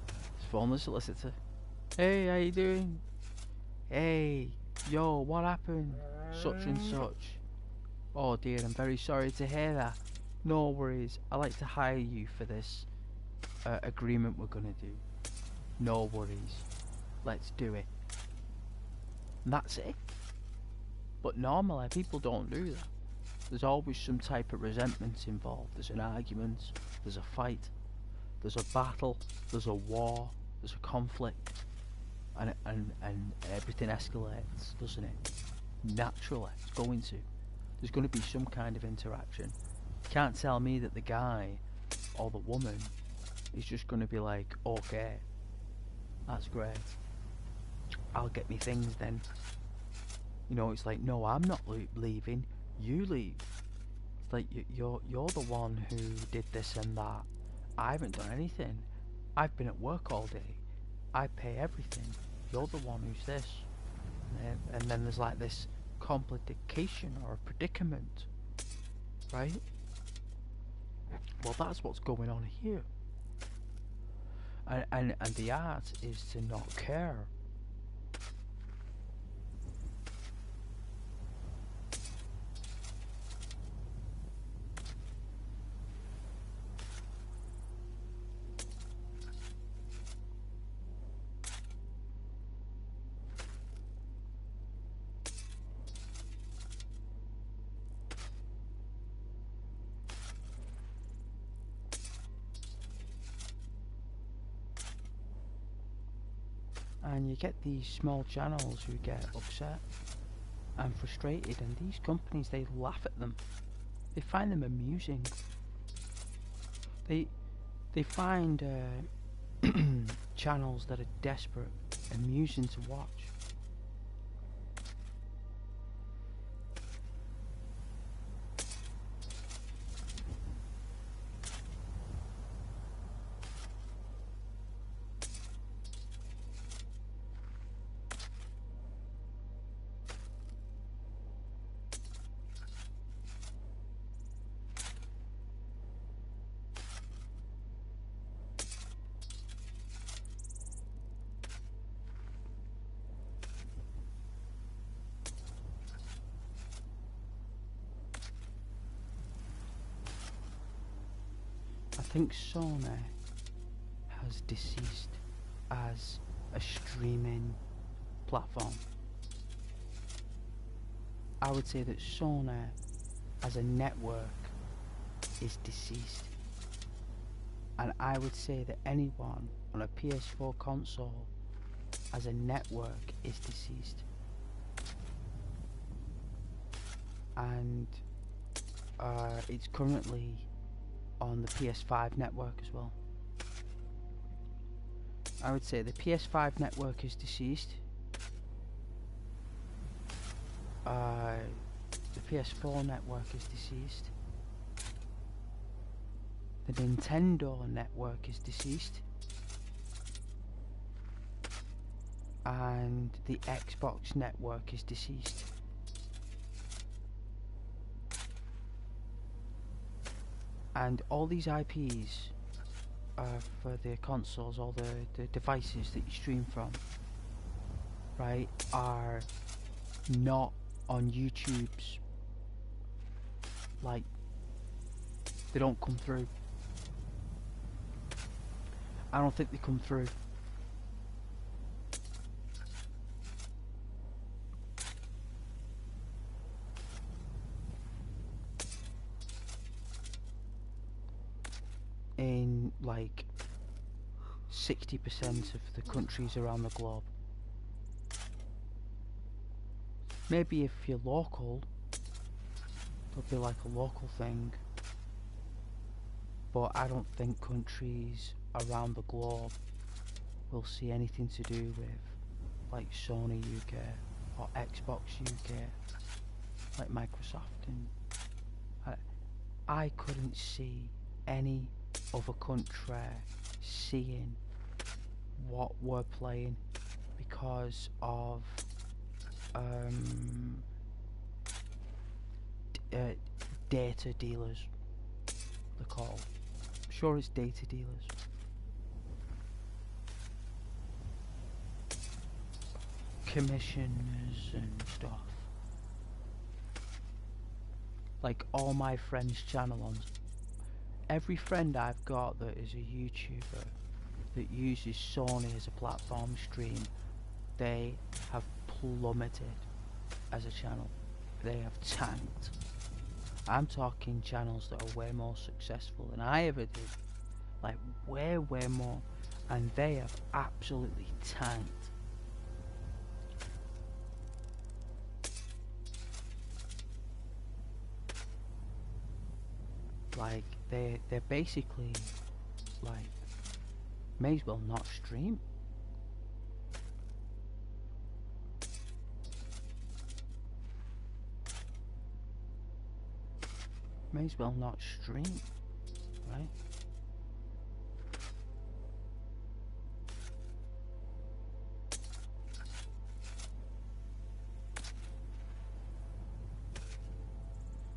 Let's phone the solicitor. Hey, how you doing? Hey, yo, what happened? Such and such. Oh dear, I'm very sorry to hear that. No worries, I'd like to hire you for this agreement we're gonna do. No worries, let's do it. And that's it. But normally people don't do that. There's always some type of resentment involved. There's an argument, there's a fight, there's a battle, there's a war, there's a conflict, and everything escalates, doesn't it? Naturally, it's going to. There's going to be some kind of interaction. You can't tell me that the guy or the woman is just going to be like, okay, that's great, I'll get me things then. You know, it's like, no, I'm not leaving, you leave. It's like, you're the one who did this and that. I haven't done anything. I've been at work all day. I pay everything. You're the one who's this. And then there's like this complication or a predicament, right? Well, that's what's going on here. And the art is to not care. And you get these small channels who get upset and frustrated, and these companies, they laugh at them. They find them amusing. They find channels that are desperate amusing to watch. I think Sony has deceased as a streaming platform. I would say that Sony as a network is deceased. And I would say that anyone on a PS4 console as a network is deceased. And it's currently on the PS5 network as well. I would say the PS5 network is deceased, the PS4 network is deceased. The Nintendo network is deceased. And the Xbox network is deceased. And all these IPs for the consoles, all the devices that you stream from, right, are not on YouTube's, like, they don't come through. I don't think they come through. In like 60% of the countries around the globe. Maybe if you're local, it'll be like a local thing. But I don't think countries around the globe will see anything to do with like Sony UK or Xbox UK, like Microsoft, and I couldn't see any other country seeing what we're playing because of data dealers, they're called. Sure, it's data dealers. Commissioners and stuff. Like all my friends' channel on. Every friend I've got that is a YouTuber that uses Sony as a platform stream, they have plummeted as a channel. They have tanked. I'm talking channels that are way more successful than I ever did. Like way more. And they have absolutely tanked. Like they're basically like may as well not stream. May as well not stream, right?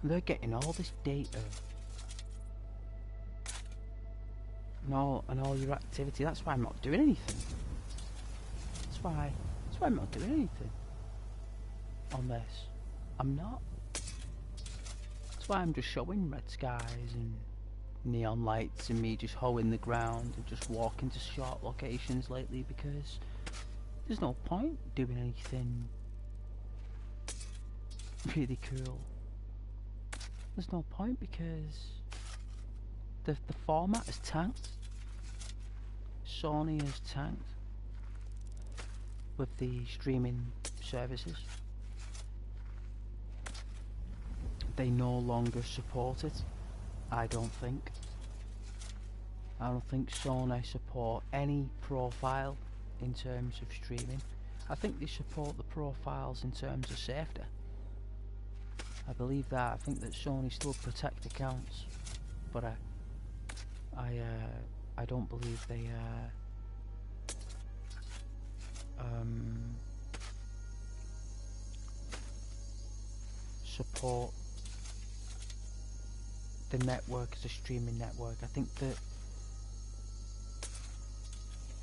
And they're getting all this data and all your activity. That's why I'm not doing anything. That's why I'm not doing anything on this. I'm not. That's why I'm just showing red skies and neon lights and me just hoeing the ground and just walking to short locations lately, because there's no point doing anything really cool. There's no point because the format is tanked. Sony has tanked with the streaming services. They no longer support it, I don't think. I don't think Sony support any profile in terms of streaming. I think they support the profiles in terms of safety. I believe that. I think that Sony still protect accounts, but I don't believe they support the network as a streaming network. I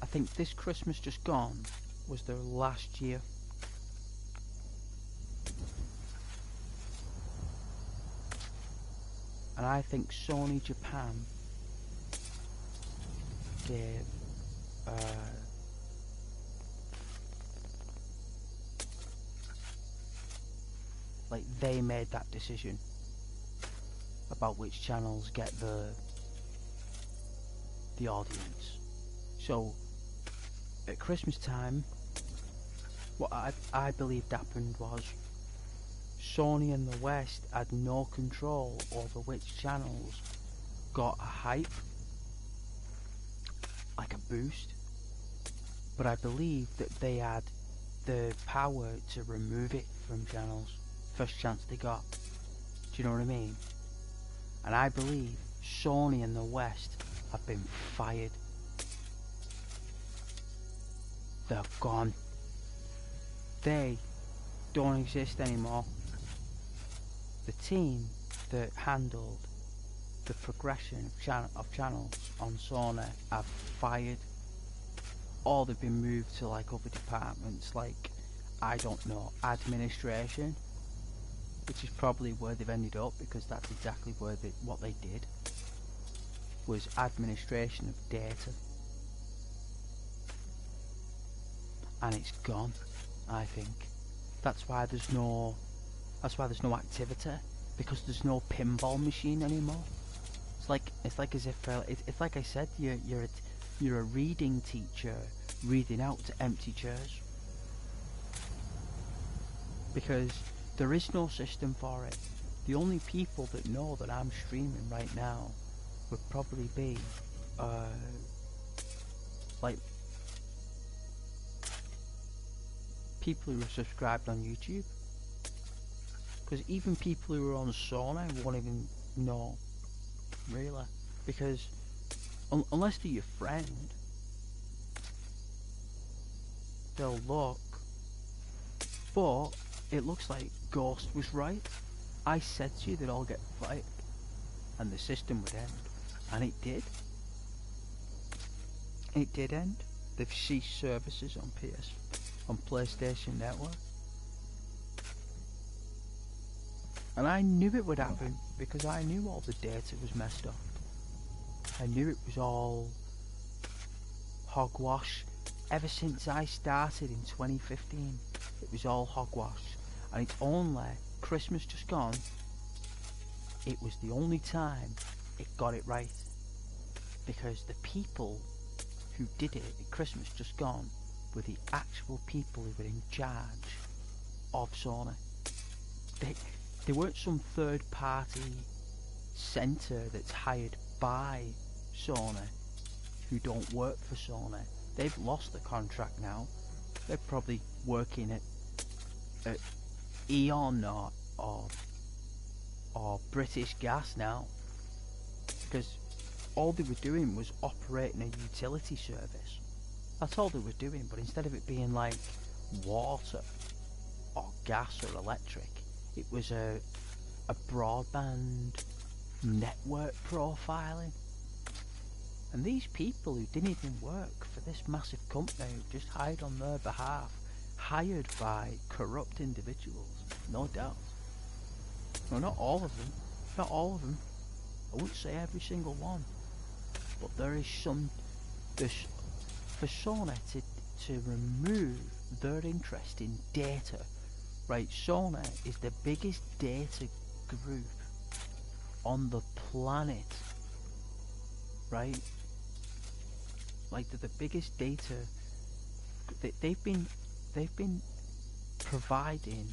think this Christmas just gone was their last year. And I think Sony Japan gave like they made that decision about which channels get the audience. So at Christmas time, what I believed happened was Sony in the West had no control over which channels got a hype, like a boost, but I believe that they had the power to remove it from channels. first chance they got. Do you know what I mean? And I believe Sony in the West have been fired. They're gone. They don't exist anymore. The team that handled the progression of channels on Sony have fired, or they've been moved to like other departments, like, I don't know, administration, which is probably where they've ended up, because that's exactly where what they did was administration of data, and it's gone. I think that's why there's no activity, because there's no pinball machine anymore. It's like as if it's like I said, you're a reading teacher reading out to empty chairs, because there is no system for it. The only people that know that I'm streaming right now would probably be like people who are subscribed on YouTube, because even people who are on Sony won't even know, really, because unless they're your friend, they'll look. But it looks like Ghost was right. I said to you they'd all get fired and the system would end, and it did. It did end. They've ceased services on PlayStation Network, and I knew it would happen because I knew all the data was messed up. I knew it was all hogwash. Ever since I started in 2015, it was all hogwash, and it's only Christmas just gone, it was the only time it got it right, because the people who did it at Christmas just gone were the actual people who were in charge of Sony. They weren't some third party centre that's hired by Sony who don't work for Sony. They've lost the contract now. They're probably working at Eon or British Gas now, because all they were doing was operating a utility service. That's all they were doing, but instead of it being like water or gas or electric, it was a broadband network profiling. And these people who didn't even work for this massive company, who just hired on their behalf, hired by corrupt individuals, no doubt. No, not all of them. Not all of them. I wouldn't say every single one. But there is some... for Sony to remove their interest in data, right? Sony is the biggest data group on the planet, right? Like they're the biggest data. They've been providing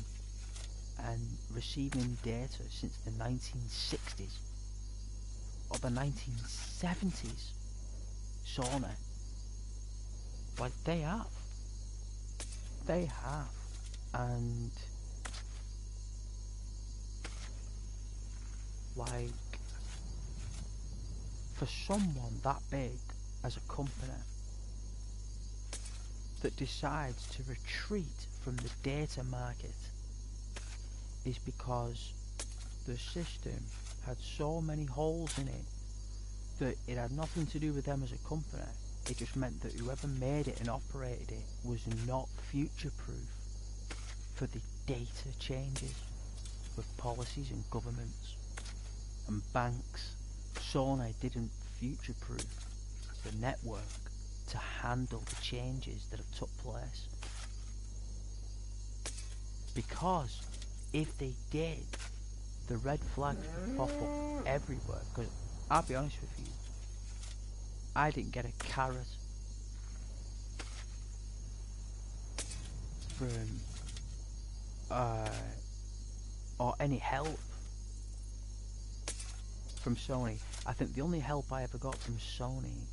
and receiving data since the 1960s or the 1970s. Sony, like they have, and like for someone that big as a company that decides to retreat from the data market is because the system had so many holes in it that it had nothing to do with them as a company. It just meant that whoever made it and operated it was not future-proof for the data changes with policies and governments and banks. Sony didn't future-proof the network to handle the changes that have took place. Because if they did, the red flags would pop up everywhere. Because I'll be honest with you, I didn't get a carrot from or any help from Sony. I think the only help I ever got from Sony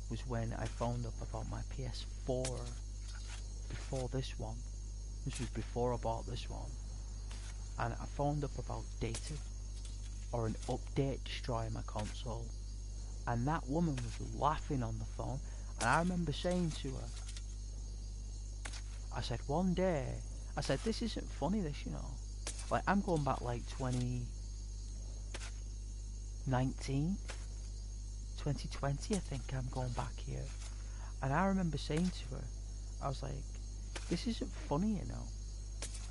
was when I found up about my PS4 before this one. This was before I bought this one. and I phoned up about data or an update destroying my console, and that woman was laughing on the phone. And I remember saying to her, I said, one day, I said, this isn't funny, this, you know. Like, I'm going back like 2019, 2020, I think I'm going back here. And I remember saying to her, I was like, this isn't funny, you know.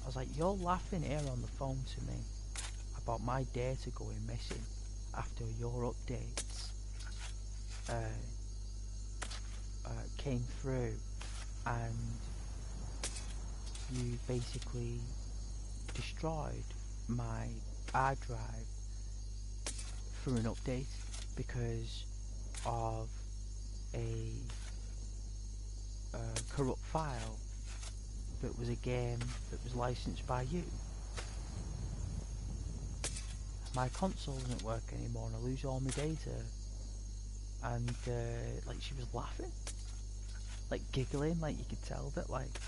I was like, you're laughing here on the phone to me about my data going missing after your updates came through, and you basically destroyed my hard drive through an update because of a corrupt file that was a game that was licensed by you. My console doesn't work anymore and I lose all my data. And like, she was laughing, like giggling, like you could tell that like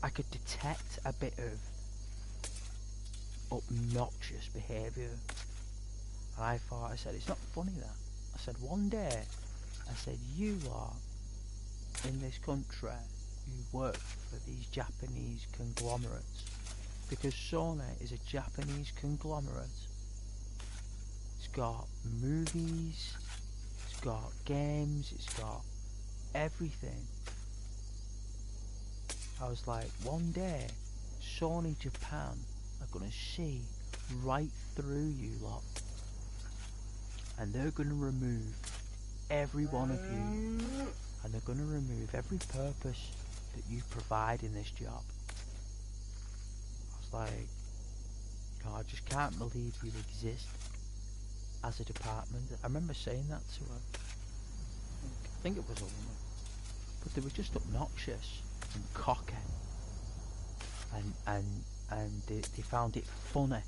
I could detect a bit of obnoxious behaviour. And I thought, I said, it's not funny that. I said, one day, I said, you are in this country, you work for these Japanese conglomerates, because Sony is a Japanese conglomerate. It's got movies, it's got games, it's got everything. I was like, one day, Sony Japan are going to see right through you lot, and they're going to remove every one of you, and they're going to remove every purpose that you provide in this job. I was like, oh, I just can't believe you exist as a department. I remember saying that to her. I think it was a woman, but they were just obnoxious and cocky, and they found it funny.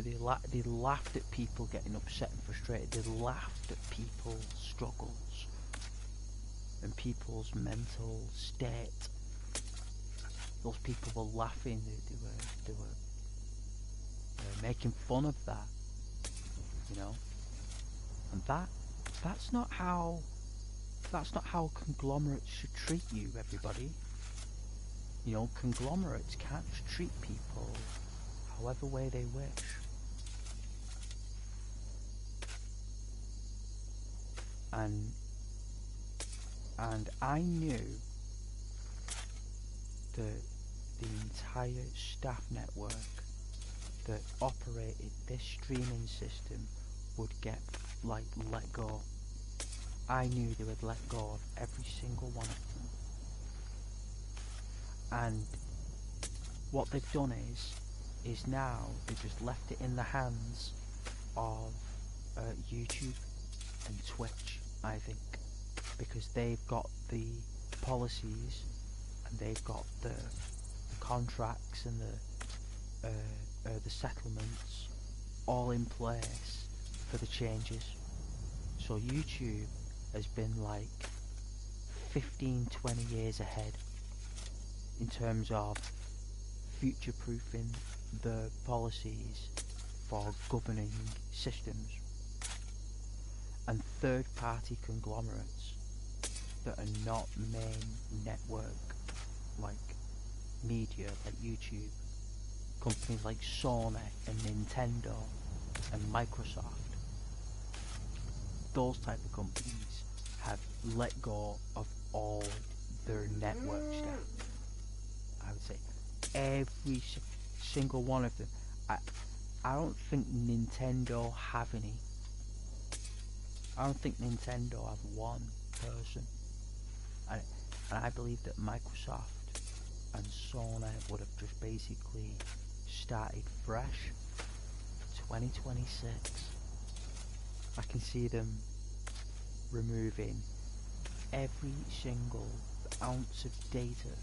They laughed at people getting upset and frustrated. They laughed at people's struggles and people's mental state. Those people were laughing. They were making fun of that, you know. And that's not how conglomerates should treat you, everybody. You know, conglomerates can't treat people however way they wish. And I knew that the entire staff network that operated this streaming system would get let go. I knew they would let go of every single one of them. And what they've done is now they've just left it in the hands of YouTube and Twitch, I think, because they've got the policies and they've got the contracts and the settlements all in place for the changes. So YouTube has been like 15-20 years ahead in terms of future-proofing the policies for governing systems. And third-party conglomerates that are not main network like media like YouTube, companies like Sony and Nintendo and Microsoft, those type of companies have let go of all their network stuff. I would say every single one of them. I don't think Nintendo have any. I don't think Nintendo have one person. And I believe that Microsoft and Sony would have just basically started fresh for 2026. I can see them removing every single ounce of data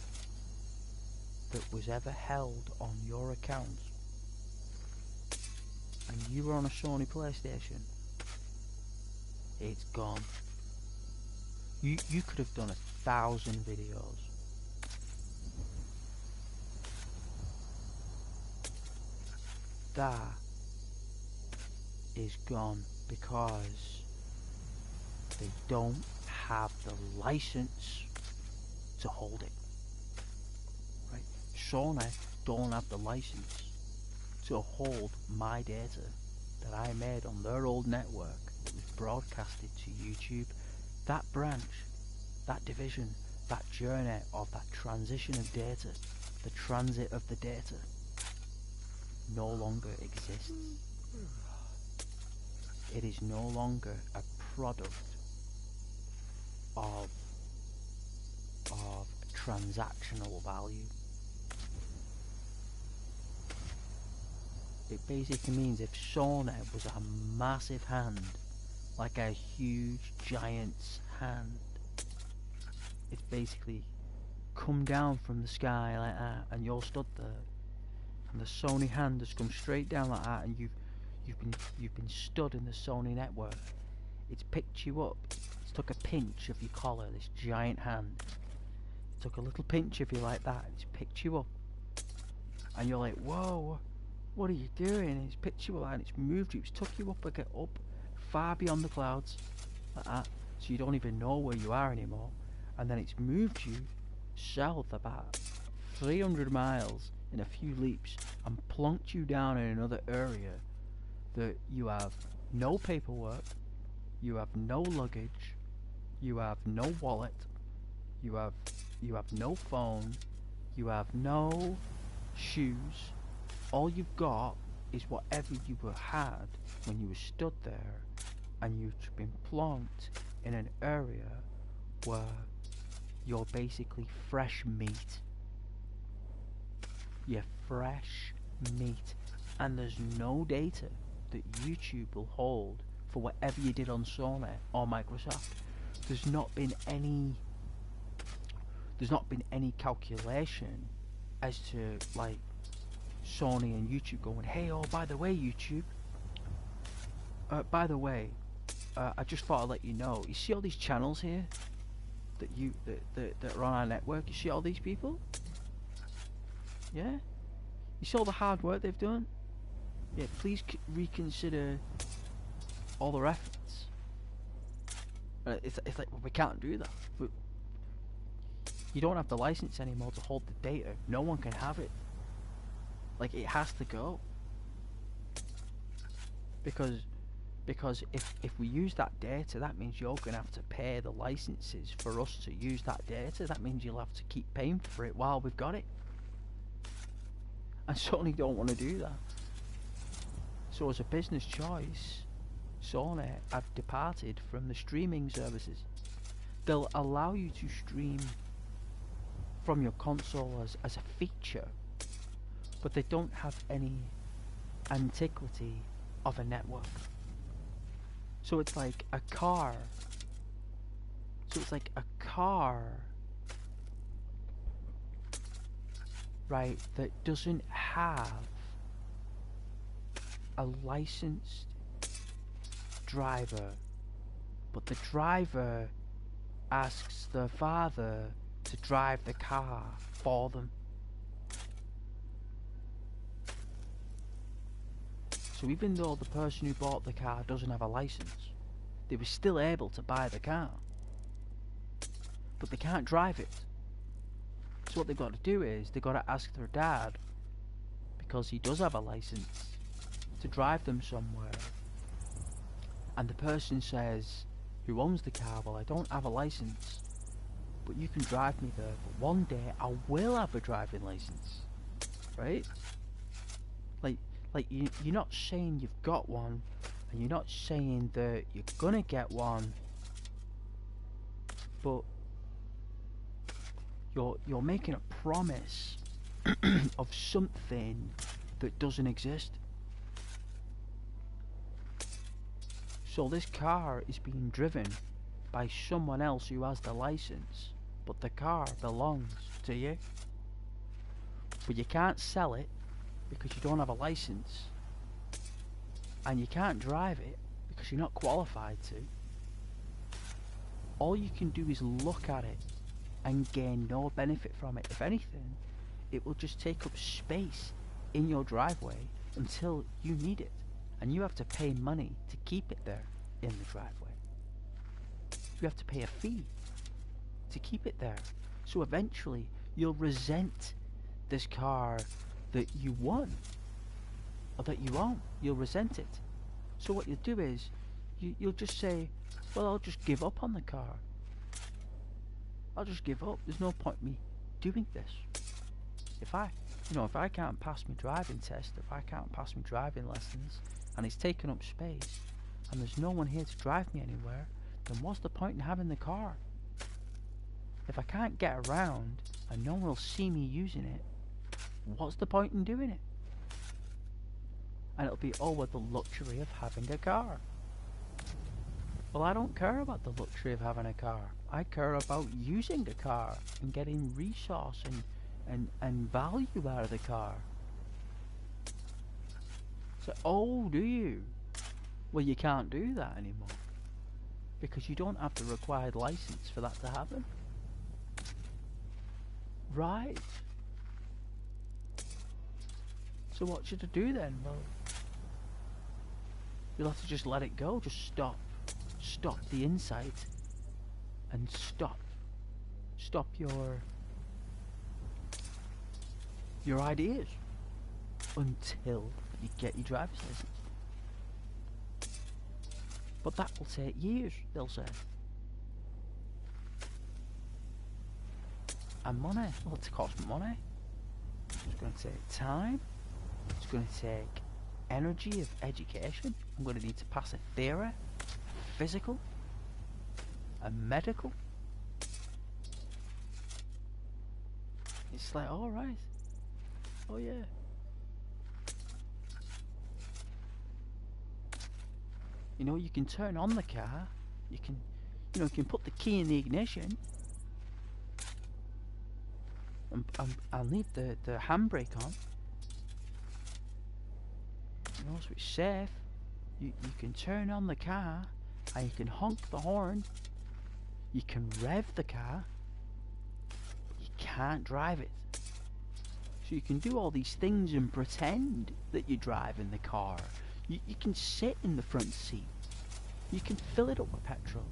that was ever held on your account, and you were on a Sony PlayStation. It's gone. You could have done 1,000 videos that is gone because they don't have the license to hold it. Right? Sony don't have the license to hold my data that I made on their old network that was broadcasted to YouTube. That branch, that division, that journey of that transition of data, the transit of the data, no longer exists. It is no longer a product of transactional value. It basically means if Sony was a massive hand, like a huge giant's hand, it's basically come down from the sky like that, and you're stood there, and the Sony hand has come straight down like that, and you've been stood in the Sony network. It's picked you up. It's took a pinch of your collar, this giant hand. It took a little pinch of you like that. It's picked you up, and you're like, whoa, what are you doing? And it's picked you up and it's moved you. It's took you up far beyond the clouds like that, so you don't even know where you are anymore. And then it's moved you south about 300 miles in a few leaps and plonked you down in another area that you have no paperwork, you have no luggage, you have no wallet, you have no phone, you have no shoes. All you've got is whatever you had when you were stood there, and you've been plonked in an area where you're basically fresh meat. You're fresh meat, and there's no data that YouTube will hold for whatever you did on Sony or Microsoft. There's not been any calculation as to like Sony and YouTube going, hey, oh, by the way, YouTube, I just thought I'd let you know, you see all these channels here that are on our network? You see all these people? Yeah? You see all the hard work they've done? Yeah, please reconsider all their efforts. It's like, well, we can't do that. You don't have the license anymore to hold the data. No one can have it. Like, it has to go. Because if we use that data, that means you're going to have to pay the licenses for us to use that data. That means you'll have to keep paying for it while we've got it. And Sony don't want to do that. So as a business choice, Sony have departed from the streaming services. They'll allow you to stream from your console as a feature, but they don't have any antiquity of a network. So it's like a car. Right, that doesn't have a licensed driver, but the driver asks the father to drive the car for them. So even though the person who bought the car doesn't have a license, they were still able to buy the car, but they can't drive it. So what they've got to do is they've got to ask their dad, because he does have a license, to drive them somewhere. And the person says, who owns the car, well, I don't have a license, but you can drive me there, but one day I will have a driving license, right? Like you're not saying you've got one, and you're not saying that you're gonna get one, but you're making a promise of something that doesn't exist. So this car is being driven by someone else who has the license, but the car belongs to you. But you can't sell it because you don't have a license, and you can't drive it because you're not qualified to. All you can do is look at it and gain no benefit from it. If anything, it will just take up space in your driveway until you need it, and you have to pay money to keep it there in the driveway. You have to pay a fee to keep it there. So eventually you'll resent this car that you won, or that you own. You'll resent it. So what you'll do is you'll just say, well, I'll just give up on the car. I'll just give up. There's no point me doing this. If I can't pass my driving test, if I can't pass my driving lessons, and it's taking up space, and there's no one here to drive me anywhere, then what's the point in having the car? If I can't get around, and no one will see me using it, what's the point in doing it? And it'll be, oh, well, the luxury of having a car. Well, I don't care about the luxury of having a car. I care about using a car and getting resource and value out of the car. So, oh, do you? Well, you can't do that anymore, because you don't have the required license for that to happen. Right. So what should I do then? Well, you'll have to just let it go. Just stop the insight, and stop your ideas until you get your driver's license. But that will take years, they'll say. And money. Well, it's cost money. It's going to take time. It's going to take energy of education. I'm going to need to pass a theory, a physical, a medical. It's like, all right. Oh yeah. You know, you can turn on the car. You can put the key in the ignition. I'll leave the handbrake on. You know, so it's safe. You can turn on the car, and you can honk the horn. You can rev the car, but you can't drive it. So you can do all these things and pretend that you're driving the car. You can sit in the front seat. You can fill it up with petrol.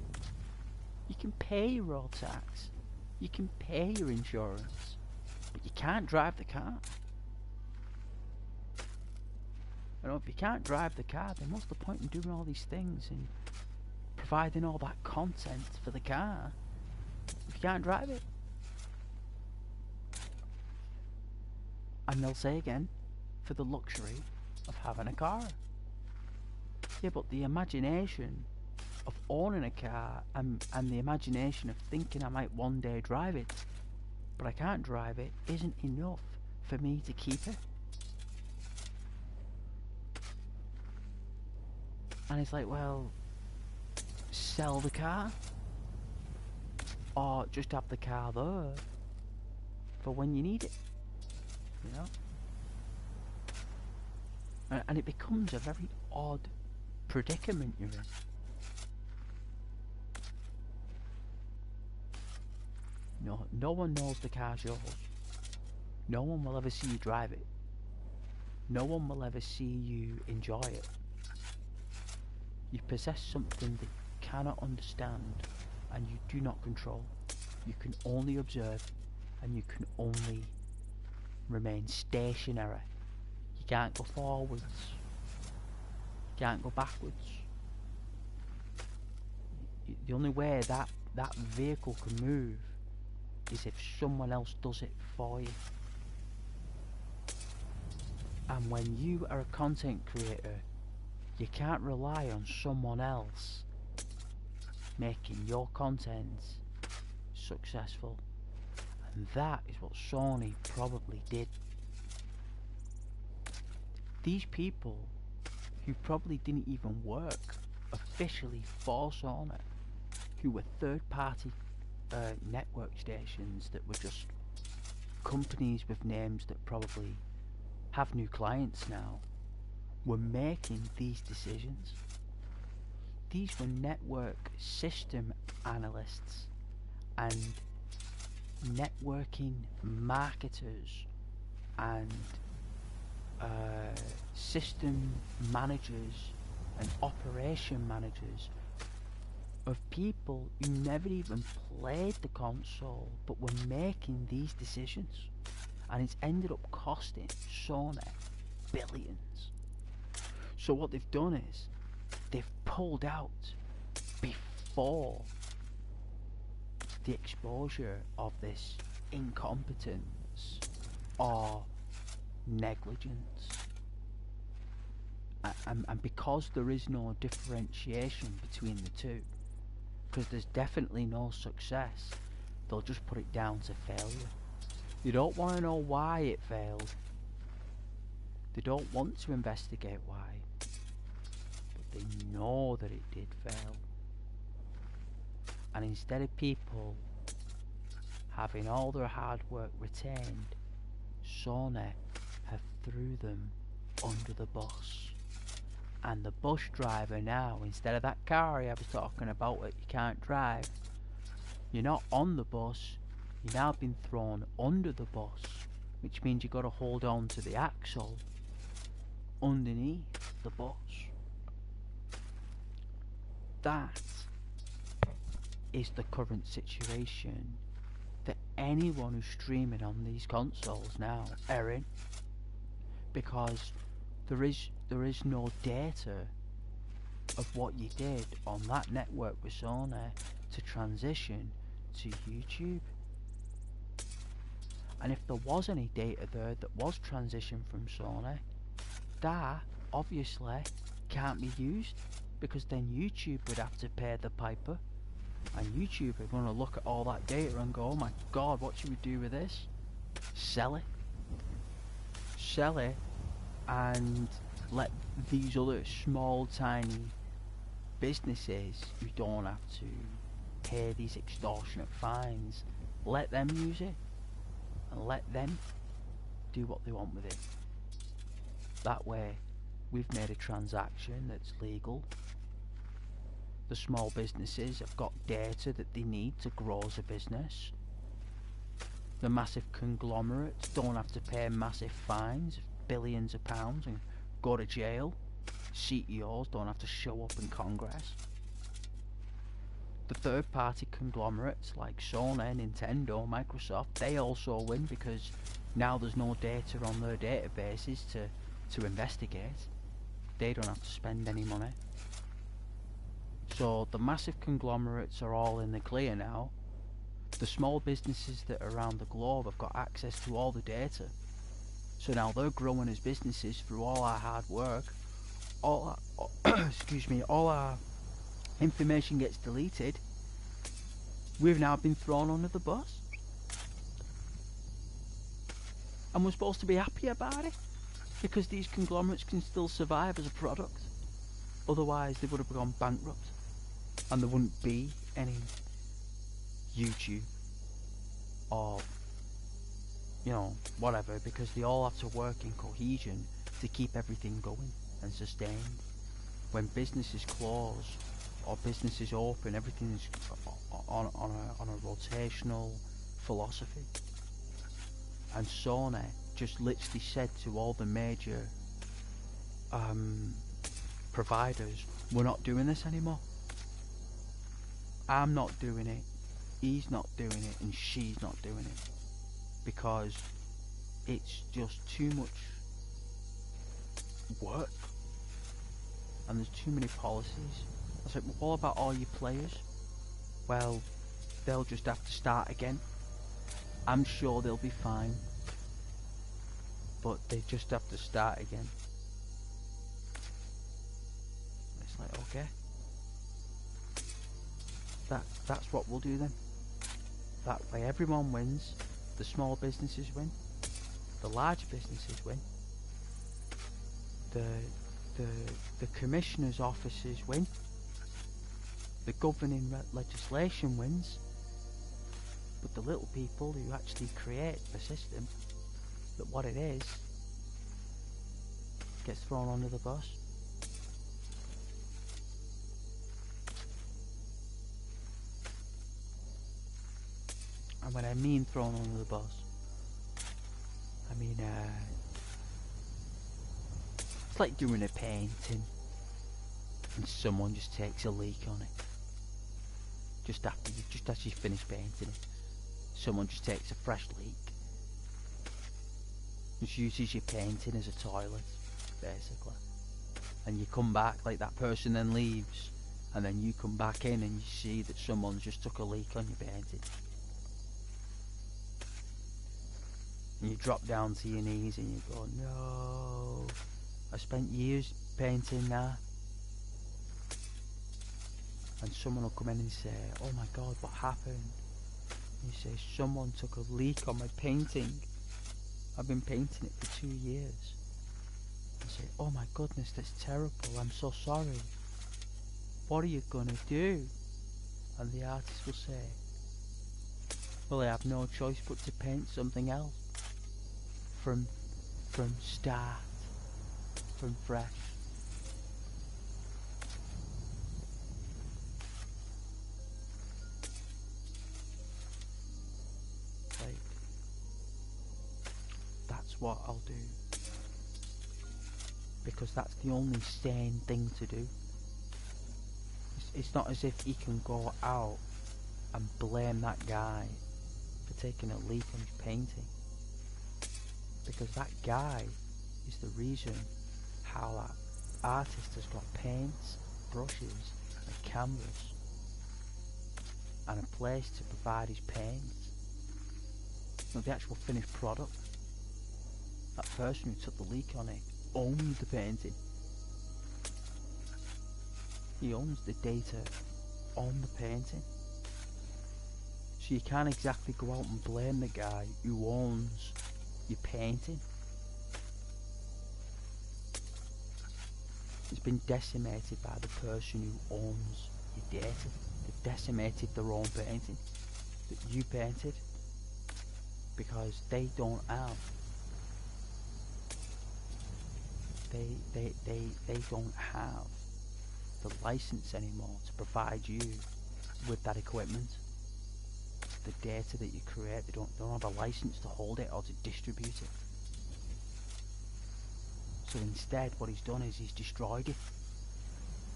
You can pay your road tax. You can pay your insurance. But you can't drive the car. You know, if you can't drive the car, then what's the point in doing all these things and providing all that content for the car if you can't drive it? And they'll say again, for the luxury of having a car. Yeah, but the imagination of owning a car and the imagination of thinking I might one day drive it, but I can't drive it, isn't enough for me to keep it. And it's like, well, sell the car, or just have the car there for when you need it, you know? And it becomes a very odd predicament you're in. No one knows the car's yours. No one will ever see you drive it. No one will ever see you enjoy it. You possess something that you cannot understand and you do not control. You can only observe, and you can only remain stationary. You can't go forwards. You can't go backwards. The only way that vehicle can move is if someone else does it for you. And when you are a content creator, you can't rely on someone else making your content successful. And that is what Sony probably did. These people who probably didn't even work officially for Sony, who were third-party network stations that were just companies with names that probably have new clients now, were making these decisions. These were network system analysts and networking marketers and system managers and operation managers of people who never even played the console but were making these decisions, and it's ended up costing Sony billions. So what they've done is they've pulled out before the exposure of this incompetence or negligence. And because there is no differentiation between the two, because there's definitely no success, they'll just put it down to failure. They don't want to know why it failed. They don't want to investigate why. But they know that it did fail. And instead of people having all their hard work retained, Sony have threw them under the bus. And the bus driver now, instead of that car I was talking about that you can't drive, you're not on the bus, you've now been thrown under the bus, which means you've got to hold on to the axle underneath the bus. That is the current situation that anyone who's streaming on these consoles now are in, because there is no data of what you did on that network with Sony to transition to YouTube. And if there was any data there that was transitioned from Sony, that obviously can't be used, because then YouTube would have to pay the piper, and YouTube are going to look at all that data and go, oh my god, what should we do with this? Sell it, and let these other small tiny businesses who don't have to pay these extortionate fines, let them use it and let them do what they want with it. That way we've made a transaction that's legal. The small businesses have got data that they need to grow as a business. The massive conglomerates don't have to pay massive fines of billions of pounds and go to jail. CEOs don't have to show up in Congress. The third party conglomerates like Sony, Nintendo, Microsoft, they also win, because now there's no data on their databases to investigate. They don't have to spend any money. So the massive conglomerates are all in the clear now. The small businesses that are around the globe have got access to all the data. So now they're growing as businesses through all our hard work. All our, all our information gets deleted. We've now been thrown under the bus. And we're supposed to be happy about it, because these conglomerates can still survive as a product. Otherwise they would have gone bankrupt, and there wouldn't be any YouTube or, you know, whatever, because they all have to work in cohesion to keep everything going and sustained. When businesses close or businesses open, everything is on a rotational philosophy. And Sony just literally said to all the major providers, we're not doing this anymore. I'm not doing it, he's not doing it, and she's not doing it, because it's just too much work and there's too many policies. I was like, well, what about all your players? Well, they'll just have to start again. I'm sure they'll be fine, but they just have to start again. It's like, okay, that's what we'll do then. That way everyone wins. The small businesses win, the large businesses win, the commissioner's offices win, the governing legislation wins, but the little people who actually create the system, that what it is, gets thrown under the bus. And when I mean thrown under the bus, I mean It's like doing a painting and someone just takes a leak on it. Just as you finish painting it, someone just takes a fresh leak. Just uses your painting as a toilet, basically. And you come back, like that person then leaves, and then you come back in and you see that someone's just took a leak on your painting. And you drop down to your knees and you go, no, I spent years painting that. And someone will come in and say, oh my god, what happened? And you say, someone took a leak on my painting. I've been painting it for 2 years. And say, oh my goodness, that's terrible, I'm so sorry. What are you gonna do? And the artist will say, well, I have no choice but to paint something else. From start. From fresh. Like, that's what I'll do. Because that's the only sane thing to do. It's not as if he can go out and blame that guy for taking a leak on his painting. Because that guy is the reason how that artist has got paints, brushes, a canvas, and a place to provide his paints. Not the actual finished product. That person who took the leak on it owns the painting. He owns the data on the painting. So you can't exactly go out and blame the guy who owns your painting. It's been decimated by the person who owns your data. They've decimated their own painting that you painted because they don't have they don't have the license anymore to provide you with that equipment. The data that you create, they don't have a license to hold it or to distribute it. So instead what he's done is he's destroyed it.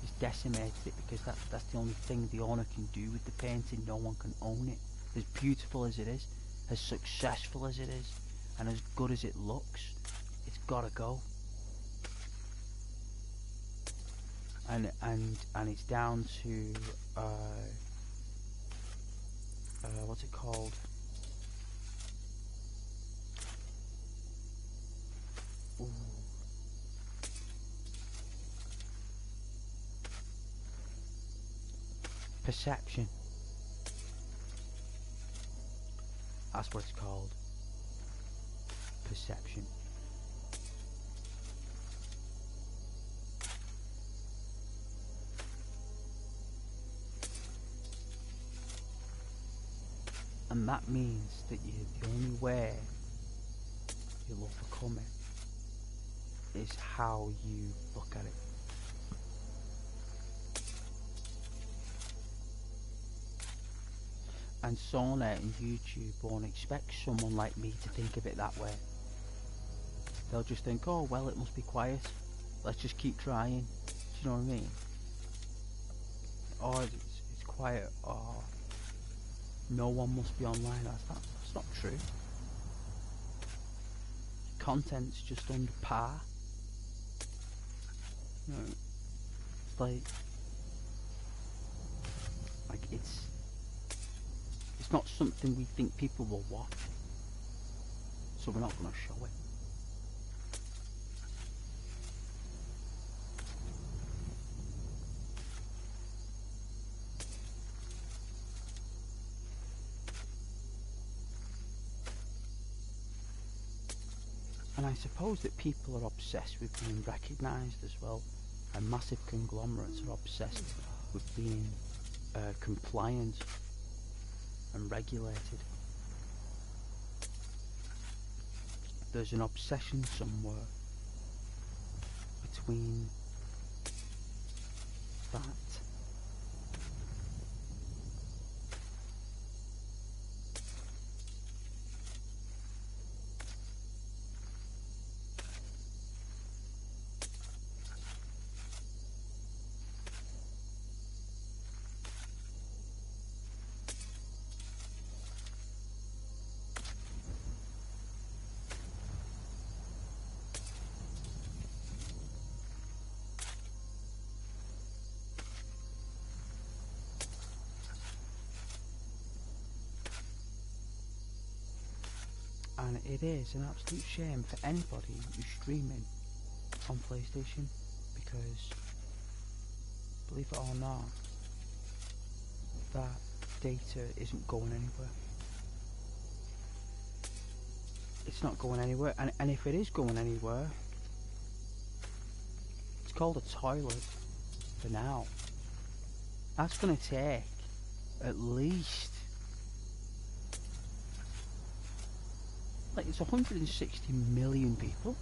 He's decimated it because that's the only thing the owner can do with the painting. No one can own it. As beautiful as it is, as successful as it is, and as good as it looks, it's gotta go. And it's down to what's it called? Ooh. Perception. That's what it's called. Perception. And that means that the only way you'll overcome it is how you look at it. And Sauna and YouTube won't expect someone like me to think of it that way. They'll just think, oh well, it must be quiet, let's just keep trying. Do you know what I mean? Or it's quiet, or no one must be online. That's not true. Content's just under par. You know, like it's not something we think people will watch, so we're not going to show it. And I suppose that people are obsessed with being recognised as well, and massive conglomerates are obsessed with being compliant and regulated. There's an obsession somewhere between that And it is an absolute shame for anybody who's streaming on PlayStation, because believe it or not, that data isn't going anywhere. It's not going anywhere, and if it is going anywhere, it's called a toilet for now. That's going to take at least, like, it's 160 million people.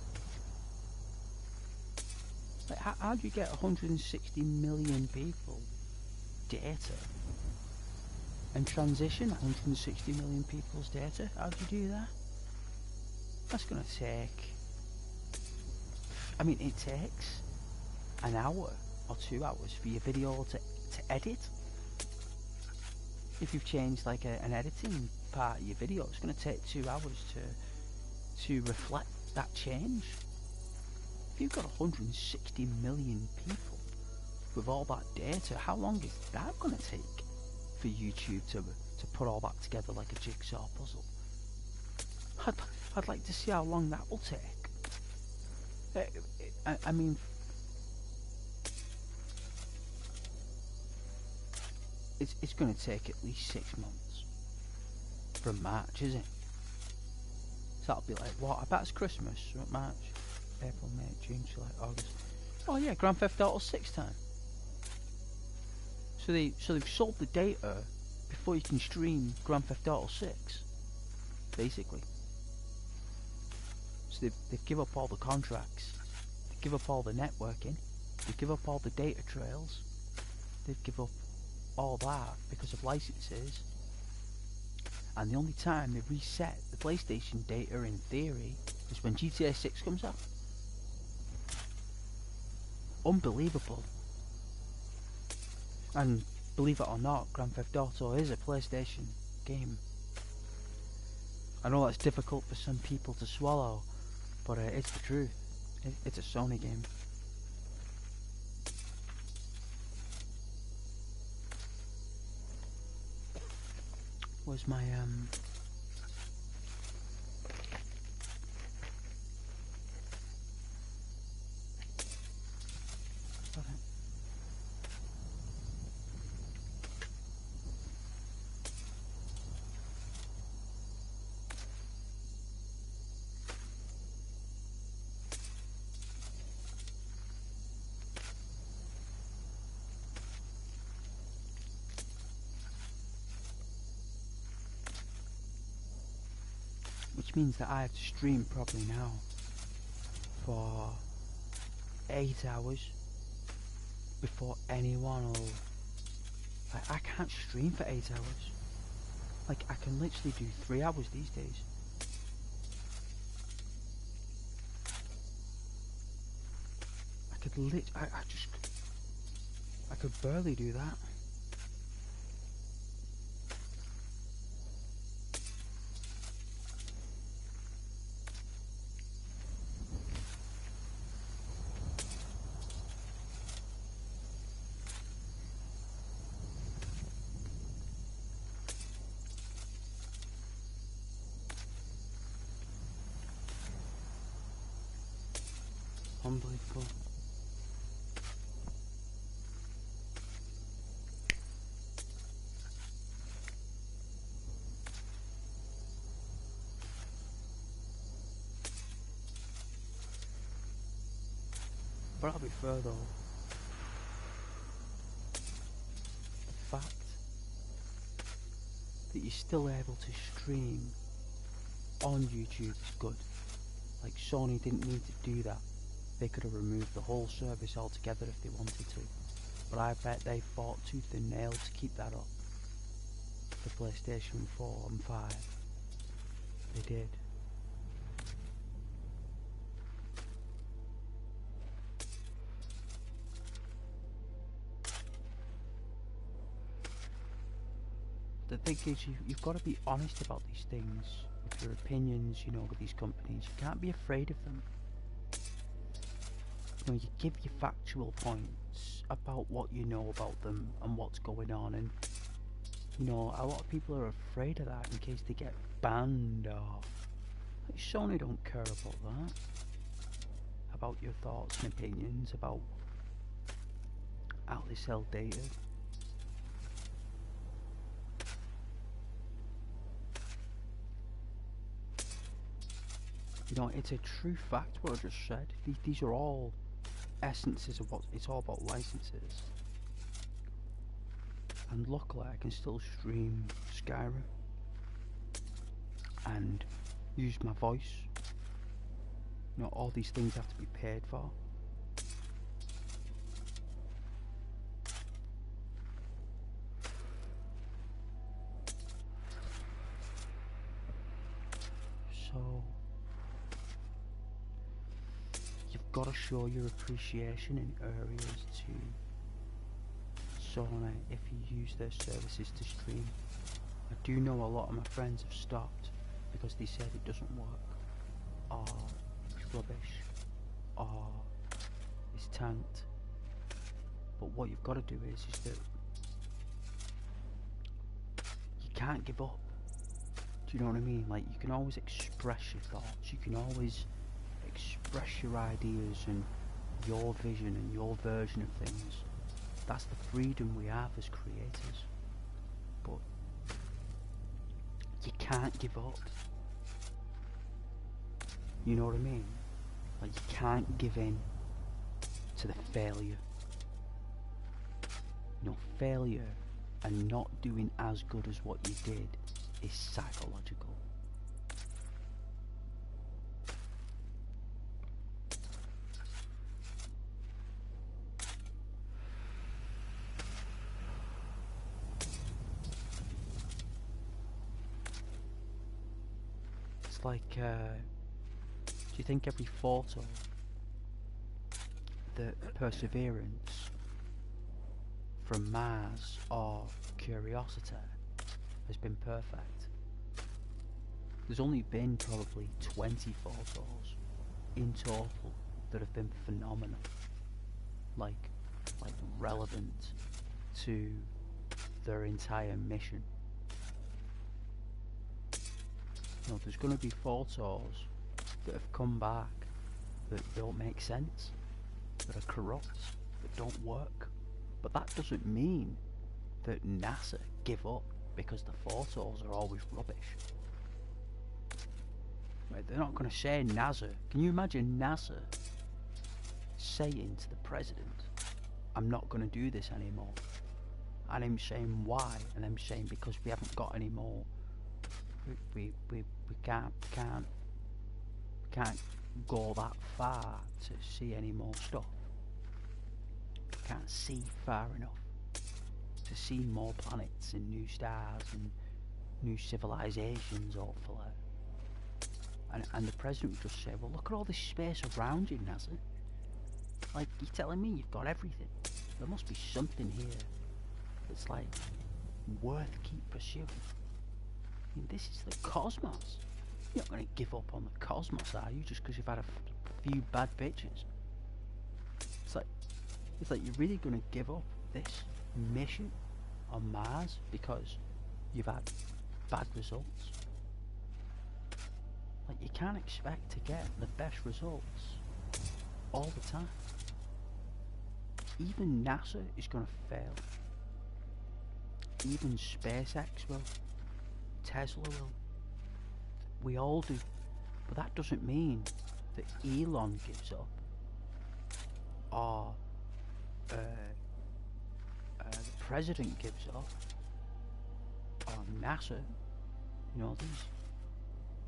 Like, how do you get 160 million people data and transition 160 million people's data? How do you do that? That's going to take, I mean, it takes an hour or 2 hours for your video to edit. If you've changed like an editing part of your video, it's going to take 2 hours to reflect that change. If you've got 160 million people with all that data, how long is that going to take for YouTube to put all that together like a jigsaw puzzle? I'd like to see how long that will take. I mean, it's going to take at least 6 months from March, isn't it? So that'll be like, what? I bet it's Christmas, March, April, May, June, July, August. Oh yeah, Grand Theft Auto 6 time. So they've sold the data before you can stream Grand Theft Auto 6, basically. So they've give up all the contracts, they give up all the networking, they give up all the data trails, they've give up all that because of licenses. And the only time they reset the PlayStation data in theory is when GTA 6 comes out. Unbelievable. And believe it or not, Grand Theft Auto is a PlayStation game. I know that's difficult for some people to swallow, but it's the truth. It's a Sony game. Was my which means that I have to stream probably now for 8 hours before anyone will... Like, I can't stream for 8 hours. Like, I can literally do 3 hours these days. I could I could barely do that. Unbelievable. But I'll be fair though, the fact that you're still able to stream on YouTube is good. Like, Sony didn't need to do that. They could have removed the whole service altogether if they wanted to. But I bet they fought tooth and nail to keep that up. The PlayStation 4 and 5. They did. The thing is, you've got to be honest about these things. With your opinions, you know, with these companies. You can't be afraid of them. You know, you give your factual points about what you know about them and what's going on, and you know, a lot of people are afraid of that in case they get banned or Sony don't care about that. About your thoughts and opinions about how they sell data. You know, it's a true fact what I just said. These are all essences of what it's all about, licenses. And luckily I can still stream Skyrim and use my voice. You know, all these things have to be paid for. So you've got to show your appreciation in areas to Sony if you use their services to stream. I do know a lot of my friends have stopped because they said it doesn't work, or it's rubbish, or it's tanked. But what you've got to do is that you can't give up. Do you know what I mean? Like, you can always express your thoughts, you can always express your ideas and your vision and your version of things. That's the freedom we have as creators. But you can't give up. You know what I mean? Like, you can't give in to the failure. You know, failure and not doing as good as what you did is psychological. It's like, do you think every photo that Perseverance from Mars or Curiosity has been perfect? There's only been probably 20 photos in total that have been phenomenal, like relevant to their entire mission. You know, there's going to be photos that have come back that don't make sense, that are corrupt, that don't work. But that doesn't mean that NASA give up because the photos are always rubbish. Right, they're not going to say NASA. Can you imagine NASA saying to the president, I'm not going to do this anymore? And him saying why? And them saying because we haven't got any more. We can't go that far to see any more stuff. We can't see far enough to see more planets and new stars and new civilizations, hopefully. And the president would just say, well, look at all this space around you, NASA. Like, you're telling me you've got everything. There must be something here that's, like, worth keep pursuing. I mean, this is the cosmos. You're not going to give up on the cosmos, are you, just because you've had a few bad pictures? It's like you're really going to give up this mission on Mars because you've had bad results? Like, you can't expect to get the best results all the time. Even NASA is going to fail. Even SpaceX will. Tesla will. We all do. But that doesn't mean that Elon gives up. Or the president gives up. Or NASA. You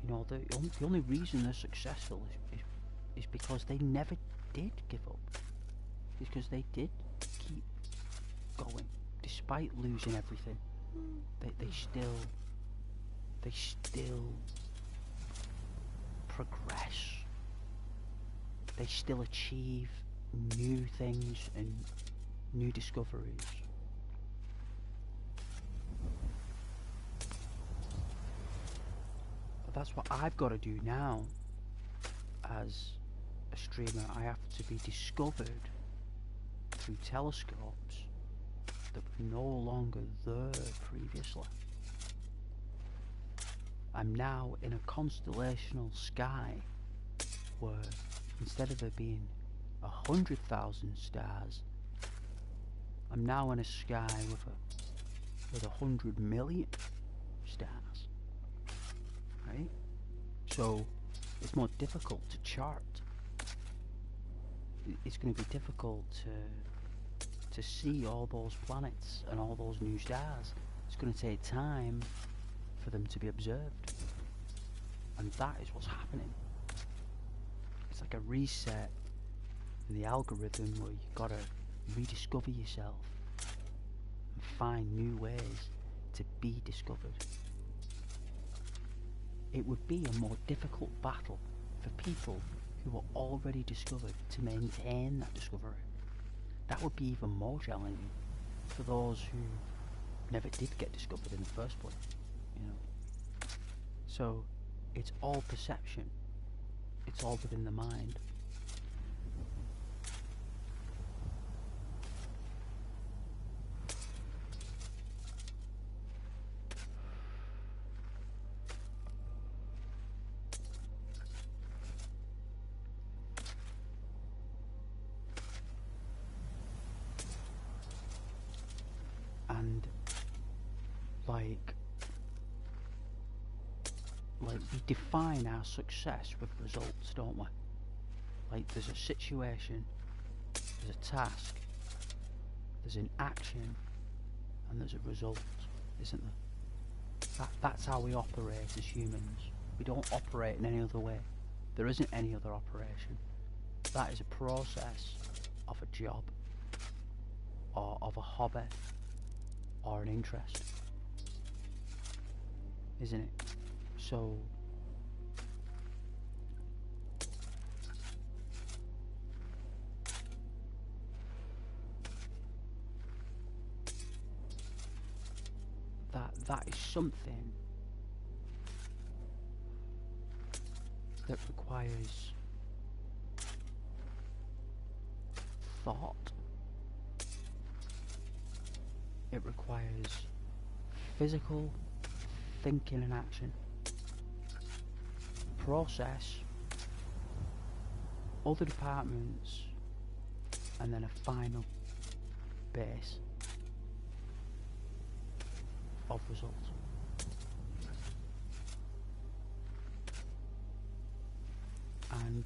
know, the only reason they're successful is because they never did give up. It's because they did keep going despite losing everything. They still progress. They still achieve new things and new discoveries. But that's what I've got to do now as a streamer. I have to be discovered through telescopes that were no longer there previously. I'm now in a constellational sky where instead of there being 100,000 stars, I'm now in a sky with 100 million stars, right? So it's more difficult to chart. It's going to be difficult to see all those planets and all those new stars. It's going to take time for them to be observed, and that is what's happening. It's like a reset in the algorithm where you've got to rediscover yourself and find new ways to be discovered. It would be a more difficult battle for people who are already discovered to maintain that discovery. That would be even more challenging for those who never did get discovered in the first place, you know. So it's all perception. It's all within the mind. And like we define our success with results, don't we? Like there's a situation, there's a task, there's an action, and there's a result, isn't there? That's how we operate as humans. We don't operate in any other way. There isn't any other operation. That is a process of a job, or of a hobby, or an interest, isn't it? So that is something that requires thought. It requires physical thinking and action, process, other departments, and then a final base of results. And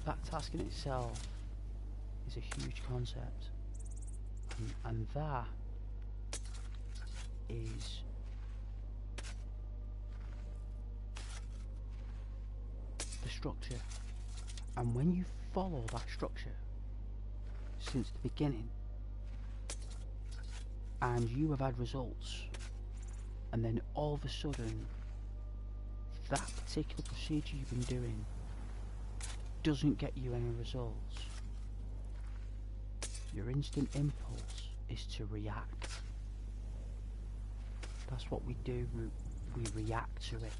that task in itself is a huge concept, and that is the structure. And when you follow that structure since the beginning, and you have had results, and then all of a sudden that particular procedure you've been doing doesn't get you any results, your instant impulse is to react. That's what we do. We react to it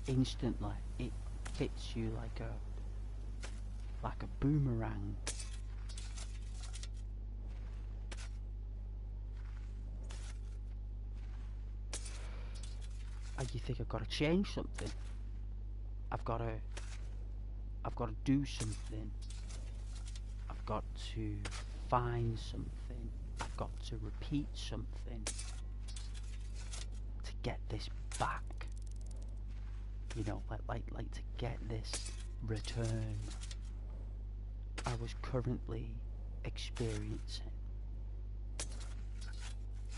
instantly. It hits you like a boomerang. And you think, I've got to change something. I've got to do something. I've got to find something. I've got to repeat something to get this back. You know, like to get this return I was currently experiencing.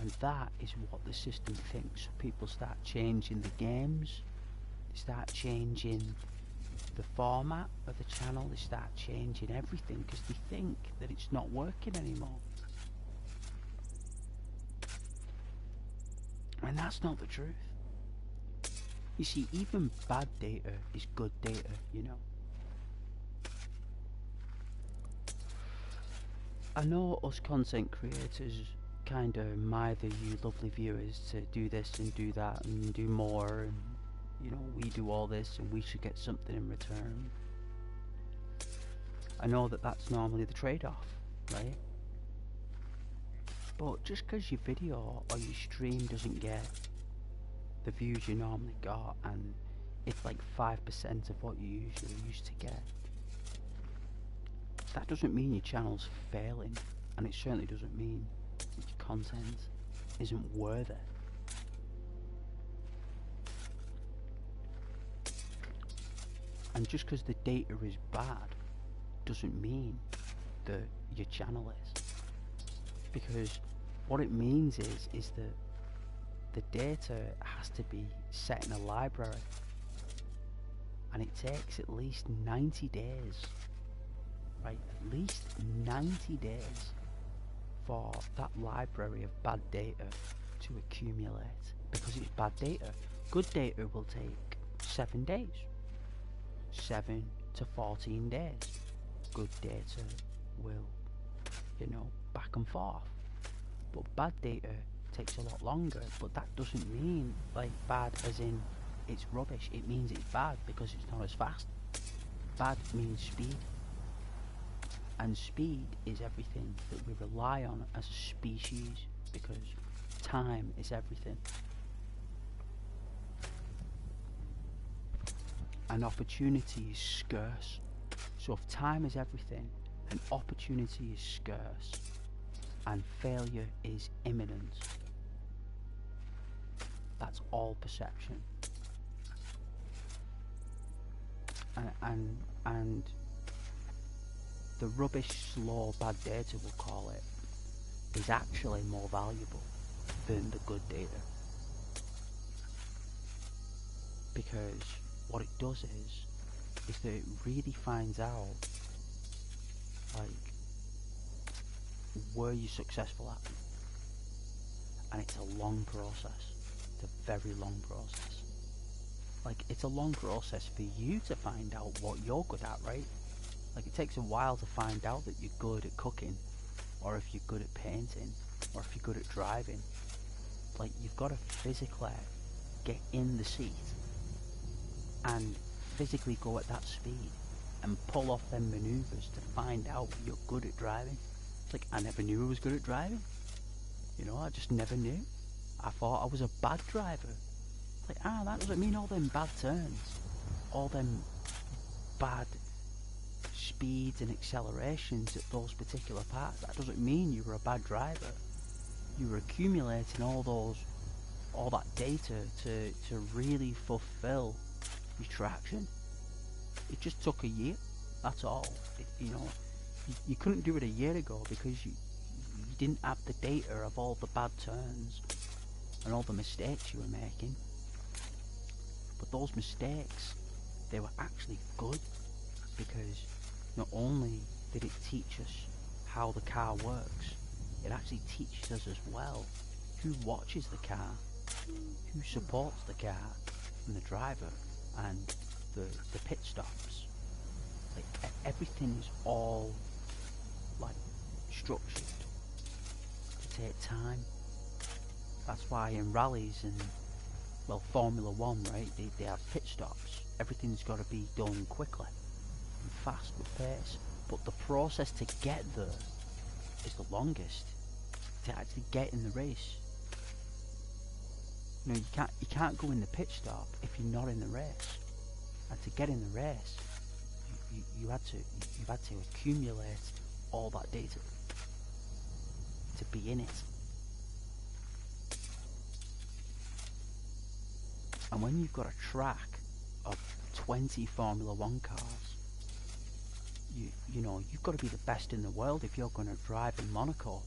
And that is what the system thinks. People start changing the games, they start changing the format of the channel, they start changing everything because they think that it's not working anymore. And that's not the truth. You see, even bad data is good data, you know. I know us content creators kind of mither you lovely viewers to do this and do that and do more, and you know, we do all this and we should get something in return. I know that that's normally the trade-off, right? But just because your video or your stream doesn't get the views you normally got, and it's like 5% of what you usually used to get. That doesn't mean your channel's failing, and it certainly doesn't mean that your content isn't worthy. And just because the data is bad doesn't mean that your channel is. Because what it means is that the data has to be set in a library, and it takes at least 90 days, right? At least 90 days for that library of bad data to accumulate, because it's bad data. Good data will take 7 days. 7 to 14 days. Good data will, back and forth. But bad data takes a lot longer, but that doesn't mean like bad as in it's rubbish. It means it's bad because it's not as fast. Bad means speed, and speed is everything that we rely on as a species, because time is everything. And opportunity is scarce. So if time is everything, and opportunity is scarce, and failure is imminent, that's all perception. And the rubbish, slow, bad data, we'll call it, is actually more valuable than the good data. Because what it does is that it really finds out, like, were you successful at? And it's a long process. It's a very long process. Like, it's a long process for you to find out what you're good at, right? Like, it takes a while to find out that you're good at cooking, or if you're good at painting, or if you're good at driving. Like, you've got to physically get in the seat and physically go at that speed and pull off them maneuvers to find out you're good at driving. It's like, I never knew I was good at driving. I just never knew. I thought I was a bad driver. It's like, that doesn't mean all them bad turns, all them bad speeds and accelerations at those particular parts. That doesn't mean you were a bad driver. You were accumulating all that data to really fulfill your traction. It just took a year. That's all. You couldn't do it a year ago because you didn't have the data of all the bad turns and all the mistakes you were making. But those mistakes, they were actually good, because not only did it teach us how the car works, it actually teaches us as well who watches the car, who supports the car, and the driver, and the pit stops. Like, everything is all, like, structured to take time. That's why in rallies and, well, Formula 1, right, they have pit stops. Everything's got to be done quickly and fast with pace. But the process to get there is the longest. To actually get in the race. You can't go in the pit stop if you're not in the race. And to get in the race, you've had to accumulate all that data to be in it. And when you've got a track of 20 Formula 1 cars, you've got to be the best in the world if you're going to drive in Monaco,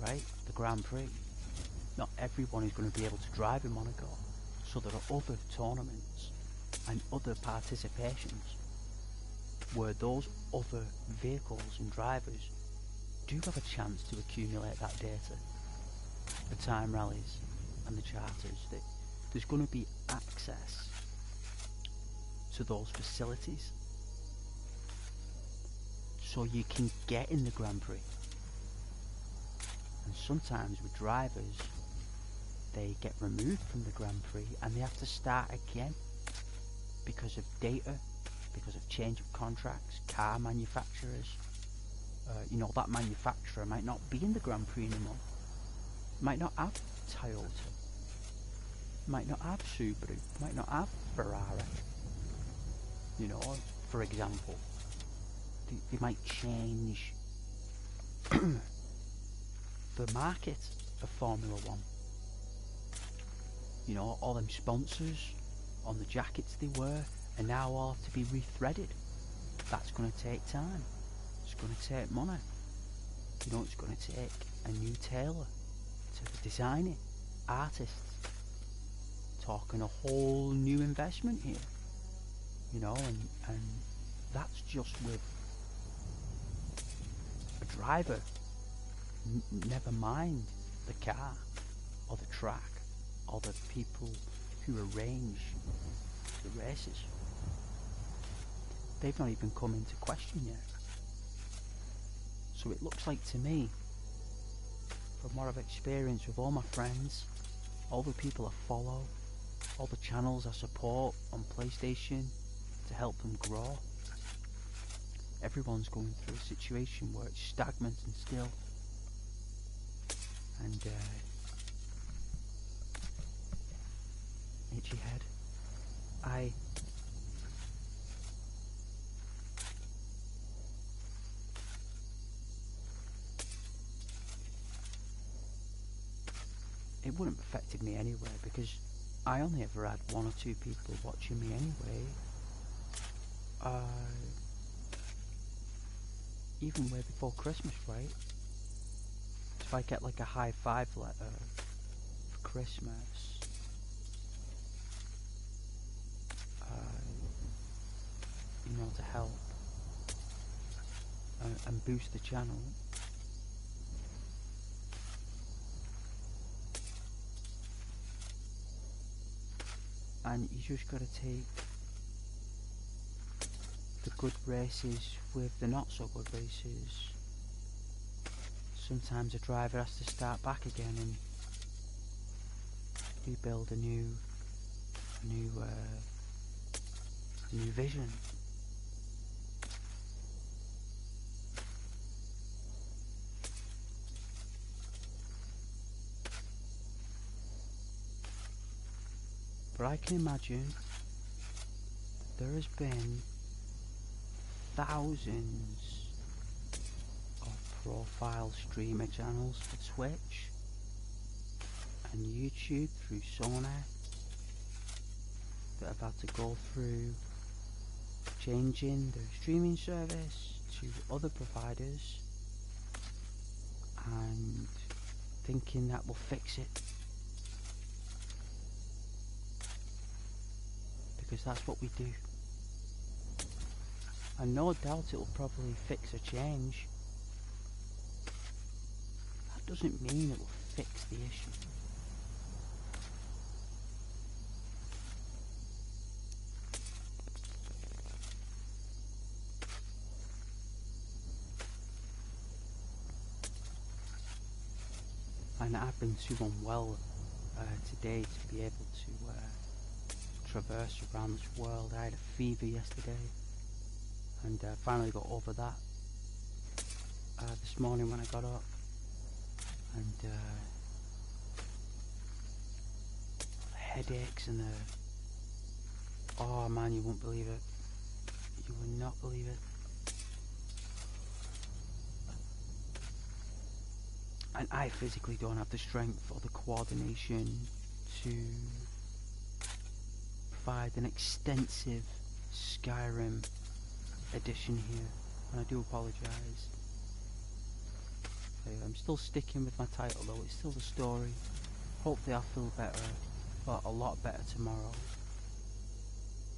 right? The Grand Prix. Not everyone is going to be able to drive in Monaco. So there are other tournaments and other participations where those other vehicles and drivers do have a chance to accumulate that data. The time rallies and the charters, there's going to be access to those facilities so you can get in the Grand Prix. And sometimes with drivers, they get removed from the Grand Prix and they have to start again because of data, because of change of contracts, car manufacturers. That manufacturer might not be in the Grand Prix anymore. Might not have Toyota. might not have Subaru, might not have Ferrari. You know, for example, they might change the market of Formula One. You know, all them sponsors on the jackets they wear are now all have to be rethreaded. That's going to take time. It's going to take money. You know, it's going to take a new tailor to design it. Artists. Talking a whole new investment here. You know, and that's just with a driver. Never mind the car or the track or the people who arrange the races. They've not even come into question yet. So it looks like to me, from what I've experienced with all my friends, all the people I follow, all the channels I support on PlayStation to help them grow, everyone's going through a situation where it's stagnant and still. And itchy head. It wouldn't have affected me anyway, because I only ever had 1 or 2 people watching me anyway. Even way before Christmas, right? If I get like a high 5 letter for Christmas, you know, to help and boost the channel, and you just gotta take the good races with the not so good races. Sometimes a driver has to start back again and rebuild a new vision. But I can imagine there has been thousands of profile streamer channels for Twitch and YouTube through Sony that have had to go through changing their streaming service to other providers and thinking that will fix it, because that's what we do. And no doubt it will probably fix a change. That doesn't mean it will fix the issue. And I've been too unwell today to be able to traverse around this world. I had a fever yesterday and finally got over that this morning when I got up, and the headaches and oh man, you won't believe it, you will not believe it. And I physically don't have the strength or the coordination to provide an extensive Skyrim edition here, and I do apologise. I'm still sticking with my title though, it's still the story. Hopefully I'll feel better, well, a lot better tomorrow.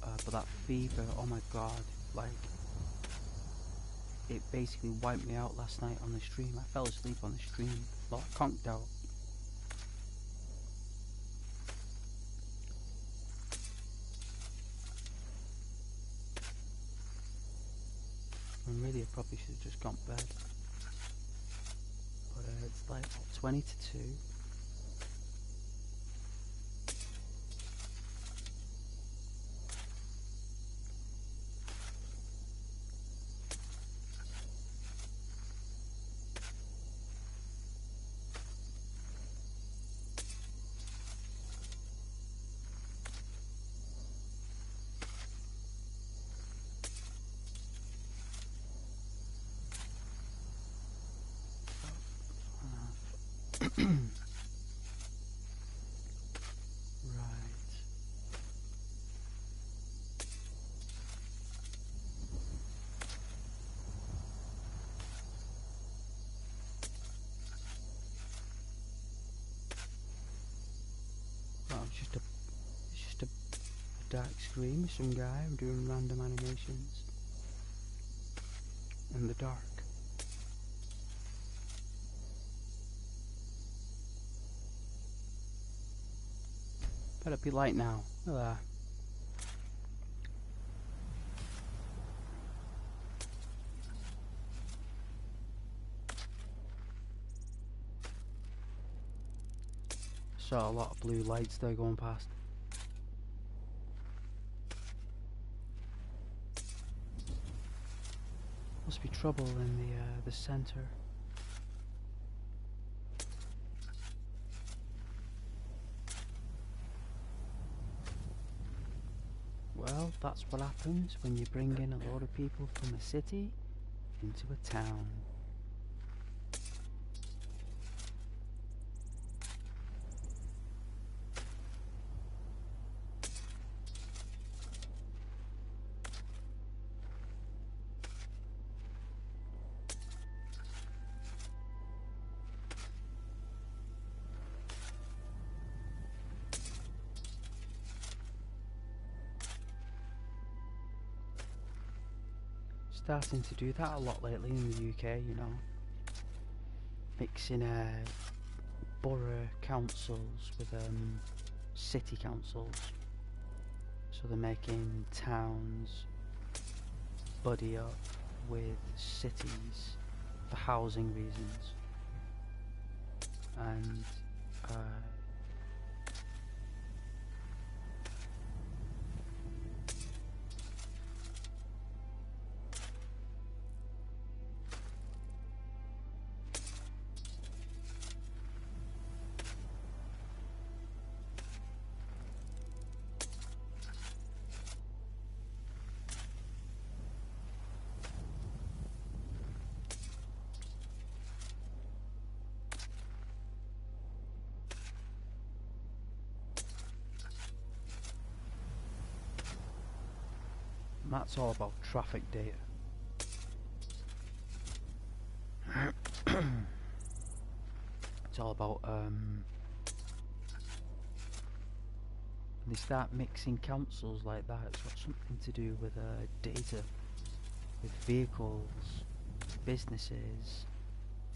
But that fever, oh my god, like, it basically wiped me out last night on the stream. I fell asleep on the stream, like conked out. And really I probably should have just gone to bed. But it's like, what, 20 to 2. Well, it's just a dark screen with some guy doing random animations in the dark. Better be light now. Look at that. Saw a lot of blue lights there going past. Must be trouble in the center. Well, that's what happens when you bring in a load of people from a city into a town. Starting to do that a lot lately in the UK, you know. Mixing borough councils with city councils. So they're making towns buddy up with cities for housing reasons. And that's all about traffic data. It's all about when they start mixing councils like that, it's got something to do with data, with vehicles, businesses,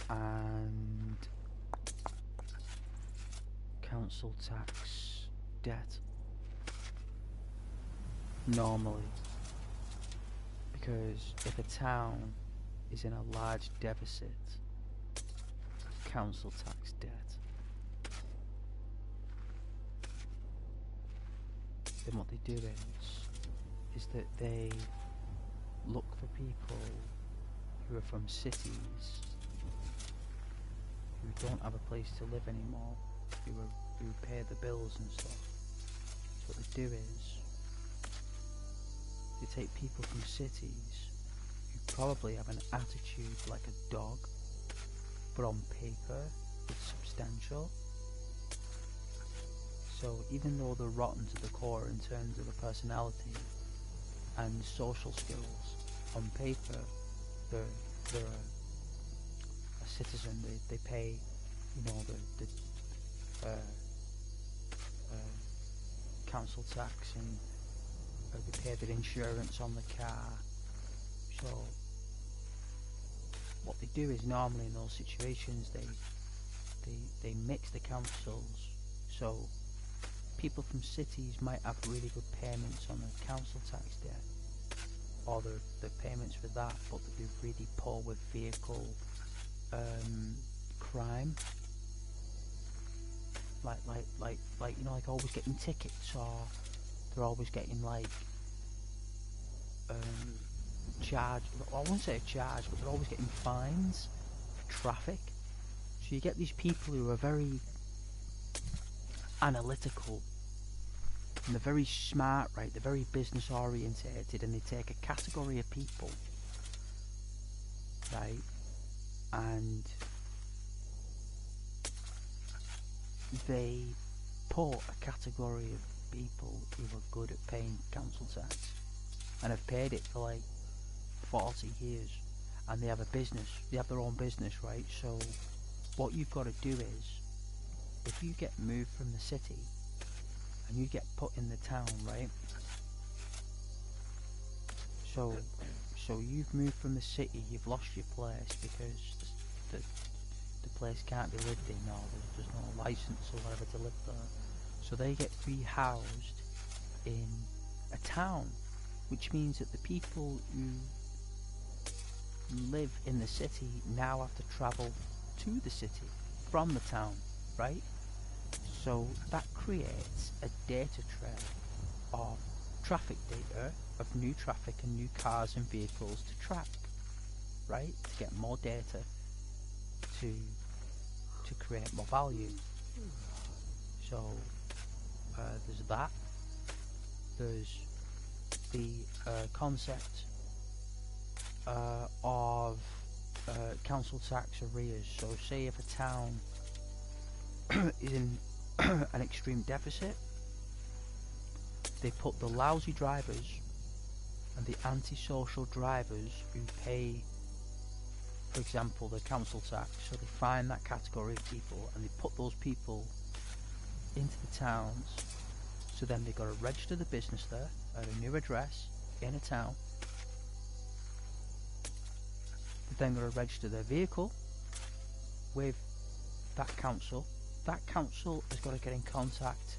and council tax debt. Normally. Because if a town is in a large deficit of council tax debt, then what they do is that they look for people who are from cities who don't have a place to live anymore, who pay the bills and stuff. So what they do is they take people from cities who probably have an attitude like a dog, but on paper it's substantial. So even though they're rotten to the core in terms of the personality and social skills, on paper they're a citizen. They pay, you know, the council tax, and they pay their insurance on the car. So what they do is normally in those situations they mix the councils. So people from cities might have really good payments on the council tax debt, or the payments for that, but they'd be really poor with vehicle crime. Like you know, like always getting tickets, or they're always getting like charged. I won't say a charge, but they're always getting fines for traffic. So you get these people who are very analytical, and they're very smart, right? They're very business orientated, and they take a category of people, right, and they put a category of people who are good at paying council tax and have paid it for like 40 years, and they have a business, they have their own business, right? So what you've got to do is, if you get moved from the city and you get put in the town, right? So you've moved from the city, you've lost your place because the place can't be lived in, or there's no license or whatever to live there. So they get rehoused in a town, which means that the people who live in the city now have to travel to the city from the town, right? So that creates a data trail of traffic data, of new traffic and new cars and vehicles to track, right? To get more data to create more value. So there's that. There's the concept of council tax arrears. So say if a town is in an extreme deficit, they put the lousy drivers and the antisocial drivers who pay, for example, the council tax, so they find that category of people and they put those people into the towns. So then they've got to register the business there at a new address in a town. They've then got to register their vehicle with that council. That council has got to get in contact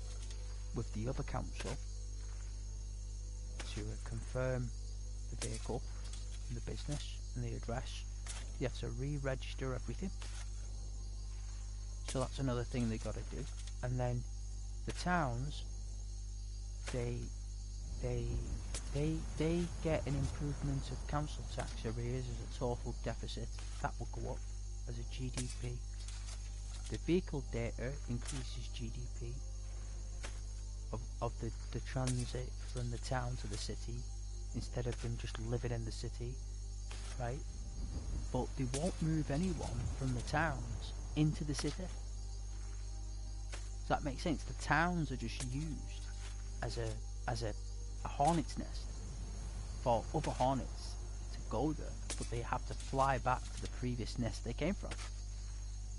with the other council to confirm the vehicle and the business and the address. You have to re-register everything. So that's another thing they got to do. And then the towns, they get an improvement of council tax arrears as a total deficit. That will go up as a GDP. The vehicle data increases GDP of the transit from the town to the city, instead of them just living in the city, right? But they won't move anyone from the towns into the city. Does that make sense? The towns are just used as a hornet's nest for other hornets to go there, but they have to fly back to the previous nest they came from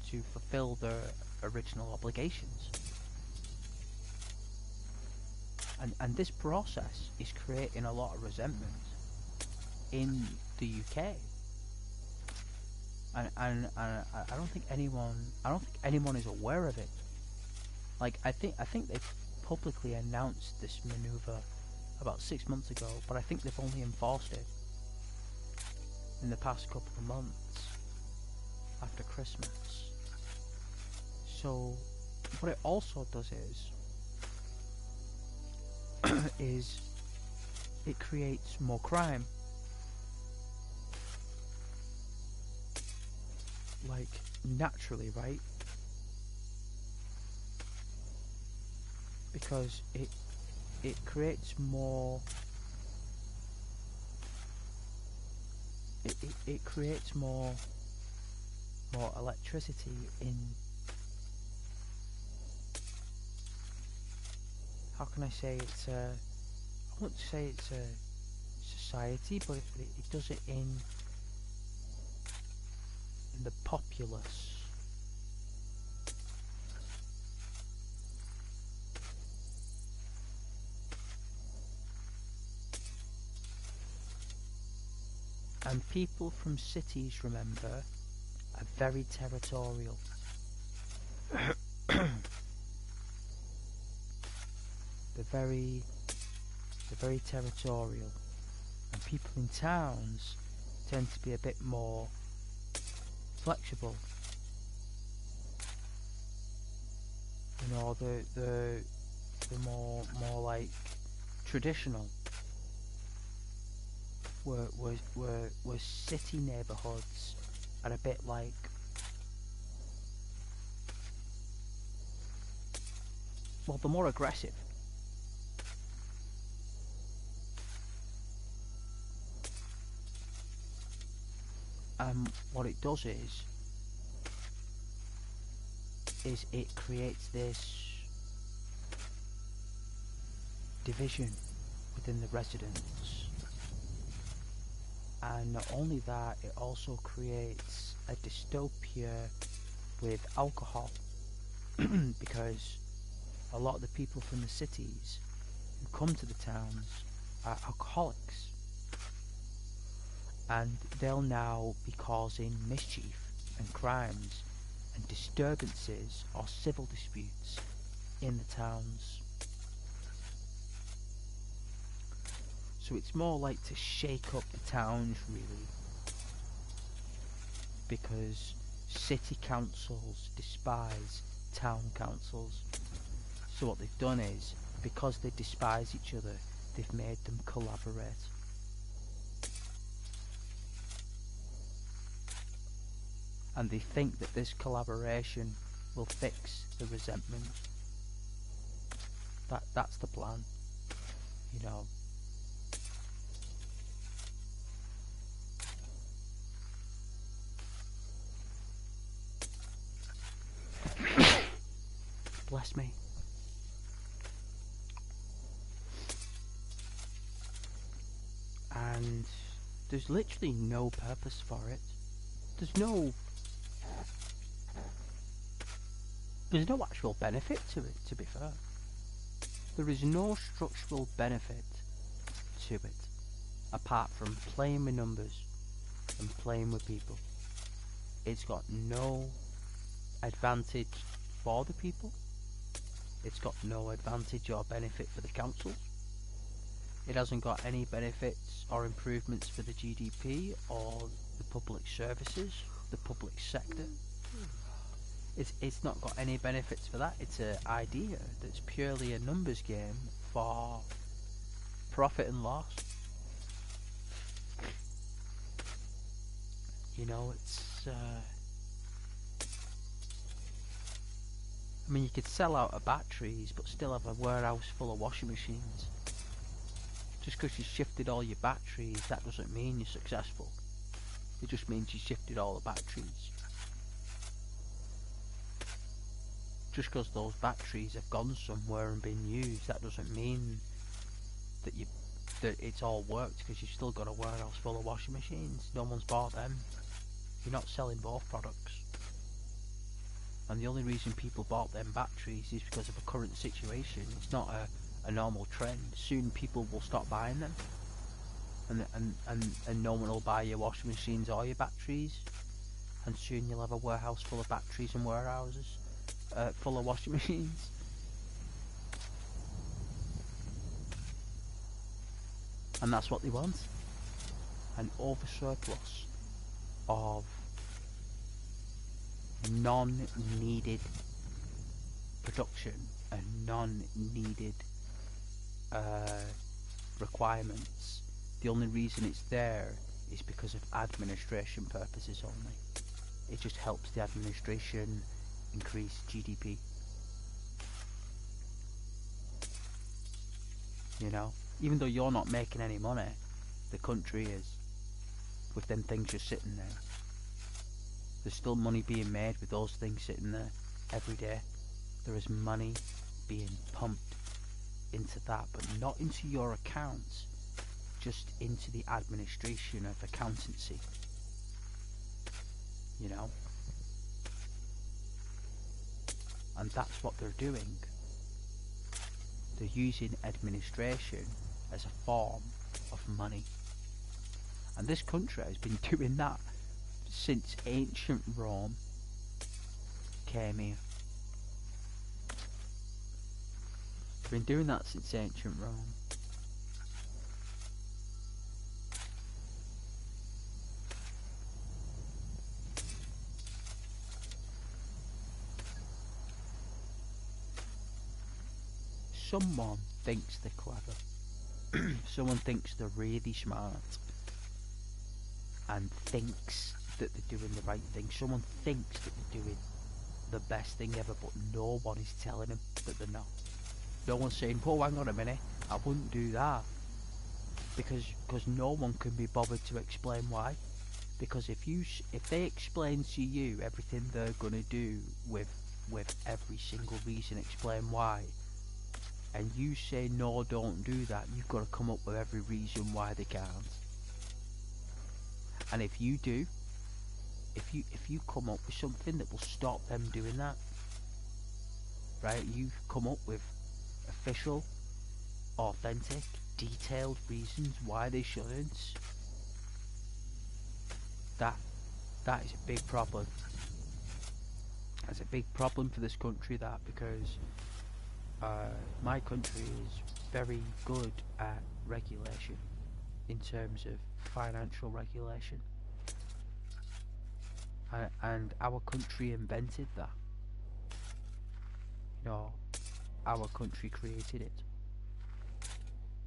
to fulfill their original obligations. And this process is creating a lot of resentment in the UK. And I don't think anyone is aware of it. Like I think they've publicly announced this maneuver about 6 months ago, but I think they've only enforced it in the past couple of months after Christmas. So what it also does is it creates more crime. Like naturally, right? Because it creates more it creates more electricity in, how can I say, it's a, I wouldn't say it's a society, but it does it in the populace. And people from cities, remember, are very territorial. They're very territorial, and people in towns tend to be a bit more flexible. You know, they're more like traditional. Where city neighbourhoods are a bit like, well, they're more aggressive. What it does is is it creates this division within the residents. And not only that, it also creates a dystopia with alcohol because a lot of the people from the cities who come to the towns are alcoholics, and they'll now be causing mischief and crimes and disturbances or civil disputes in the towns. So it's more like to shake up the towns, really, because city councils despise town councils. So what they've done is, because they despise each other, they've made them collaborate. And they think that this collaboration will fix the resentment. That's the plan, you know. Bless me. And there's literally no purpose for it. There's no actual benefit to it, to be fair. There is no structural benefit to it, apart from playing with numbers and playing with people. It's got no advantage for the people. It's got no advantage or benefit for the councils. It hasn't got any benefits or improvements for the GDP or the public services, the public sector. It's not got any benefits for that. It's an idea that's purely a numbers game for profit and loss. You know, it's I mean, you could sell out of batteries but still have a warehouse full of washing machines. Just because you shifted all your batteries, that doesn't mean you're successful. It just means you shifted all the batteries. Just because those batteries have gone somewhere and been used, that doesn't mean that it's all worked, because you've still got a warehouse full of washing machines. No one's bought them. You're not selling both products. And the only reason people bought them batteries is because of a current situation. It's not a normal trend. Soon people will stop buying them, and no one will buy your washing machines or your batteries, and soon you'll have a warehouse full of batteries and warehouses full of washing machines. And that's what they want. An oversurplus of non-needed production and non-needed requirements. The only reason it's there is because of administration purposes only. It just helps the administration increase GDP. You know, even though you're not making any money, the country is, with them things just sitting there. There's still money being made with those things sitting there every day. There is money being pumped into that, but not into your accounts, just into the administration of accountancy. You know? And that's what they're doing. They're using administration as a form of money. And this country has been doing that since ancient Rome came here. They've been doing that since ancient Rome. Someone thinks they're clever. Someone thinks they're really smart and thinks that they're doing the right thing. Someone thinks that they're doing the best thing ever, but no one is telling them that they're not. No one's saying, "Oh, hang on a minute, I wouldn't do that," because no one can be bothered to explain why. Because if they explain to you everything they're gonna do with with every single reason, explain why, and you say no, don't do that, you've got to come up with every reason why they can't. And if you do, if you come up with something that will stop them doing that, right, you come up with official, authentic, detailed reasons why they shouldn't, that is a big problem. That's a big problem for this country, that, because my country is very good at regulation in terms of financial regulation, and our country invented that. You know, our country created it.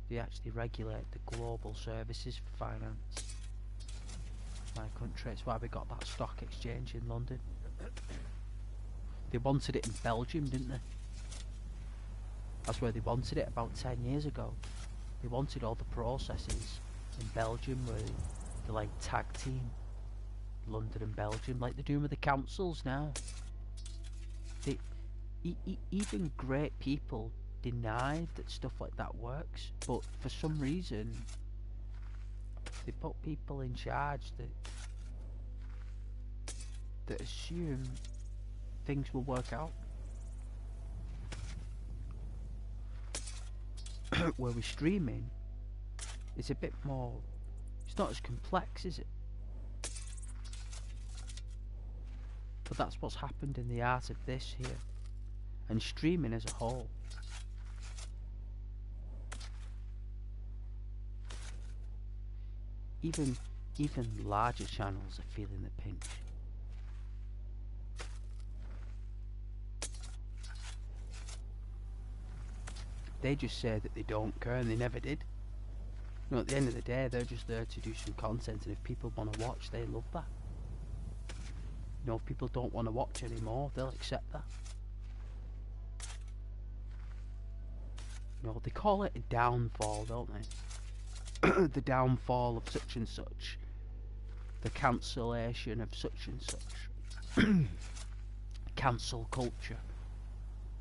They actually regulate the global services for finance. My country, it's why we got that stock exchange in London. They wanted it in Belgium, didn't they? That's where they wanted it about 10 years ago. They wanted all the processes in Belgium where they like tag team London and Belgium, like they're doing with the councils now. They, even great people denied that stuff like that works, but for some reason they put people in charge that assume things will work out. Where we're streaming, it's a bit more, it's not as complex, is it? But that's what's happened in the art of this here, and streaming as a whole. Even larger channels are feeling the pinch. They just say that they don't care, and they never did. You know, at the end of the day, they're just there to do some content, and if people want to watch, they love that. You know, if people don't want to watch anymore, they'll accept that. You know, they call it a downfall, don't they? The downfall of such and such. The cancellation of such and such. Cancel culture.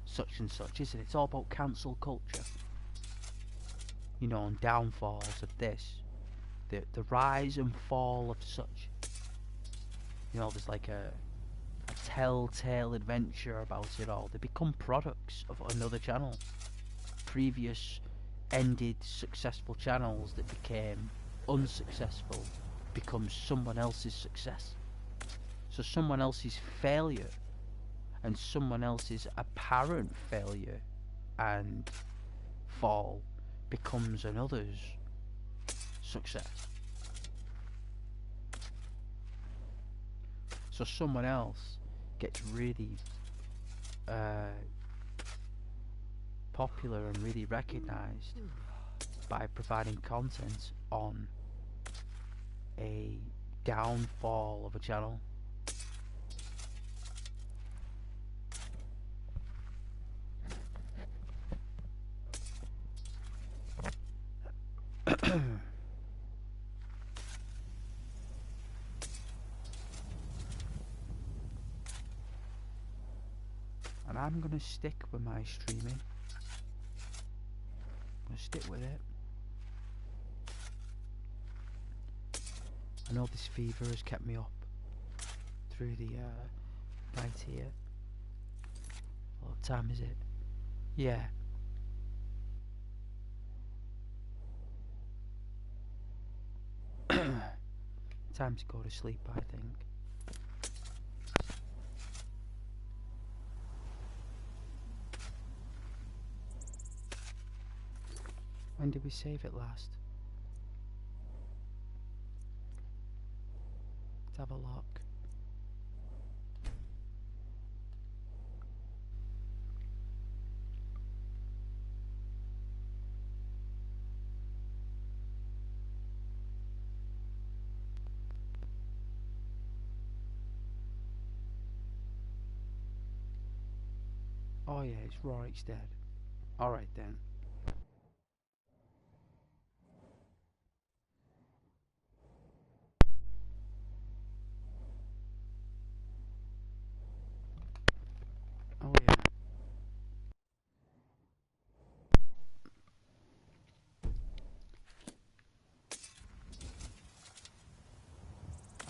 Such and such, isn't it? It's all about cancel culture. You know, and downfalls of this. The rise and fall of such. You know, there's like a telltale adventure about it all. They become products of another channel. Previous ended successful channels that became unsuccessful becomes someone else's success. So someone else's failure and someone else's apparent failure and fall becomes another's success. So someone else gets really popular and really recognized by providing content on a downfall of a channel. And I'm gonna stick with my streaming. I'm gonna stick with it. I know this fever has kept me up through the night here. What time is it? Yeah. Time to go to sleep, I think. When did we save it last? Let's have a look. Oh yeah, it's Rorik's dead. Alright then. Oh yeah.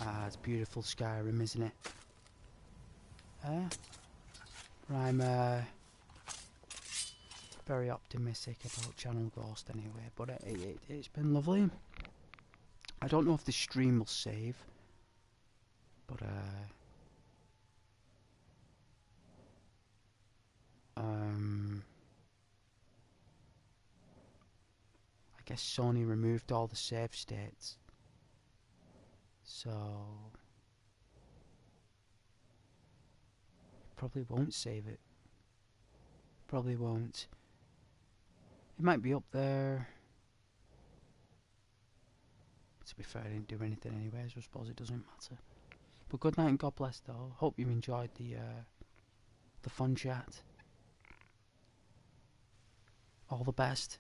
Ah, it's beautiful Skyrim, isn't it? I'm very optimistic about Channel Ghost anyway, but it's been lovely. I don't know if the stream will save, but I guess Sony removed all the save states, so probably won't save it. Probably won't. It might be up there. To be fair, I didn't do anything anyway, so I suppose it doesn't matter. But good night and God bless though. Hope you enjoyed the fun chat. All the best.